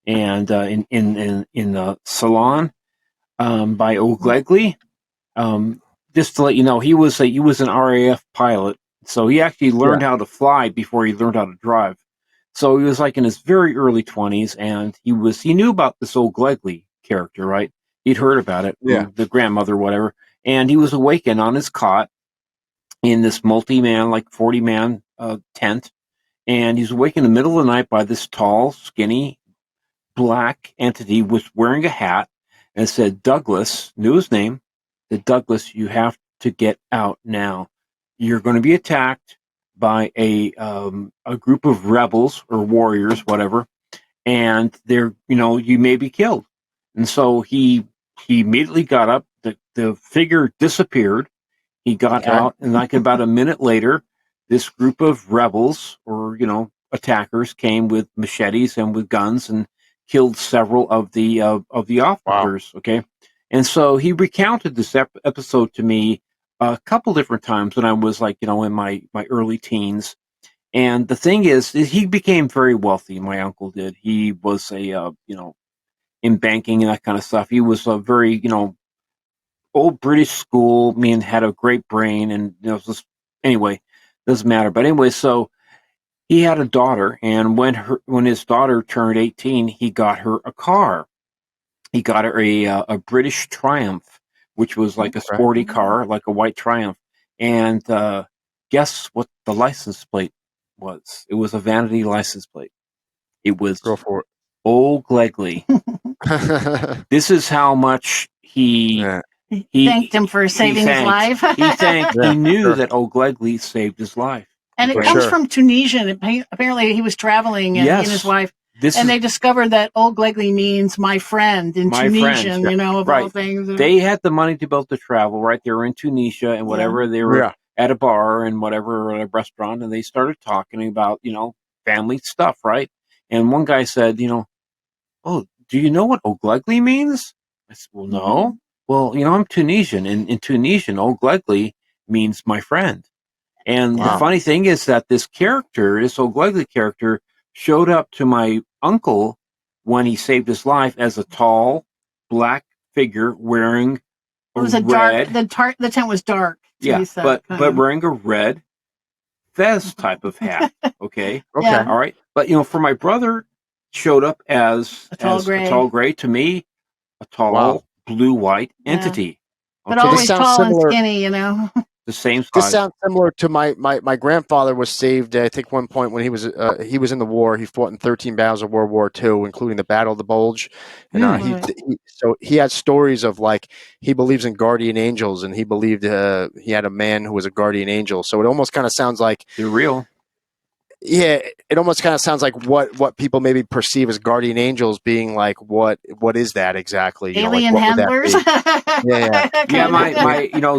and in Ceylon, by O'Glegley. Just to let you know, he was an RAF pilot. So he actually learned how to fly before he learned how to drive. So he was like in his very early 20s, and he knew about this O'Glegley character, right? He'd heard about it, the grandmother, whatever. And he was awakened on his cot in this multi-man, like 40-man tent. And he's awakened in the middle of the night by this tall, skinny, black entity was wearing a hat and said, Douglas, knew his name, that Douglas, you have to get out now. You're going to be attacked by a group of rebels or warriors, whatever, and you may be killed. And so he immediately got up. The figure disappeared. He got out, and like about a minute later, this group of rebels or attackers came with machetes and with guns and killed several of the officers. Wow. Okay, and so he recounted this episode to me a couple different times when I was in my early teens. And the thing is he became very wealthy. My uncle did. He was in banking and that kind of stuff. He was a very, old British school, had a great brain, and anyway, doesn't matter. But anyway, so he had a daughter, and when his daughter turned 18, he got her a car. He got her a British Triumph, which was like a sporty car, like a white Triumph. And guess what the license plate was? It was a vanity license plate. It was O'Glegley. This is how much he thanked him for saving his life. He knew that O'Glegley saved his life. And it comes from Tunisia. Apparently, he was traveling and he and his wife. They discovered that O'Glegley means my friend in Tunisian, of all things. They had the money to be able to travel, right? They were in Tunisia and whatever. They were at a bar and whatever, or a restaurant, and they started talking about, family stuff, right? And one guy said, oh, do you know what O'Glegley means? I said, well, no. Well, I'm Tunisian, and in Tunisian, O'Glegley means my friend. And the funny thing is that this O'Glegley character, showed up to my uncle when he saved his life as a tall, black figure wearing it was a red, dark. The tent was dark. But wearing a red fez type of hat. Okay. Yeah. All right. But for my brother, showed up as a tall gray. To me, a tall blue-white entity. But always tall and skinny, The same size. This sounds similar to my grandfather was saved, I think, one point when he was in the war. He fought in 13 battles of World War II, including the Battle of the Bulge. And he had stories of, like, he believes in guardian angels, and he believed he had a man who was a guardian angel. So it almost kind of sounds like they're real. Yeah, it almost kind of sounds like what people maybe perceive as guardian angels being like. What is that exactly? Alien handlers. My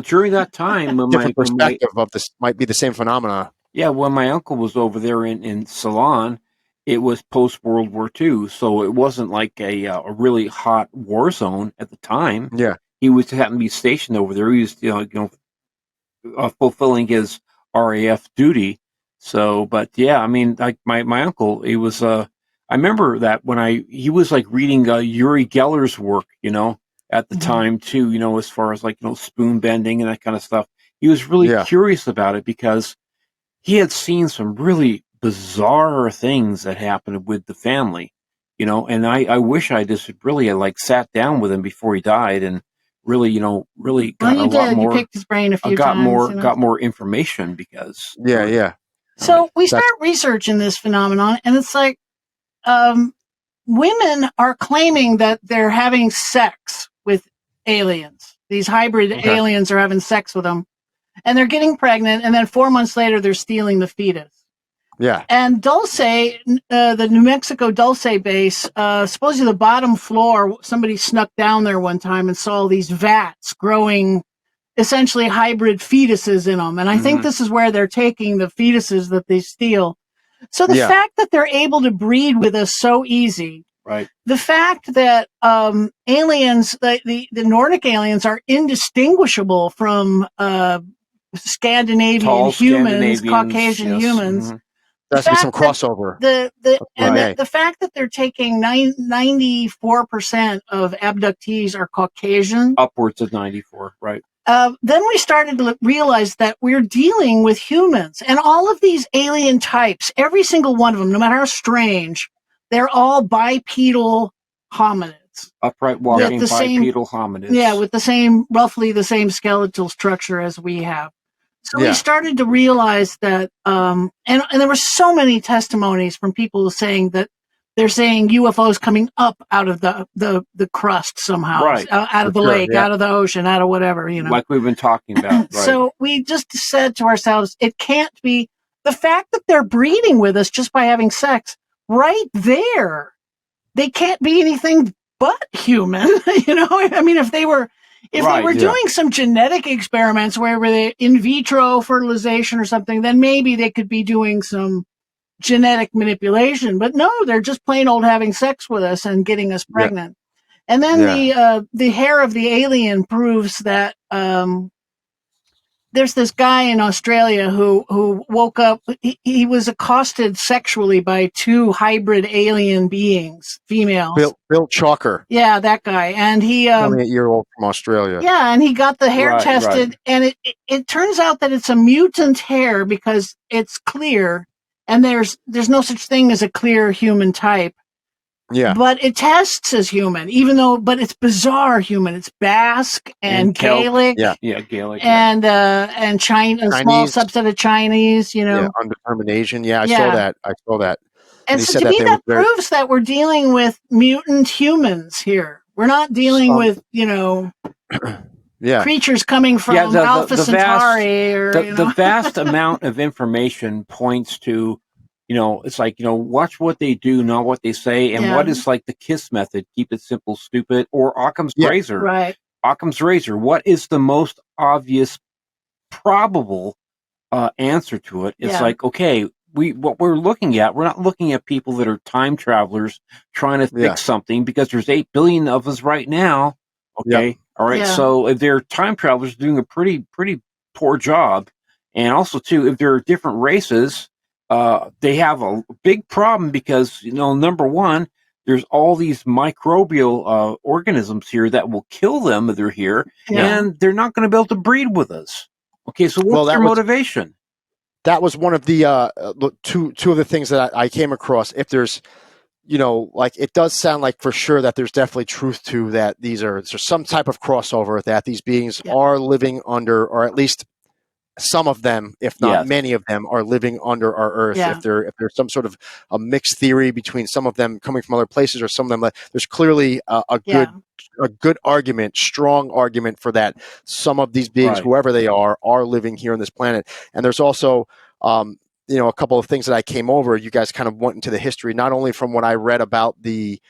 during that time, when different perspective of this might be the same phenomena. Yeah, when my uncle was over there in Ceylon, it was post World War II, so it wasn't like a really hot war zone at the time. Yeah, he was happened to be stationed over there. He was fulfilling his RAF duty. So, but yeah, I mean, like my uncle, he was, I remember that when he was like reading Uri Geller's work, at the time too, as far as like, spoon bending and that kind of stuff. He was really curious about it because he had seen some really bizarre things that happened with the family, and I wish I just really had like sat down with him before he died and really, really got a lot more. You picked his brain a few times. Got more information because. Yeah. So we start researching this phenomenon, and it's like, women are claiming that they're having sex with aliens. These hybrid aliens are having sex with them, and they're getting pregnant, and then 4 months later, they're stealing the fetus. Yeah. And Dulce, the New Mexico Dulce base, supposedly the bottom floor, somebody snuck down there one time and saw these vats growing essentially hybrid fetuses in them. And I think this is where they're taking the fetuses that they steal. So the fact that they're able to breed with us so easy, right? The fact that aliens, the Nordic aliens, are indistinguishable from Scandinavian humans, Caucasian humans. There has to be some crossover. The fact that they're taking 94% of abductees are Caucasian. Upwards of 94, right. Then we started to realize that we're dealing with humans, and all of these alien types, every single one of them, no matter how strange, they're all bipedal hominids. Upright walking bipedal hominids. Yeah, with roughly the same skeletal structure as we have. So we started to realize that, and there were so many testimonies from people saying that they're saying UFOs coming up out of the crust somehow, right. Out of the lake, out of the ocean, out of whatever, Like we've been talking about. Right. So we just said to ourselves, it can't be the fact that they're breeding with us just by having sex right there. They can't be anything but human. I mean, if they were doing some genetic experiments where they in vitro fertilization or something, then maybe they could be doing some genetic manipulation. But no, they're just plain old having sex with us and getting us pregnant. And then the hair of the alien proves that there's this guy in Australia who woke up. He was accosted sexually by two hybrid alien beings, females. Bill Chalker. Yeah, that guy. And he 28-year-old from Australia. Yeah, and he got the hair tested, and it turns out that it's a mutant hair because it's clear, and there's no such thing as a clear human type. Yeah. But it tests as human, but it's bizarre human. It's Basque and Gaelic. Yeah, Gaelic. And Chinese, a small subset of Chinese, Yeah, undetermined Asian. Yeah, I saw that. And so to me, that proves that we're dealing with mutant humans here. We're not dealing with, creatures coming from Alpha Centauri. The vast amount of information points to, it's like, watch what they do, not what they say. And what is like the KISS method, keep it simple, stupid, or Occam's razor. Right. Occam's razor. What is the most obvious, probable answer to it? It's like, okay, what we're looking at, we're not looking at people that are time travelers trying to fix something because there's 8 billion of us right now. Okay. Yep. All right. Yeah. So if they're time travelers doing a pretty poor job. And also too, if there are different races, they have a big problem because, number one, there's all these microbial organisms here that will kill them if they're here, and they're not going to be able to breed with us. Okay, so what's their motivation? That was one of the two of the things that I came across. If there's, it does sound like for sure that there's definitely truth to that. There's some type of crossover that these beings are living under, or at least some of them, if not many of them, are living under our Earth. If there's some sort of a mixed theory between some of them coming from other places or some of them, there's clearly a good argument, strong argument for that. Some of these beings, whoever they are living here on this planet. And there's also, a couple of things that I came over. You guys kind of went into the history, not only from what I read about the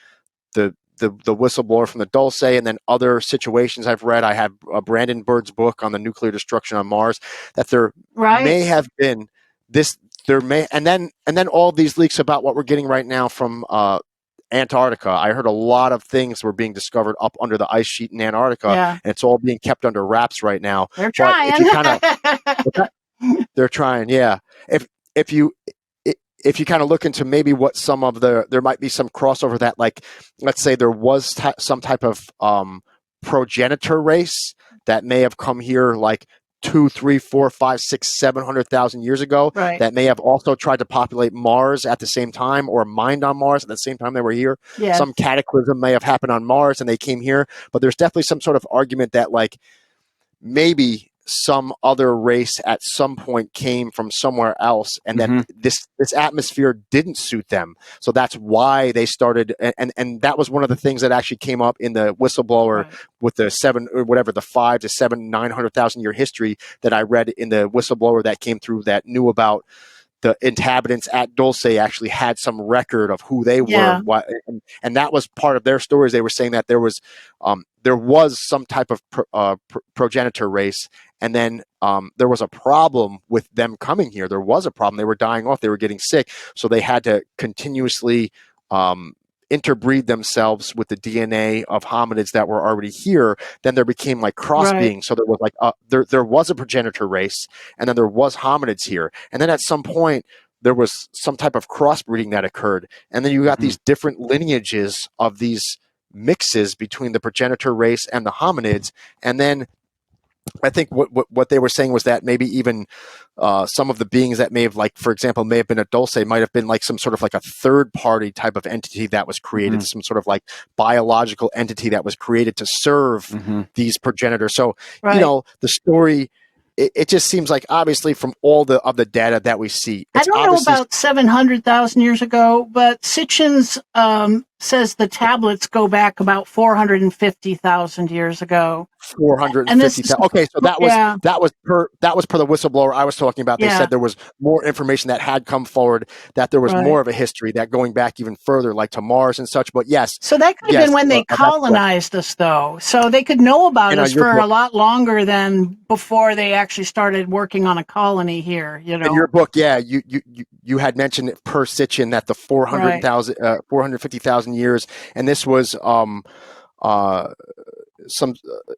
whistleblower from the Dulce, and then other situations I've read. I have Brandon Bird's book on the nuclear destruction on Mars. That there may have been this. There may, and then all these leaks about what we're getting right now from Antarctica. I heard a lot of things were being discovered up under the ice sheet in Antarctica, and it's all being kept under wraps right now. They're trying. They're trying. Yeah. if you kind of look into maybe what there might be some crossover that, like, let's say there was some type of progenitor race that may have come here like 2, 3, 4, 5, 6, 700,000 years ago, right. that may have also tried to populate Mars at the same time, or mined on Mars at the same time they were here. Yes. Some cataclysm may have happened on Mars and they came here, but there's definitely some sort of argument that, like, maybe some other race at some point came from somewhere else, and that this atmosphere didn't suit them. So that's why they started, and that was one of the things that actually came up in the whistleblower with the 5 to 7, 900,000 year history that I read in the whistleblower that came through that knew about the inhabitants at Dulce actually had some record of who they were, and that was part of their stories. They were saying that there was some type of progenitor race, and then there was a problem with them coming here. There was a problem. They were dying off. They were getting sick, so they had to continuously interbreed themselves with the DNA of hominids that were already here. Then there became like cross being. So there was like there was a progenitor race, and then there was hominids here. And then at some point there was some type of crossbreeding that occurred. And then you got these different lineages of these mixes between the progenitor race and the hominids. And then I think what they were saying was that maybe even some of the beings that may have, like, for example, may have been a Dulce, might have been like some sort of like a third party type of entity that was created, some sort of like biological entity that was created to serve these progenitors. So, you know, the story, it just seems like, obviously, from all of the data that we see, I don't know about 700,000 years ago, but Sitchin's says the tablets go back about 450,000 years ago. 450,000. Okay, so that was per the whistleblower I was talking about. They said there was more information that had come forward, that there was more of a history that going back even further, like to Mars and such. But yes, so that could have been when they colonized us, though. So they could know about us for a lot longer than before they actually started working on a colony here. You know, in your book, you had mentioned per Sitchin that the 450,000 years, and this was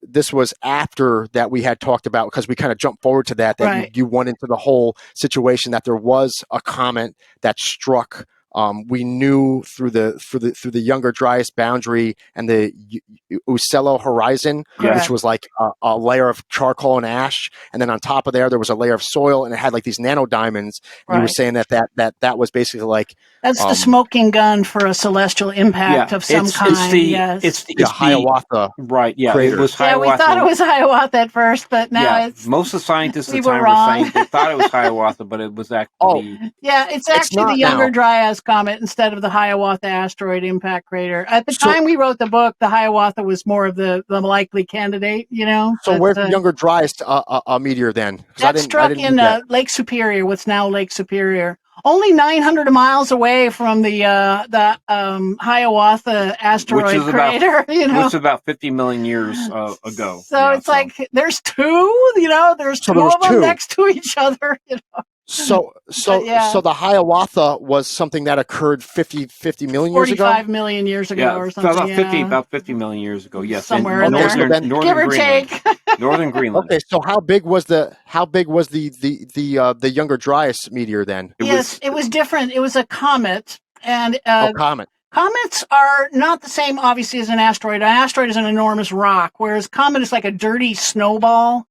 this was after that we had talked about, because we kind of jumped forward to that you went into the whole situation that there was a comet that struck. We knew through the Younger Dryas boundary and the Uccello horizon, which was like a layer of charcoal and ash, and then on top of there was a layer of soil, and it had like these nano diamonds. You were saying that was basically like that's the smoking gun for a celestial impact of some kind. It's the Hiawatha, right? Yeah, crater. It was Hiawatha. Yeah, we thought it was Hiawatha at first, but now it's most of the scientists at the time were saying they thought it was Hiawatha, but it was actually it's actually the Younger Dryas comet instead of the Hiawatha asteroid impact crater. At the time we wrote the book, the Hiawatha was more of the likely candidate. You know. So where's the Younger Dryas meteor then? That struck in Lake Superior, what's now Lake Superior. Only 900 miles away from the Hiawatha asteroid crater, which is about 50 million years ago. So it's like there's two, there's two of them next to each other. So the Hiawatha was something that occurred 50 million years ago? 45 million years ago or something. About 50 million years ago, yes. Somewhere in there. Give or take. Northern Greenland. Okay, so how big was the Younger Dryas meteor then? It was different. It was a comet, and comet. Comets are not the same, obviously, as an asteroid. An asteroid is an enormous rock, whereas comet is like a dirty snowball.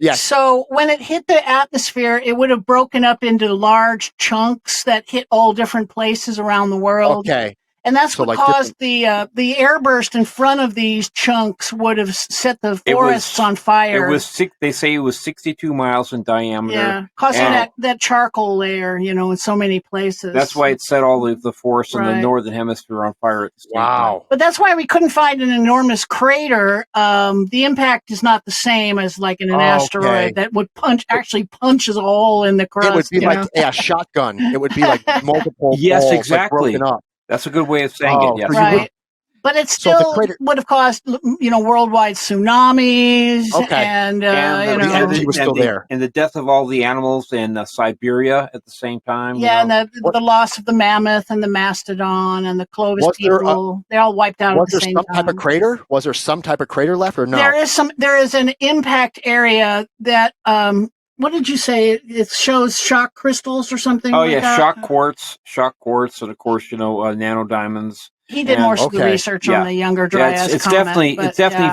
Yes. So when it hit the atmosphere, it would have broken up into large chunks that hit all different places around the world. Okay. And that's what caused the airburst in front of these chunks would have set the forests on fire. They say it was 62 miles in diameter. Yeah, causing that charcoal layer, in so many places. That's why it set all of the forests in the northern hemisphere on fire at the same time. But that's why we couldn't find an enormous crater. The impact is not the same as like in an asteroid that would punches a hole in the crust. It would be like a shotgun. It would be like multiple balls, exactly. Like broken up. That's a good way of saying it, yes. Right. But it still would have caused, worldwide tsunamis, and the energy was still there, and the death of all the animals in Siberia at the same time. Yeah, and the loss of the mammoth and the mastodon and the Clovis people. They all wiped out at the same time. Was there some type of crater? Was there some type of crater left, or no? There is an impact area that what did you say? It shows shock crystals or something. Oh like yeah, that? shock quartz, and of course, nanodiamonds. He did most of the research on the Younger Dryas. It's definitely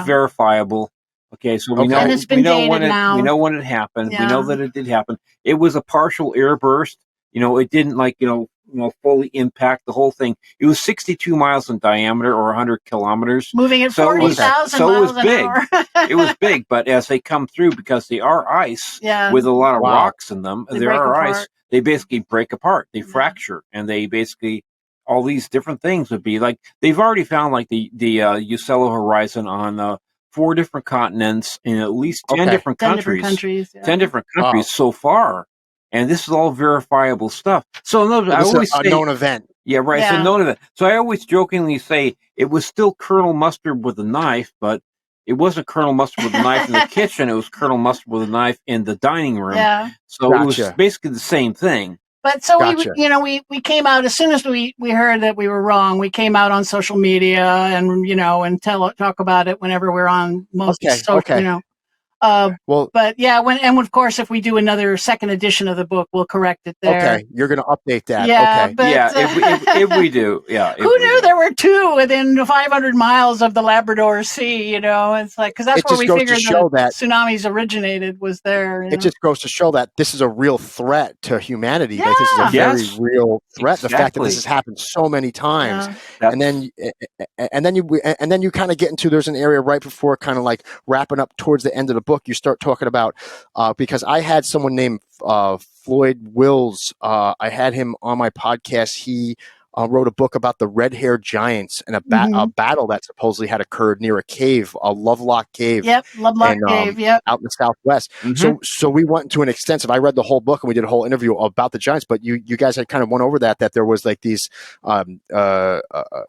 verifiable. Okay, so we know and it's been when now. We know when it happened. Yeah. We know that it did happen. It was a partial airburst. It didn't fully impact the whole thing. It was 62 miles in diameter, or 100 kilometers, moving at 40,000 miles an hour. It was big, but as they come through, because they are ice with a lot of rocks in them, they basically break apart. They fracture, and they basically, all these different things would be like, they've already found like the Uccello horizon on 4 different continents in at least 10 different countries. 10 different countries so far. And this is all verifiable stuff. So I always say, a known event. Yeah, right. Yeah. It's a known event. So I always jokingly say it was still Colonel Mustard with a knife, but it wasn't Colonel Mustard with a knife in the kitchen. It was Colonel Mustard with a knife in the dining room. Yeah. So it was basically the same thing. But so we came out as soon as we heard that we were wrong. We came out on social media and talk about it whenever we're on most social. But yeah, of course, if we do another second edition of the book, we'll correct it there. Okay, you're going to update that. Yeah, okay. But, if we do, yeah. Who knew there were 2 within 500 miles of the Labrador Sea? It's like, because that's where we figured the tsunamis originated, was there. It just goes to show that this is a real threat to humanity. Yeah. Like, this is a very real threat. Exactly. The fact that this has happened so many times, and then you kind of get into, there's an area right before kind of like wrapping up towards the end of the book, you start talking about, because I had someone named Floyd Wills. I had him on my podcast. He wrote a book about the red-haired giants and a battle that supposedly had occurred near a cave, a Lovelock Cave. Yep, Lovelock Cave, yep. Out in the Southwest. Mm-hmm. So we went into an extensive, I read the whole book and we did a whole interview about the giants, but you guys had kind of went over that there was like these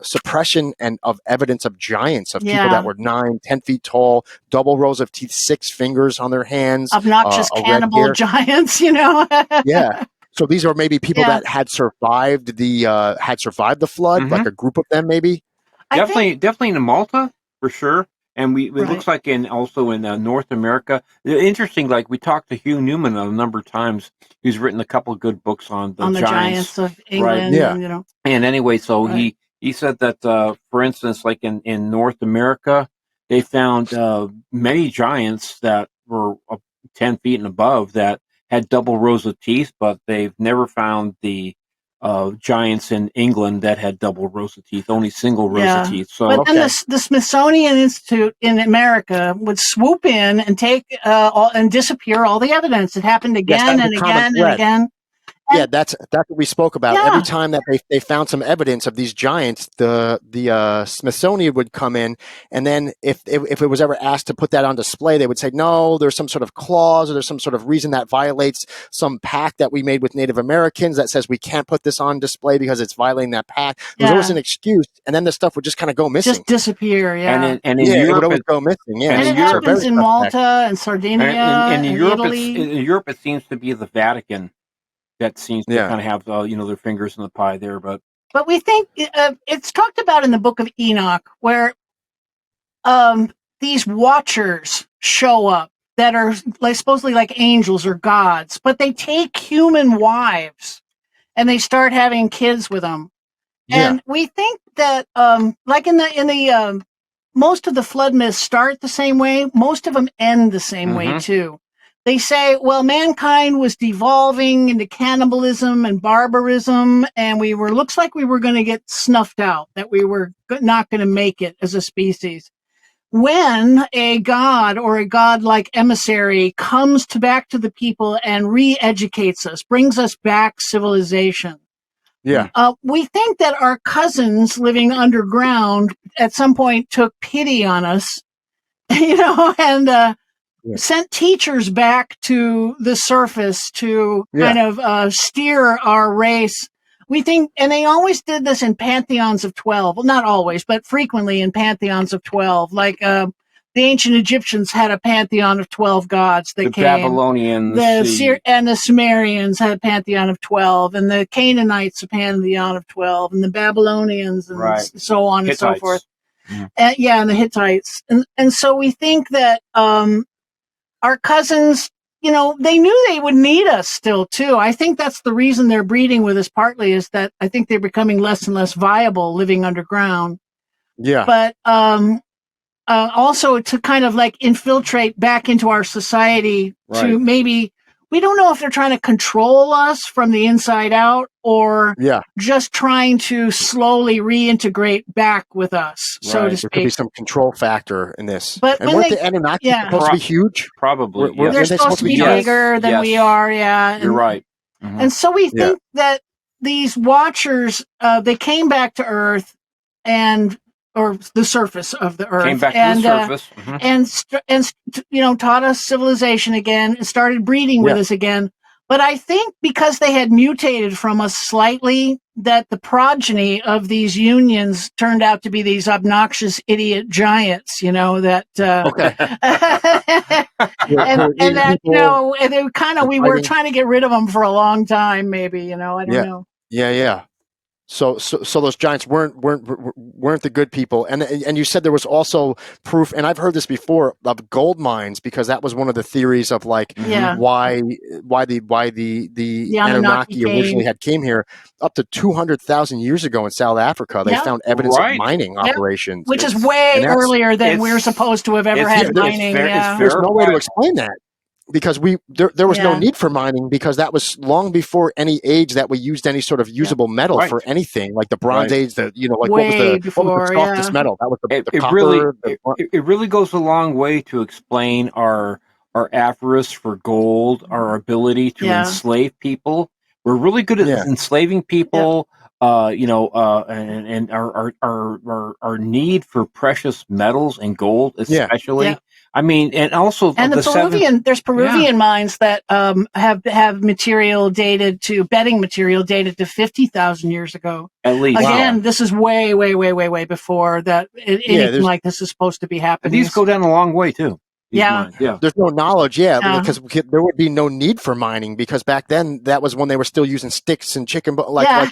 suppression and of evidence of giants, of people that were 9, 10 feet tall, double rows of teeth, 6 fingers on their hands. Obnoxious cannibal giants, Yeah. So these are maybe people that had survived the flood, like a group of them, maybe. Definitely in Malta for sure, and it looks like also in North America. Interesting, like we talked to Hugh Newman a number of times. He's written a couple of good books on the giants of England. Right? Yeah. And anyway, so he said that for instance, like in North America, they found many giants that were 10 feet and above that had double rows of teeth, but they've never found the giants in England that had double rows of teeth, only single rows of teeth. So, but then the Smithsonian Institute in America would swoop in and take and disappear all the evidence. It happened again and again and again. Yeah, that's what we spoke about. Yeah. Every time that they found some evidence of these giants, the Smithsonian would come in, and then if it was ever asked to put that on display, they would say, no, there's some sort of clause or there's some sort of reason that violates some pact that we made with Native Americans that says we can't put this on display because it's violating that pact. There's always an excuse, and then the stuff would just kind of go missing. Just disappear, And in Europe, it would always go missing, yeah. And it happens in Malta and Sardinia and Italy. In Europe, it seems to be the Vatican that seems to kind of have their fingers in the pie there, but we think it's talked about in the Book of Enoch, where these watchers show up that are supposedly like angels or gods, but they take human wives and they start having kids with them. And we think that like in the most of the flood myths start the same way, most of them end the same way too. They say, well, mankind was devolving into cannibalism and barbarism, and looks like we were going to get snuffed out, that we were not going to make it as a species. When a god or a god-like emissary comes back to the people and re-educates us, brings us back civilization. Yeah. We think that our cousins living underground at some point took pity on us, and sent teachers back to the surface to kind of steer our race. We think, and they always did this in pantheons of 12. Well, not always, but frequently in pantheons of 12. Like the ancient Egyptians had a pantheon of 12 gods that came. The Babylonians. And the Sumerians had a pantheon of 12. And the Canaanites a pantheon of 12. And the Babylonians and so on Hittites. And so forth. And the Hittites. And so we think that our cousins you know, they knew they would need us still too. I think that's the reason they're breeding with us partly, is that I think they're becoming less and less viable living underground. Yeah. But also to kind of like infiltrate back into our society to maybe, we don't know if they're trying to control us from the inside out or just trying to slowly reintegrate back with us, so to speak. There could be some control factor in this. But and weren't the Anunnaki supposed to be huge? Probably. They're supposed to be bigger than we are, You're right. Mm-hmm. And so we think that these watchers, they came back to Earth or the surface of the Earth. Came back to the surface. And you know, taught us civilization again and started breeding with us again. But I think because they had mutated from us slightly, that the progeny of these unions turned out to be these obnoxious idiot giants, you know, that, and that, you know, and they kind of, we were trying to get rid of them for a long time, maybe, you know, I don't know. Yeah. So those giants weren't the good people, and you said there was also proof, and I've heard this before, of gold mines, because that was one of the theories of like why the Anunnaki originally came here up to 200,000 years ago in South Africa. They found evidence of mining operations, which is way earlier than we're supposed to have ever had mining. There's no way to explain that. Because there was no need for mining, because that was long before any age that we used any sort of usable metal for anything, like the Bronze Age. What was the softest metal? That was the copper. It really goes a long way to explain our avarice for gold, our ability to enslave people. We're really good at enslaving people. And our need for precious metals and gold, especially. I mean, and also there's Peruvian mines that have material dated to betting material dated to 50,000 years ago. At least. Again, this is way before that anything like this is supposed to be happening. These go down a long way too. There's no knowledge, because there would be no need for mining, because back then that was when they were still using sticks and chicken, right?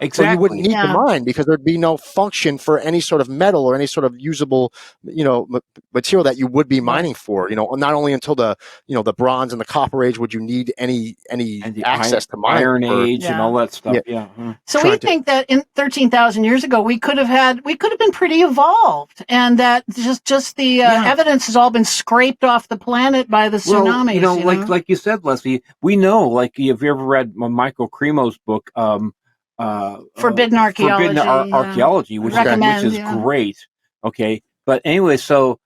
Exactly. So you wouldn't need to mine, because there'd be no function for any sort of metal or any sort of usable, material that you would be mining for. Not only until the Bronze and the Copper Age would you need any access to mining. Iron Age and all that stuff. So we think that in 13,000 years ago we could have been pretty evolved, and that just the evidence has all been scraped off the planet by the tsunamis. Well, like you said, Leslie, we know, like, have you ever read Michael Cremo's book, Forbidden Archaeology? Archaeology, which is great. Okay. But anyway, so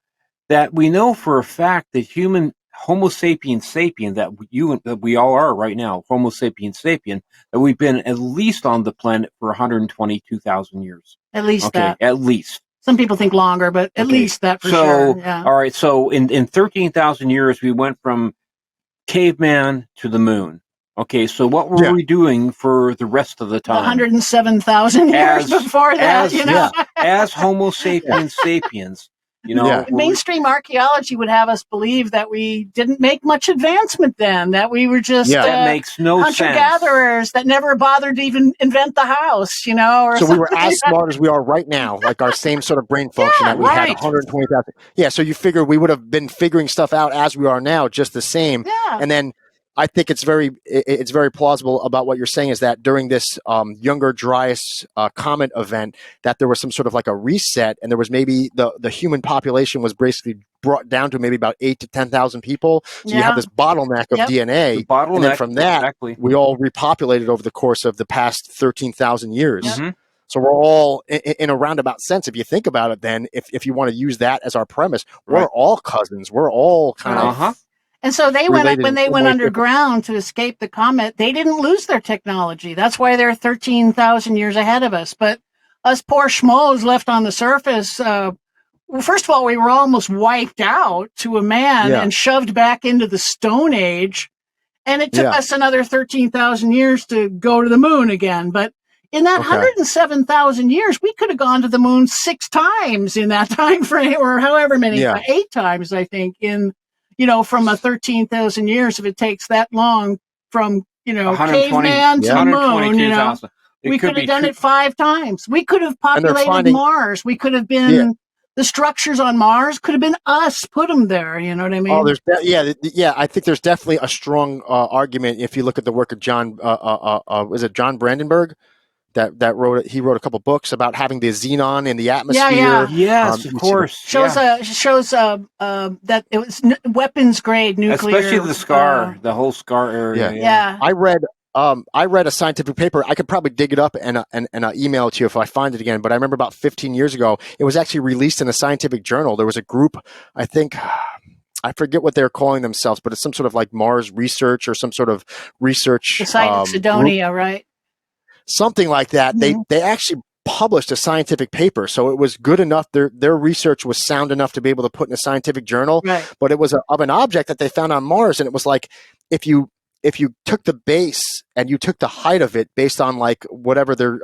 that we know for a fact that Homo sapiens sapien, that we all are right now, Homo sapiens sapien, that we've been at least on the planet for 122,000 years. At least that. At least. Some people think longer, but at least that for sure. Yeah. All right. So in 13,000 years, we went from caveman to the moon. Okay. So what were we doing for the rest of the time? 107,000 years before that, as Homo sapiens sapiens. Mainstream archaeology would have us believe that we didn't make much advancement then, that we were just that makes no hunter-gatherers that never bothered to even invent the house, So we were as smart as we are right now, like our same sort of brain function that we had 120,000. Yeah, so you figure we would have been figuring stuff out as we are now, just the same. Yeah. And then I think it's very plausible about what you're saying, is that during this Younger Dryas comet event, that there was some sort of like a reset, and there was maybe the human population was basically brought down to maybe about 8,000 to 10,000 people. So you have this bottleneck of DNA, and then from that we all repopulated over the course of the past 13,000 years. Mm-hmm. So we're all, in a roundabout sense, if you think about it, then if you want to use that as our premise, we're all cousins. We're all kind of. And so when they went underground to escape the comet, they didn't lose their technology. That's why they're 13,000 years ahead of us. But us poor schmoes left on the surface, first of all, we were almost wiped out to a man and shoved back into the Stone Age. And it took us another 13,000 years to go to the moon again. But in that 107,000 years, we could have gone to the moon 6 times in that time frame, or however many, 8 times, I think, from a 13,000 years, if it takes that long from, caveman to the moon, we could have done it 5 times. We could have populated Mars. We could have been the structures on Mars could have been us, put them there. You know what I mean? Oh, I think there's definitely a strong argument if you look at the work of John. Was it John Brandenburg? That wrote he wrote a couple books about having the xenon in the atmosphere. Yes, of course. Shows that it was weapons grade nuclear, especially the scar, the whole scar area. Yeah. I read a scientific paper. I could probably dig it up and email it to you if I find it again. But I remember about 15 years ago, it was actually released in a scientific journal. There was a group, I think. I forget what they're calling themselves, but it's some sort of like Mars research or some sort of research. The site of Sidonia, right? Something like that. Mm-hmm. They actually published a scientific paper, so it was good enough. Their research was sound enough to be able to put in a scientific journal. Right. But it was of an object that they found on Mars, and it was like if you took the base and you took the height of it based on like whatever their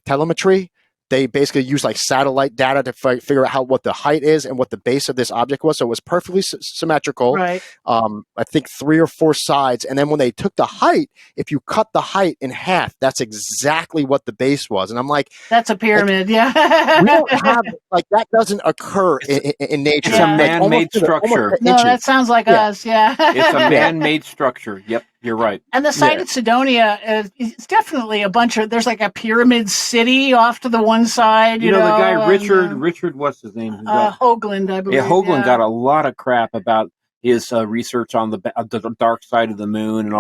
telemetry. They basically use like satellite data to figure out what the height is and what the base of this object was. So it was perfectly symmetrical. Right. I think 3 or 4 sides. And then when they took the height, if you cut the height in half, that's exactly what the base was. And I'm like, that's a pyramid. We don't have like that doesn't occur in nature. It's a man-made structure. No, that sounds like us. Yeah. It's a man-made structure. Yep. You're right. And the site at Sidonia is definitely a bunch of, there's like a pyramid city off to the one side. You know the guy, Richard, what's his name? Hoagland, I believe. Yeah, Hoagland got a lot of crap about his research on the dark side of the moon and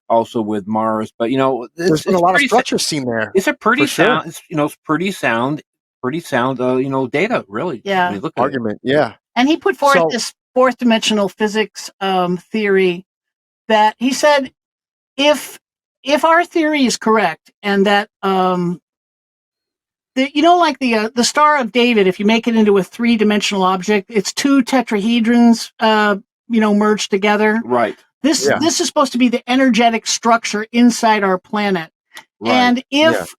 also with Mars. But, there's been a lot of structure seen there. It's a pretty sound, it's pretty sound, data, really. Yeah. When you look at argument. Yeah. And he put forth this fourth dimensional physics theory that he said, if our theory is correct, and that the Star of David, if you make it into a 3-dimensional object, it's 2 tetrahedrons, merged together. Right. This is supposed to be the energetic structure inside our planet. Right. And if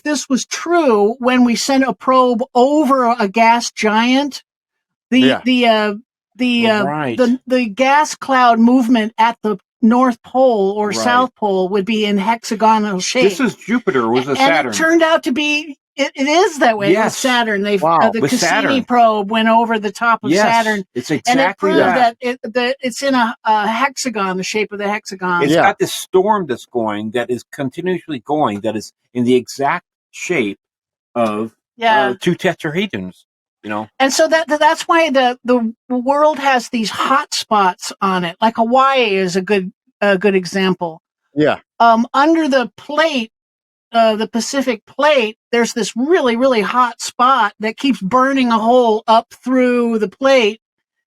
this was true, when we sent a probe over a gas giant, the gas cloud movement at the North Pole or South Pole would be in hexagonal shape. This is Jupiter, was a Saturn. And it turned out to be, it is that way with Saturn. The Cassini probe went over the top of Saturn. It's exactly and it proved that it's in a hexagon, the shape of the hexagon. It's got this storm that's going, that is continuously going, that is in the exact shape of 2 tetrahedrons. And so that's why the world has these hot spots on it. Like Hawaii is a good example. Yeah. Under the plate, the Pacific plate, there's this really, really hot spot that keeps burning a hole up through the plate,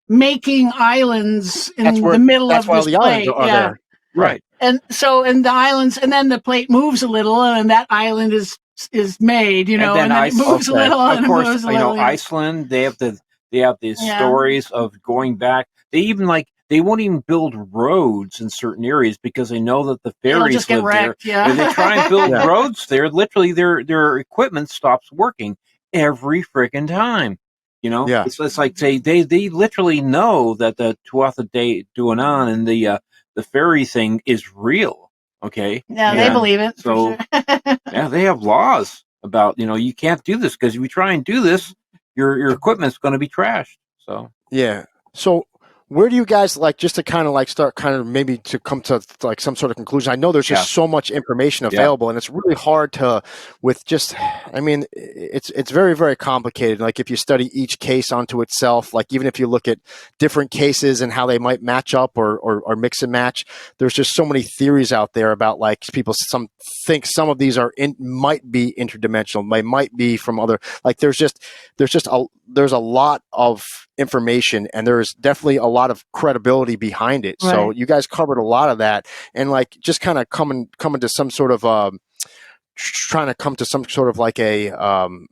making islands in the middle of this plate. Islands are there. Right. And so, the islands, and then the plate moves a little, and that island is made, and then it moves a little. Of course, Iceland, they have these stories of going back. They even they won't even build roads in certain areas because they know that the ferries live there. Yeah. If they try and build roads there, literally their equipment stops working every freaking time. It's like they literally know that the Tuatha De Danann and the ferry thing is real. Okay. Yeah, they believe it. So, they have laws about, you can't do this because if you try and do this, your equipment's going to be trashed. So, yeah. So, where do you guys just to kind of start maybe to come to some sort of conclusion? I know there's just so much information available and it's really hard it's very, very complicated. Like if you study each case onto itself, even if you look at different cases and how they might match up or mix and match, there's just so many theories out there about people, some think some of these might be interdimensional. They might be from other, there's a lot of information and there's definitely a lot of credibility behind it. Right. So you guys covered a lot of that and just kind of coming to some sort of trying to come to some sort of a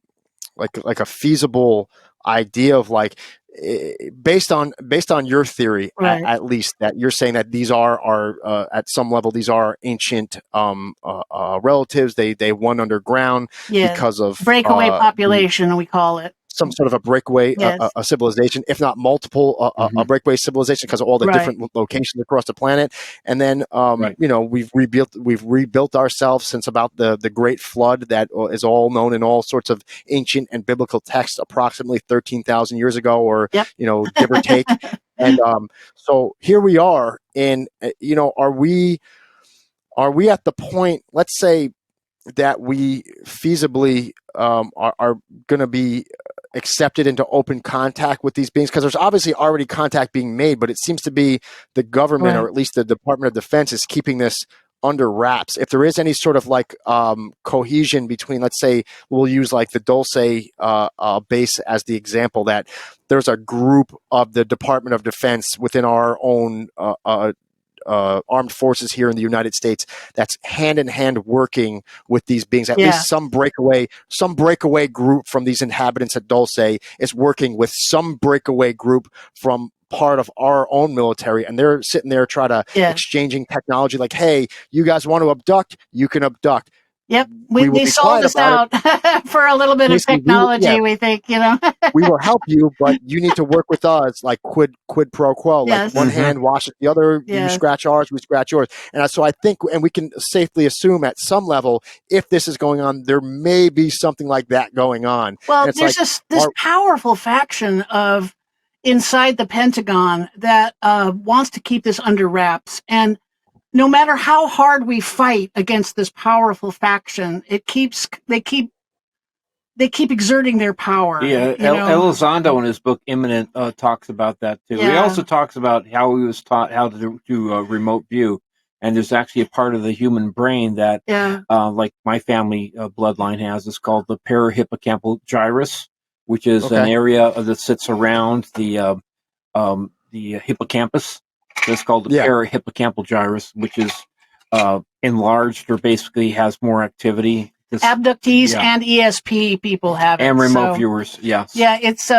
feasible idea of based on your theory, right. at least that you're saying that these are at some level these are ancient relatives. They went underground because of breakaway population, we call it. some sort of a breakaway yes. a civilization, if not multiple a breakaway civilization, because of all the different locations across the planet. And then you know, we've rebuilt ourselves since about the Great Flood that is all known in all sorts of ancient and biblical texts, approximately 13,000 years ago, or you know, give or take. And so here we are, and you know, are we at the point, let's say, that we feasibly are going to be accepted into open contact with these beings? Because there's obviously already contact being made, but it seems to be the government, or at least the Department of Defense, is keeping this under wraps. If there is any sort of like cohesion between, let's say, we'll use like the Dulce base as the example, that there's a group of the Department of Defense within our own armed forces here in the United States that's hand in hand working with these beings. At least some breakaway group from these inhabitants at Dulce is working with some breakaway group from part of our own military, and they're sitting there trying to exchanging technology, like, hey, you guys want to abduct, you can abduct. Yep, they sold us out for a little bit of technology. We think, you know, we will help you, but you need to work with us, like quid pro quo. Like one hand washes the other. You scratch ours, we scratch yours. And so I think, and we can safely assume at some level, if this is going on, there may be something like that going on. Well, there's like, this powerful faction of inside the Pentagon that wants to keep this under wraps, and no matter how hard we fight against this powerful faction, they keep exerting their power. Yeah, Elizondo in his book Imminent talks about that too. He also talks about how he was taught how to do remote view, and there's actually a part of the human brain that, like my family bloodline has, is called the parahippocampal gyrus, which is an area that sits around the hippocampus. It's called the parahippocampal gyrus, which is enlarged, or basically has more activity. Abductees and ESP people have it, and remote viewers. It's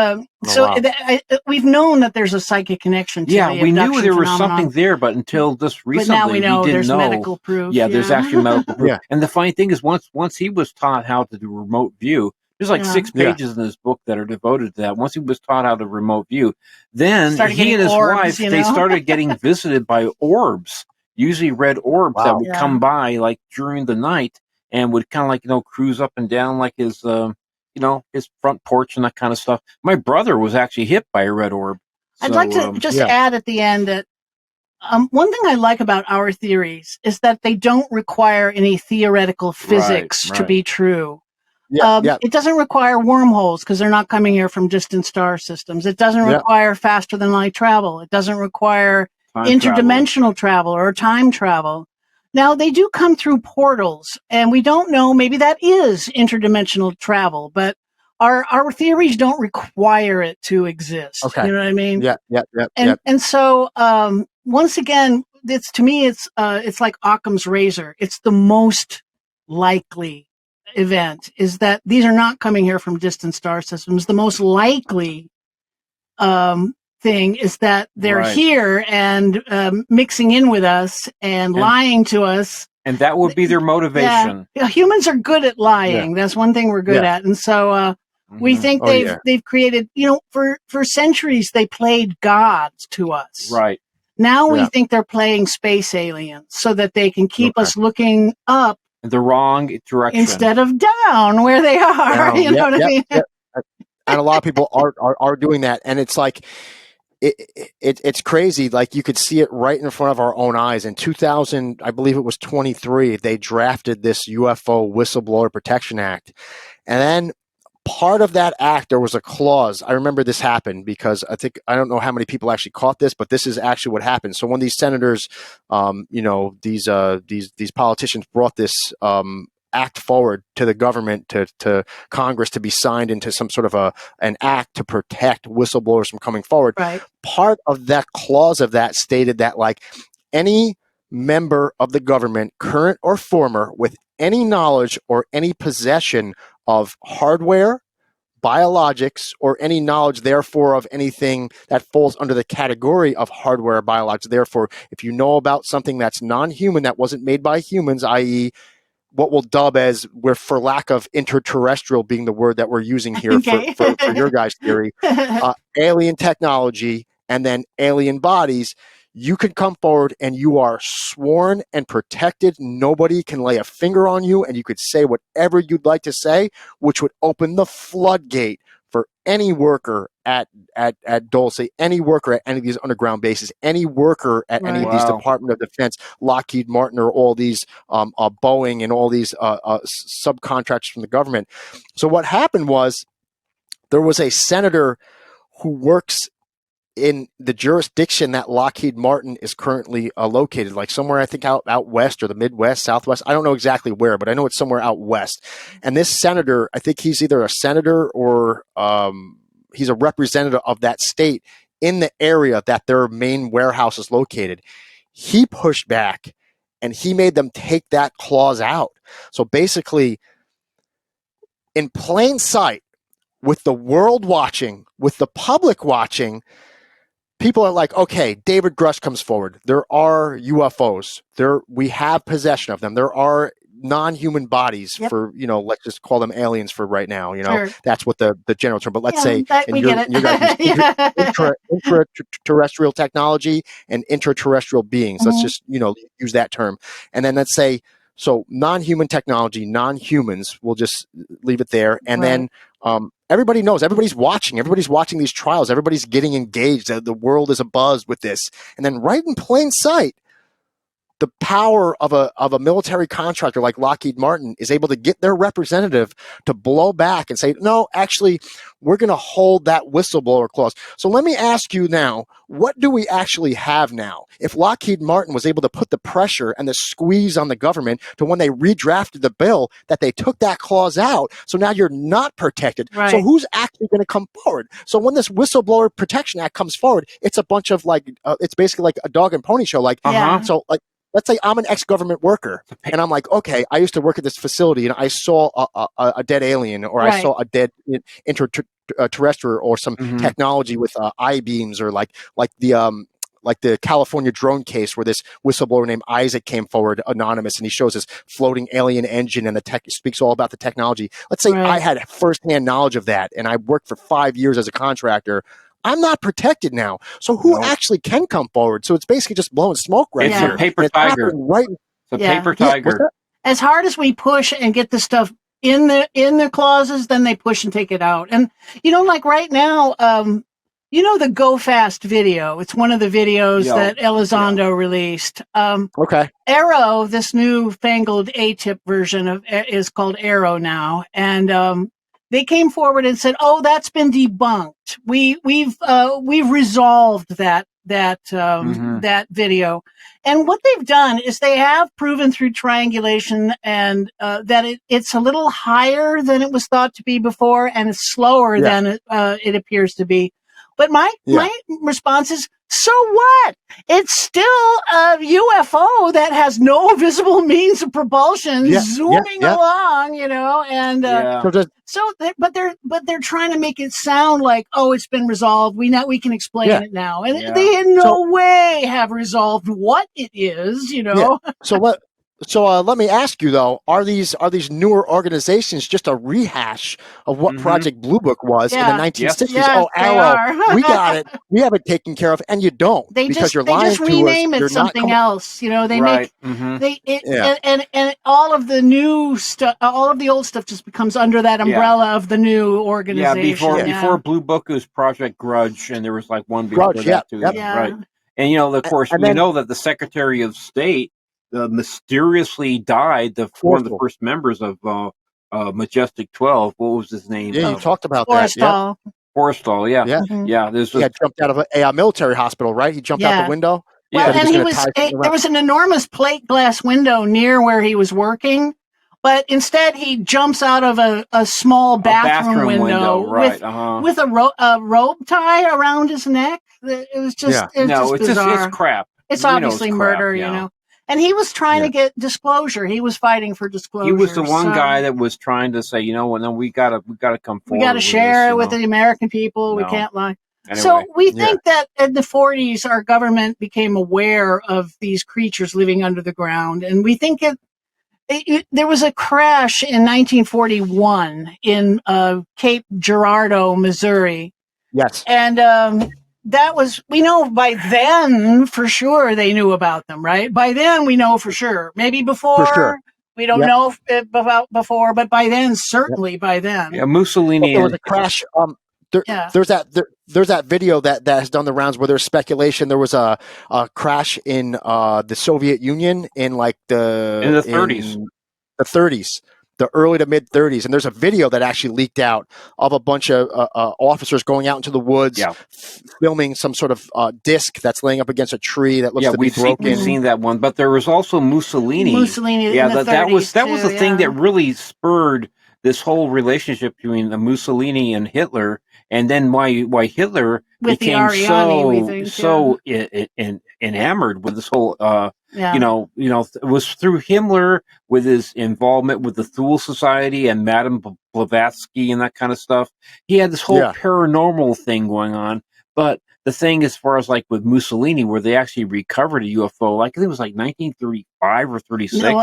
we've known that there's a psychic connection to the we knew there was phenomenon. something there, but until this recently, but now we know didn't there's know. medical proof. There's actually medical proof. And the funny thing is, once he was taught how to do remote view, there's like 6 pages in this book that are devoted to that. Once he was taught how to remote view, then he and his wife, they started getting visited by orbs, usually red orbs that would come by like during the night, and would kind of like, cruise up and down like his, his front porch and that kind of stuff. My brother was actually hit by a red orb. I'd like to just add at the end that one thing I like about our theories is that they don't require any theoretical physics to be true. It doesn't require wormholes because they're not coming here from distant star systems. It doesn't require faster than light travel. It doesn't require interdimensional travel or time travel. Now, they do come through portals, and we don't know, maybe that is interdimensional travel, but our theories don't require it to exist. You know what I mean? And so, once again, to me, it's like Occam's razor. It's the most likely event is that these are not coming here from distant star systems. The most likely thing is that they're here and mixing in with us and lying to us. And that would be their motivation. Humans are good at lying. That's one thing we're good at. And so we think they've created, for centuries they played gods to us. Right. Now we think they're playing space aliens so that they can keep us looking up in the wrong direction instead of down where they are. You know what I mean? And a lot of people are doing that, and it's like it's crazy. Like you could see it right in front of our own eyes. In 2000, I believe it was 23, they drafted this UFO Whistleblower Protection Act, and then part of that act, there was a clause. I remember this happened because I don't know how many people actually caught this, but this is actually what happened. So when these senators, these politicians brought this act forward to the government, to Congress, to be signed into some sort of an act to protect whistleblowers from coming forward. Part of that clause of that stated that like any member of the government, current or former, with any knowledge or any possession of hardware, biologics, or any knowledge, therefore, of anything that falls under the category of hardware or biologics. Therefore, if you know about something that's non-human, that wasn't made by humans, i.e., what we'll dub as, we're, for lack of interterrestrial being the word that we're using here for your guys' theory, alien technology and then alien bodies, you can come forward and you are sworn and protected. Nobody can lay a finger on you, and you could say whatever you'd like to say, which would open the floodgate for any worker at Dulce, any worker at any of these underground bases, any worker at any of these Department of Defense, Lockheed Martin, or all these Boeing and all these subcontractors from the government. So what happened was, there was a senator who works in the jurisdiction that Lockheed Martin is currently located, like somewhere, I think out west or the Midwest, Southwest. I don't know exactly where, but I know it's somewhere out west. And this senator, I think he's either a senator or he's a representative of that state in the area that their main warehouse is located. He pushed back and he made them take that clause out. So basically, in plain sight, with the world watching, with the public watching, people are like, okay, David Grush comes forward. There are UFOs. We have possession of them. There are non-human bodies for, let's just call them aliens for right now. That's what the general term. But let's say intraterrestrial technology and intraterrestrial beings. Let's just, use that term. And then let's say, so non-human technology, non-humans, we'll just leave it there. And then everybody knows, everybody's watching these trials, everybody's getting engaged, the world is abuzz with this. And then right in plain sight, the power of a military contractor like Lockheed Martin is able to get their representative to blow back and say, no, actually, we're going to hold that whistleblower clause. So let me ask you now, what do we actually have now? If Lockheed Martin was able to put the pressure and the squeeze on the government to, when they redrafted the bill, that they took that clause out, so now you're not protected. Right. So who's actually going to come forward? So when this Whistleblower Protection Act comes forward, it's a bunch of it's basically like a dog and pony show. So let's say I'm an ex-government worker, and I'm like, okay, I used to work at this facility, and I saw a dead alien, or I saw a dead terrestrial, or some technology with I-beams, or like the California drone case where this whistleblower named Isaac came forward, anonymous, and he shows this floating alien engine, and the tech speaks all about the technology. Let's say I had firsthand knowledge of that, and I worked for 5 years as a contractor. I'm not protected now. So who actually can come forward? So it's basically just blowing smoke it's here. A paper tiger. It's a paper tiger. As hard as we push and get the stuff in the clauses, then they push and take it out. And like right now, the Go Fast video. It's one of the videos that Elizondo released. Arrow, this newfangled A-tip version is called Arrow now, and they came forward and said, "Oh, that's been debunked. We've resolved that video." And what they've done is they have proven through triangulation and that it's a little higher than it was thought to be before, and it's slower than it appears to be. But my response is, so what? It's still a UFO that has no visible means of propulsion zooming along, and but they're trying to make it sound like, oh, it's been resolved. We can explain it now, and they in no way have resolved what it is, So let me ask you though: Are these newer organizations just a rehash of what Project Blue Book was in the 1960s? Yes, oh, Arrow, we got it. We have it taken care of, and you don't. They just rename it something else. They make and all of the new stuff, all of the old stuff just becomes under that umbrella of the new organization. Before Blue Book was Project Grudge, and there was one before that too. Right. And of course, we know that the Secretary of State mysteriously died. One of the first members of Majestic 12. What was his name? Yeah, you talked about Forrestal. that. Forrestal, yeah. He had jumped out of a military hospital, right? He jumped out the window. Well, and there was an enormous plate glass window near where he was working, but instead he jumps out of a small bathroom window with a rope tie around his neck. It was just bizarre. It's crap. It's obviously murder, And he was trying to get disclosure. He was fighting for disclosure. He was the one guy that was trying to say, we gotta come forward. We got to share it with the American people. We can't lie. Anyway, so we think that in the 40s, our government became aware of these creatures living under the ground, and we think there was a crash in 1941 in Cape Girardeau, Missouri. Yes. And that was, we know by then for sure they knew about them, right? By then we know for sure. Maybe before, for sure. We don't know about before, but by then, certainly by then. Yeah, Mussolini. There was a crash. There's that video that has done the rounds where there's speculation there was a crash in the Soviet Union in like in the 30s. The 30s. The early to mid 30s, and there's a video that actually leaked out of a bunch of officers going out into the woods, filming some sort of disc that's laying up against a tree that looks to be broken. We've seen that one, but there was also Mussolini. That was the thing that really spurred this whole relationship between Mussolini and Hitler, and then why Hitler became so enamored with this whole it was through Himmler with his involvement with the Thule Society and Madame Blavatsky and that kind of stuff. He had this whole paranormal thing going on. But the thing as far as like with Mussolini, where they actually recovered a UFO, like I think it was like 1935 or 36. No,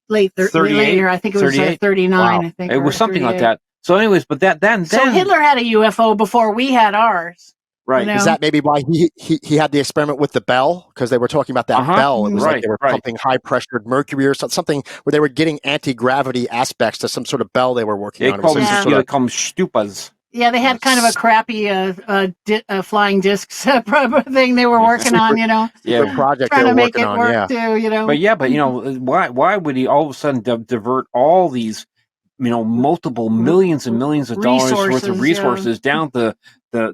later. I think it was 39. Wow. I think it was something like that. So, anyways, but then Hitler had a UFO before we had ours. Right. You know? Is that maybe why he had the experiment with the bell? Because they were talking about that bell. It was like they were pumping high-pressured mercury or something where they were getting anti-gravity aspects to some sort of bell they were working on. They call them stupas. Yeah, they had kind of a crappy flying discs thing they were working on, you know. Yeah, project trying they were to make working it on, work too, you know. But you know, why would he all of a sudden divert all these, multiple millions and millions of dollars worth of resources down to the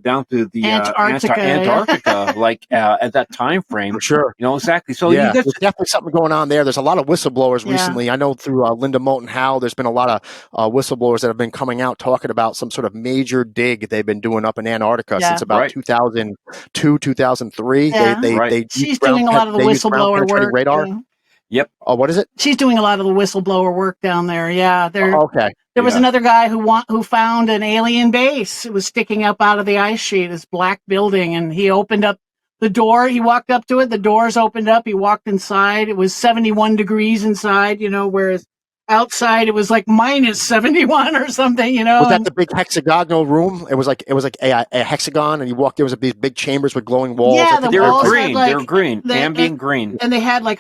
Antarctica, like at that time frame? For sure. Exactly. So there's definitely something going on there. There's a lot of whistleblowers recently. I know through Linda Moulton Howe, there's been a lot of whistleblowers that have been coming out talking about some sort of major dig they've been doing up in Antarctica since about 2002, 2003. She's doing a lot of the whistleblower work. Radar. Yep. Oh, what is it? She's doing a lot of the whistleblower work down there. Yeah. Okay. There was another guy who found an alien base. It was sticking up out of the ice sheet, this black building, and he opened up the door. He walked up to it. The doors opened up. He walked inside. It was 71 degrees inside, whereas outside it was like minus 71 or something, Was that the big hexagonal room? It was like a hexagon, and you walked. There was these big chambers with glowing walls. Yeah, they were green. They were green, ambient green, and they had like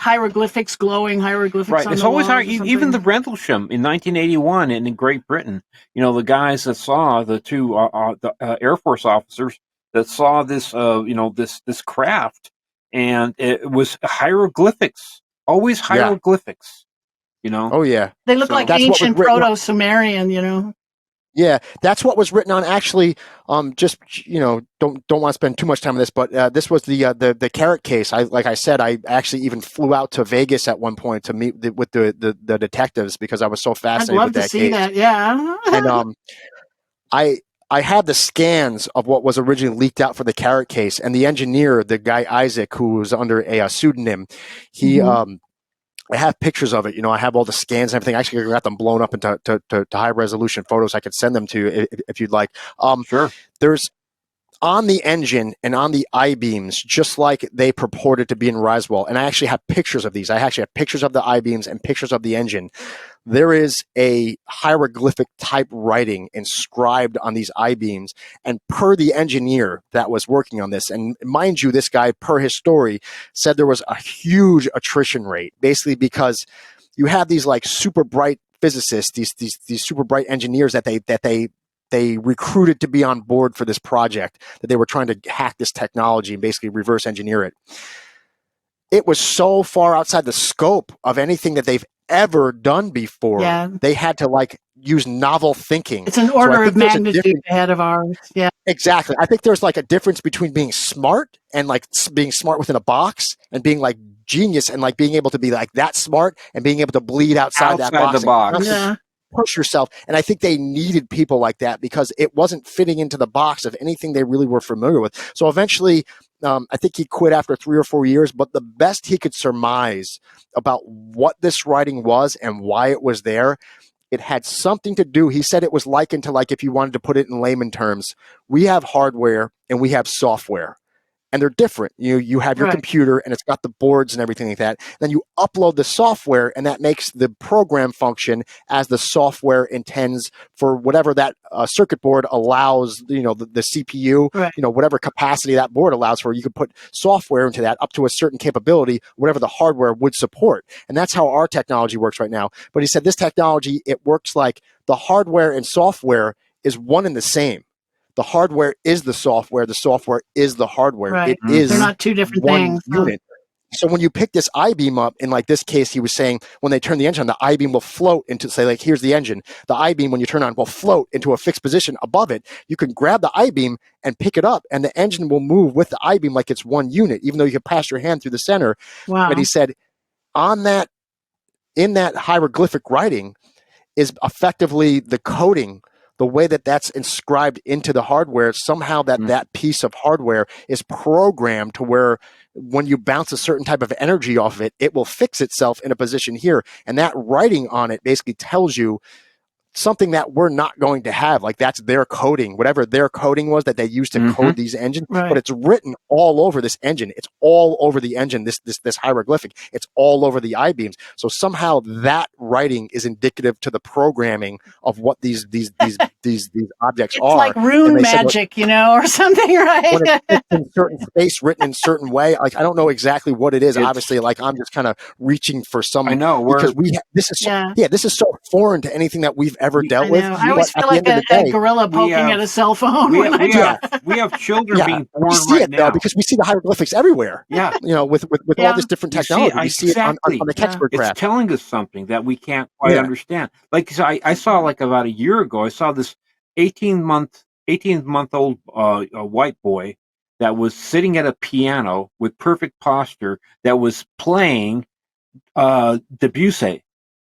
glowing hieroglyphics. Right. On it's the always walls even the Rendlesham in 1981 in Great Britain. The guys that saw the two Air Force officers that saw this this craft, and it was hieroglyphics. Always hieroglyphics. Oh yeah, they look like ancient Proto-Sumerian. Yeah, that's what was written on. Actually, just don't want to spend too much time on this, but this was the Carrot case. I said, I actually even flew out to Vegas at one point to meet with the detectives because I was so fascinated with that case. I'd love to see that. Yeah, and I had the scans of what was originally leaked out for the Carrot case, and the engineer, the guy Isaac, who was under a pseudonym, he. I have pictures of it. I have all the scans and everything. I actually got them blown up into high resolution photos. I could send them to you if you'd like. Sure. There's on the engine and on the I-beams, just like they purported to be in Roswell. And I actually have pictures of these. I actually have pictures of the I-beams and pictures of the engine. There is a hieroglyphic type writing inscribed on these I-beams, and per the engineer that was working on this, and mind you, this guy, per his story, said there was a huge attrition rate, basically because you have these like super bright physicists, these super bright engineers that they recruited to be on board for this project, that they were trying to hack this technology and basically reverse engineer it. It was so far outside the scope of anything that they've ever done before. Yeah. They had to use novel thinking. It's an order of magnitude ahead of ours. Yeah. Exactly. I think there's a difference between being smart and being smart within a box and being genius and being able to be that smart and being able to bleed outside that box. The box. Yeah. Push yourself. And I think they needed people like that because it wasn't fitting into the box of anything they really were familiar with. So eventually, I think he quit after 3 or 4 years, but the best he could surmise about what this writing was and why it was there, it had something to do. He said it was likened to if you wanted to put it in layman terms, we have hardware and we have software. and they're different. You have your computer, and it's got the boards and everything like that. Then you upload the software, and that makes the program function as the software intends for whatever that circuit board allows. The CPU, whatever capacity that board allows for. You could put software into that up to a certain capability, whatever the hardware would support, and that's how our technology works right now. But he said this technology, it works like the hardware and software is one and the same. The hardware is the software is the hardware. Right. It is They're not two different one things. unit. So when you pick this I-beam up, in like this case, he was saying when they turn the engine on, the I-beam will float into, say, like, here's the engine. The I-beam, when you turn on, will float into a fixed position above it. You can grab the I-beam and pick it up, and the engine will move with the I-beam like it's one unit, even though you can pass your hand through the center. Wow. But he said in that hieroglyphic writing is effectively the coding, the way that that's inscribed into the hardware. Somehow that piece of hardware is programmed to where when you bounce a certain type of energy off of it, it will fix itself in a position here. And that writing on it basically tells you something that we're not going to have. Like, that's their coding, whatever their coding was that they used to code these engines. But it's written all over this engine. It's all over the engine. This hieroglyphic. It's all over the I-beams. So somehow that writing is indicative to the programming of what these objects it's are. Like rune magic, or something, right? When it's in certain space, written in certain way. Like, I don't know exactly what it is. Obviously, like, I'm just kind of reaching for some. I know, because this is so foreign to anything that we've ever dealt with. I always feel like a gorilla poking at a cell phone. We have children being born we see right it, now. though, because we see the hieroglyphics everywhere. Yeah. With all this different technology. We see it on the textbook graph. It's telling us something that we can't quite understand. Like, I saw, like, about a year ago, I saw this 18-month-old white boy that was sitting at a piano with perfect posture that was playing Debussy.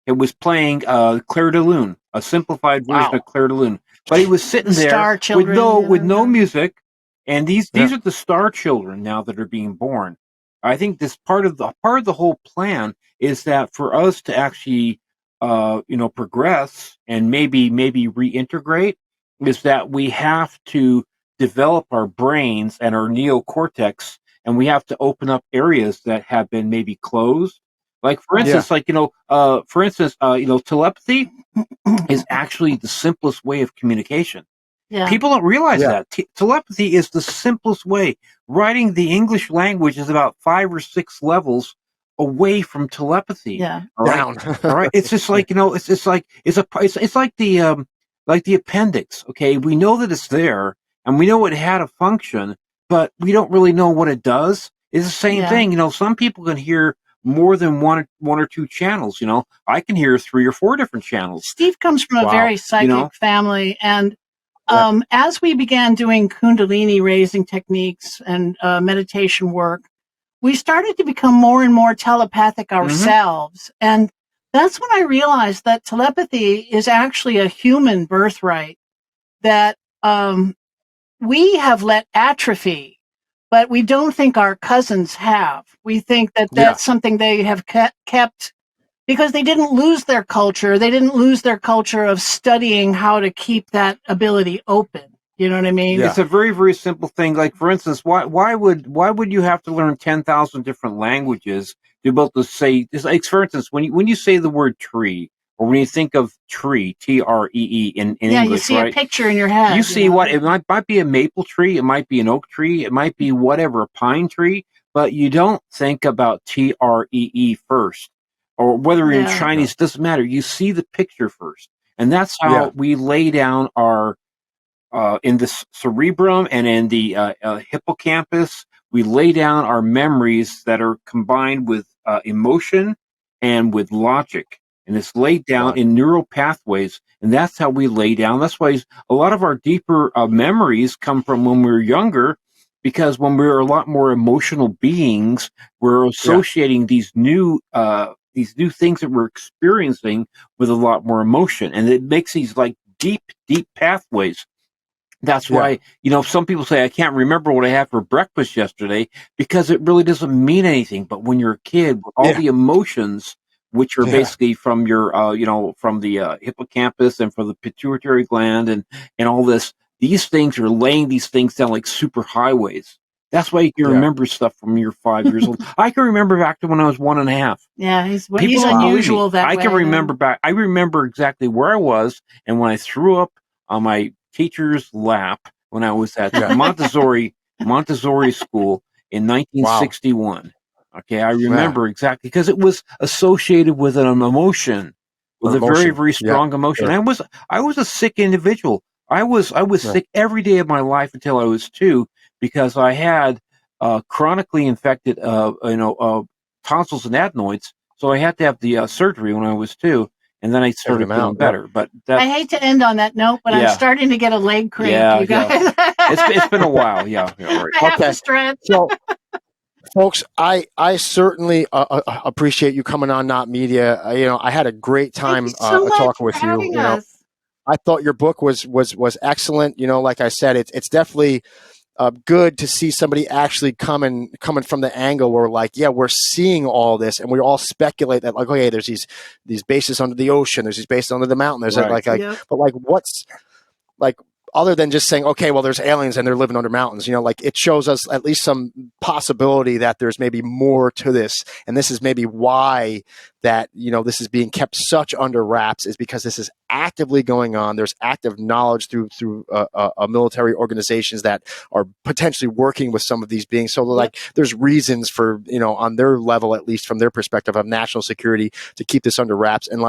It was playing Clair de Lune, a simplified version of Clair de Lune. But he was sitting there with no music, and these are the star children now that are being born. I think this part of the whole plan is that for us to actually progress and maybe reintegrate, is that we have to develop our brains and our neocortex, and we have to open up areas that have been maybe closed. Like, for instance, telepathy is actually the simplest way of communication. Yeah. People don't realize that. Telepathy is the simplest way. Writing the English language is about 5 or 6 levels away from telepathy. Yeah. All right? Down. All right. It's just like, it's like the appendix. Okay. We know that it's there and we know it had a function, but we don't really know what it does. It's the same thing. Some people can hear more than one or two channels. I can hear 3 or 4 different channels. Steve comes from a very psychic family, and as we began doing Kundalini raising techniques and meditation work, we started to become more and more telepathic ourselves. And that's when I realized that telepathy is actually a human birthright that we have let atrophy. But we don't think our cousins have. We think that that's something they have kept because they didn't lose their culture. They didn't lose their culture of studying how to keep that ability open. You know what I mean? It's a very, very simple thing. Like, for instance, why would you have to learn 10,000 different languages to be able to say, like, for instance, when you say the word tree, or when you think of tree, T-R-E-E in English, you see a picture in your head. You see what it might be a maple tree, it might be an oak tree, it might be whatever, a pine tree, but you don't think about T-R-E-E first, or whether in Chinese, doesn't matter. You see the picture first, and that's how we lay down our in the cerebrum and in the hippocampus. We lay down our memories that are combined with emotion and with logic. And it's laid down in neural pathways, and that's how we lay down. That's why a lot of our deeper memories come from when we were younger, because when we were a lot more emotional beings, we're associating these new things that we're experiencing with a lot more emotion, and it makes these like deep pathways. That's why, some people say, I can't remember what I had for breakfast yesterday, because it really doesn't mean anything. But when you're a kid, with all the emotions, which are basically from your, from the hippocampus and from the pituitary gland and all this, these things are laying these things down like super highways. That's why you can remember stuff from you're 5 years old. I can remember back to when I was 1.5. Yeah, he's unusual that way. I can remember back. I remember exactly where I was and when I threw up on my teacher's lap when I was at Montessori school in 1961. Wow. Okay, I remember exactly because it was associated with an emotion, with a very, very strong emotion. Sure. I was a sick individual. I was sick every day of my life until I was 2 because I had chronically infected tonsils and adenoids. So I had to have the surgery when I was 2, and then I started feeling better. But I hate to end on that note, but I'm starting to get a leg cramp. You guys, it's been a while. Yeah, right. I have to stretch. So, folks, I certainly appreciate you coming on Not Media. I had a great time talking with you. I thought your book was excellent. Like I said, it's definitely good to see somebody actually coming from the angle where we're seeing all this and we all speculate that okay, there's these bases under the ocean, there's these bases under the mountain, there's but what's other than just saying, okay, well, there's aliens and they're living under mountains, it shows us at least some possibility that there's maybe more to this. And this is maybe why that, this is being kept such under wraps is because this is actively going on. There's active knowledge through military organizations that are potentially working with some of these beings. So there's reasons for, on their level, at least from their perspective of national security, to keep this under wraps. And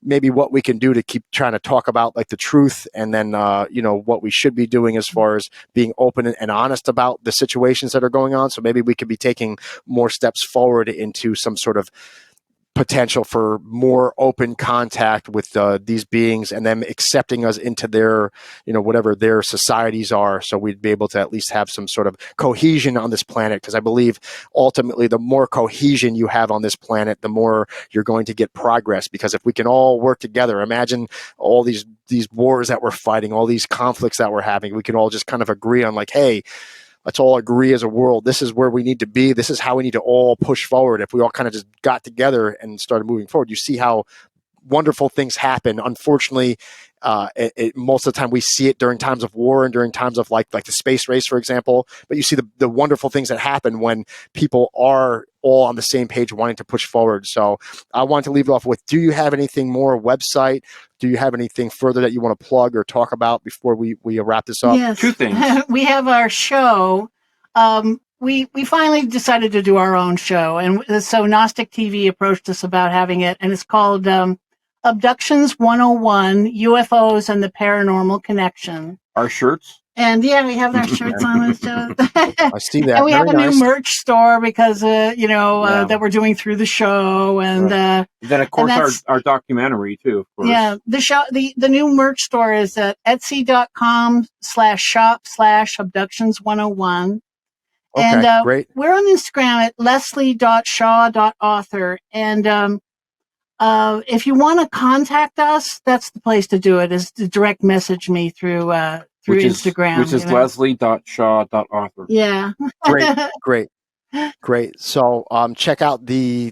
maybe what we can do to keep trying to talk about the truth and then, what we should be doing as far as being open and honest about the situations that are going on. So maybe we could be taking more steps forward into some sort of potential for more open contact with these beings and them accepting us into their, whatever their societies are. So we'd be able to at least have some sort of cohesion on this planet. Because I believe ultimately the more cohesion you have on this planet, the more you're going to get progress. Because if we can all work together, imagine all these wars that we're fighting, all these conflicts that we're having, we can all just kind of agree on hey, let's all agree as a world, this is where we need to be. This is how we need to all push forward. If we all kind of just got together and started moving forward, you see how wonderful things happen. Unfortunately, most of the time we see it during times of war and during times of like the space race, for example. But you see the wonderful things that happen when people are all on the same page wanting to push forward. So I want to leave it off with, do you have anything more, website? Do you have anything further that you want to plug or talk about before we wrap this up? Yes. 2 things. We have our show. We finally decided to do our own show. And so Gnostic TV approached us about having it. And it's called Abductions 101, UFOs and the Paranormal Connection. Our shirts? And we have our shirts on the show. I see that. And we have a new merch store because, that we're doing through the show. And then, of course, our documentary, too, of course. Yeah, the new merch store is at etsy.com/shop/abductions101. Okay, and great. We're on Instagram at leslie.shaw.author. And if you want to contact us, that's the place to do it, is to direct message me through Instagram. Which is leslie.shaw.author. Yeah. Great. So check out the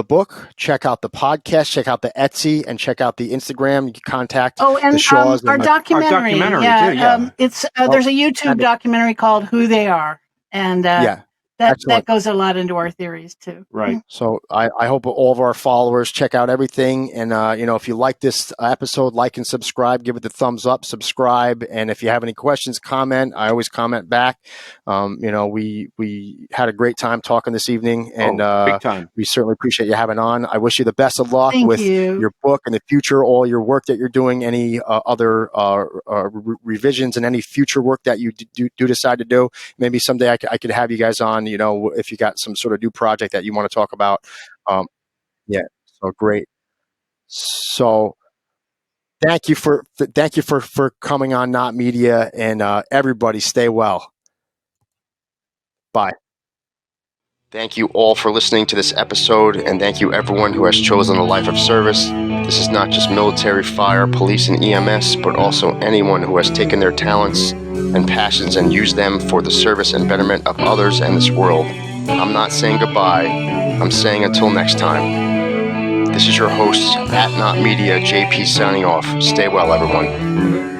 book, check out the podcast, check out the Etsy, and check out the Instagram. You can contact and the Shaws. Our documentary. It's there's a YouTube documentary called Who They Are. And that goes a lot into our theories too. Right. So I hope all of our followers check out everything. And, if you like this episode, like and subscribe, give it the thumbs up, subscribe. And if you have any questions, comment. I always comment back. We had a great time talking this evening, and big time. We certainly appreciate you having on. I wish you the best of luck with your book and the future, all your work that you're doing, any other revisions and any future work that you do decide to do. Maybe someday I could have you guys on, if you got some sort of new project that you want to talk about. So great. So thank you for coming on Not Media, and everybody stay well. Bye. Thank you all for listening to this episode, and thank you everyone who has chosen a life of service. This is not just military, fire, police, and EMS, but also anyone who has taken their talents and passions and used them for the service and betterment of others and this world. I'm not saying goodbye. I'm saying until next time. This is your host at Not Media, JP, signing off. Stay well, everyone.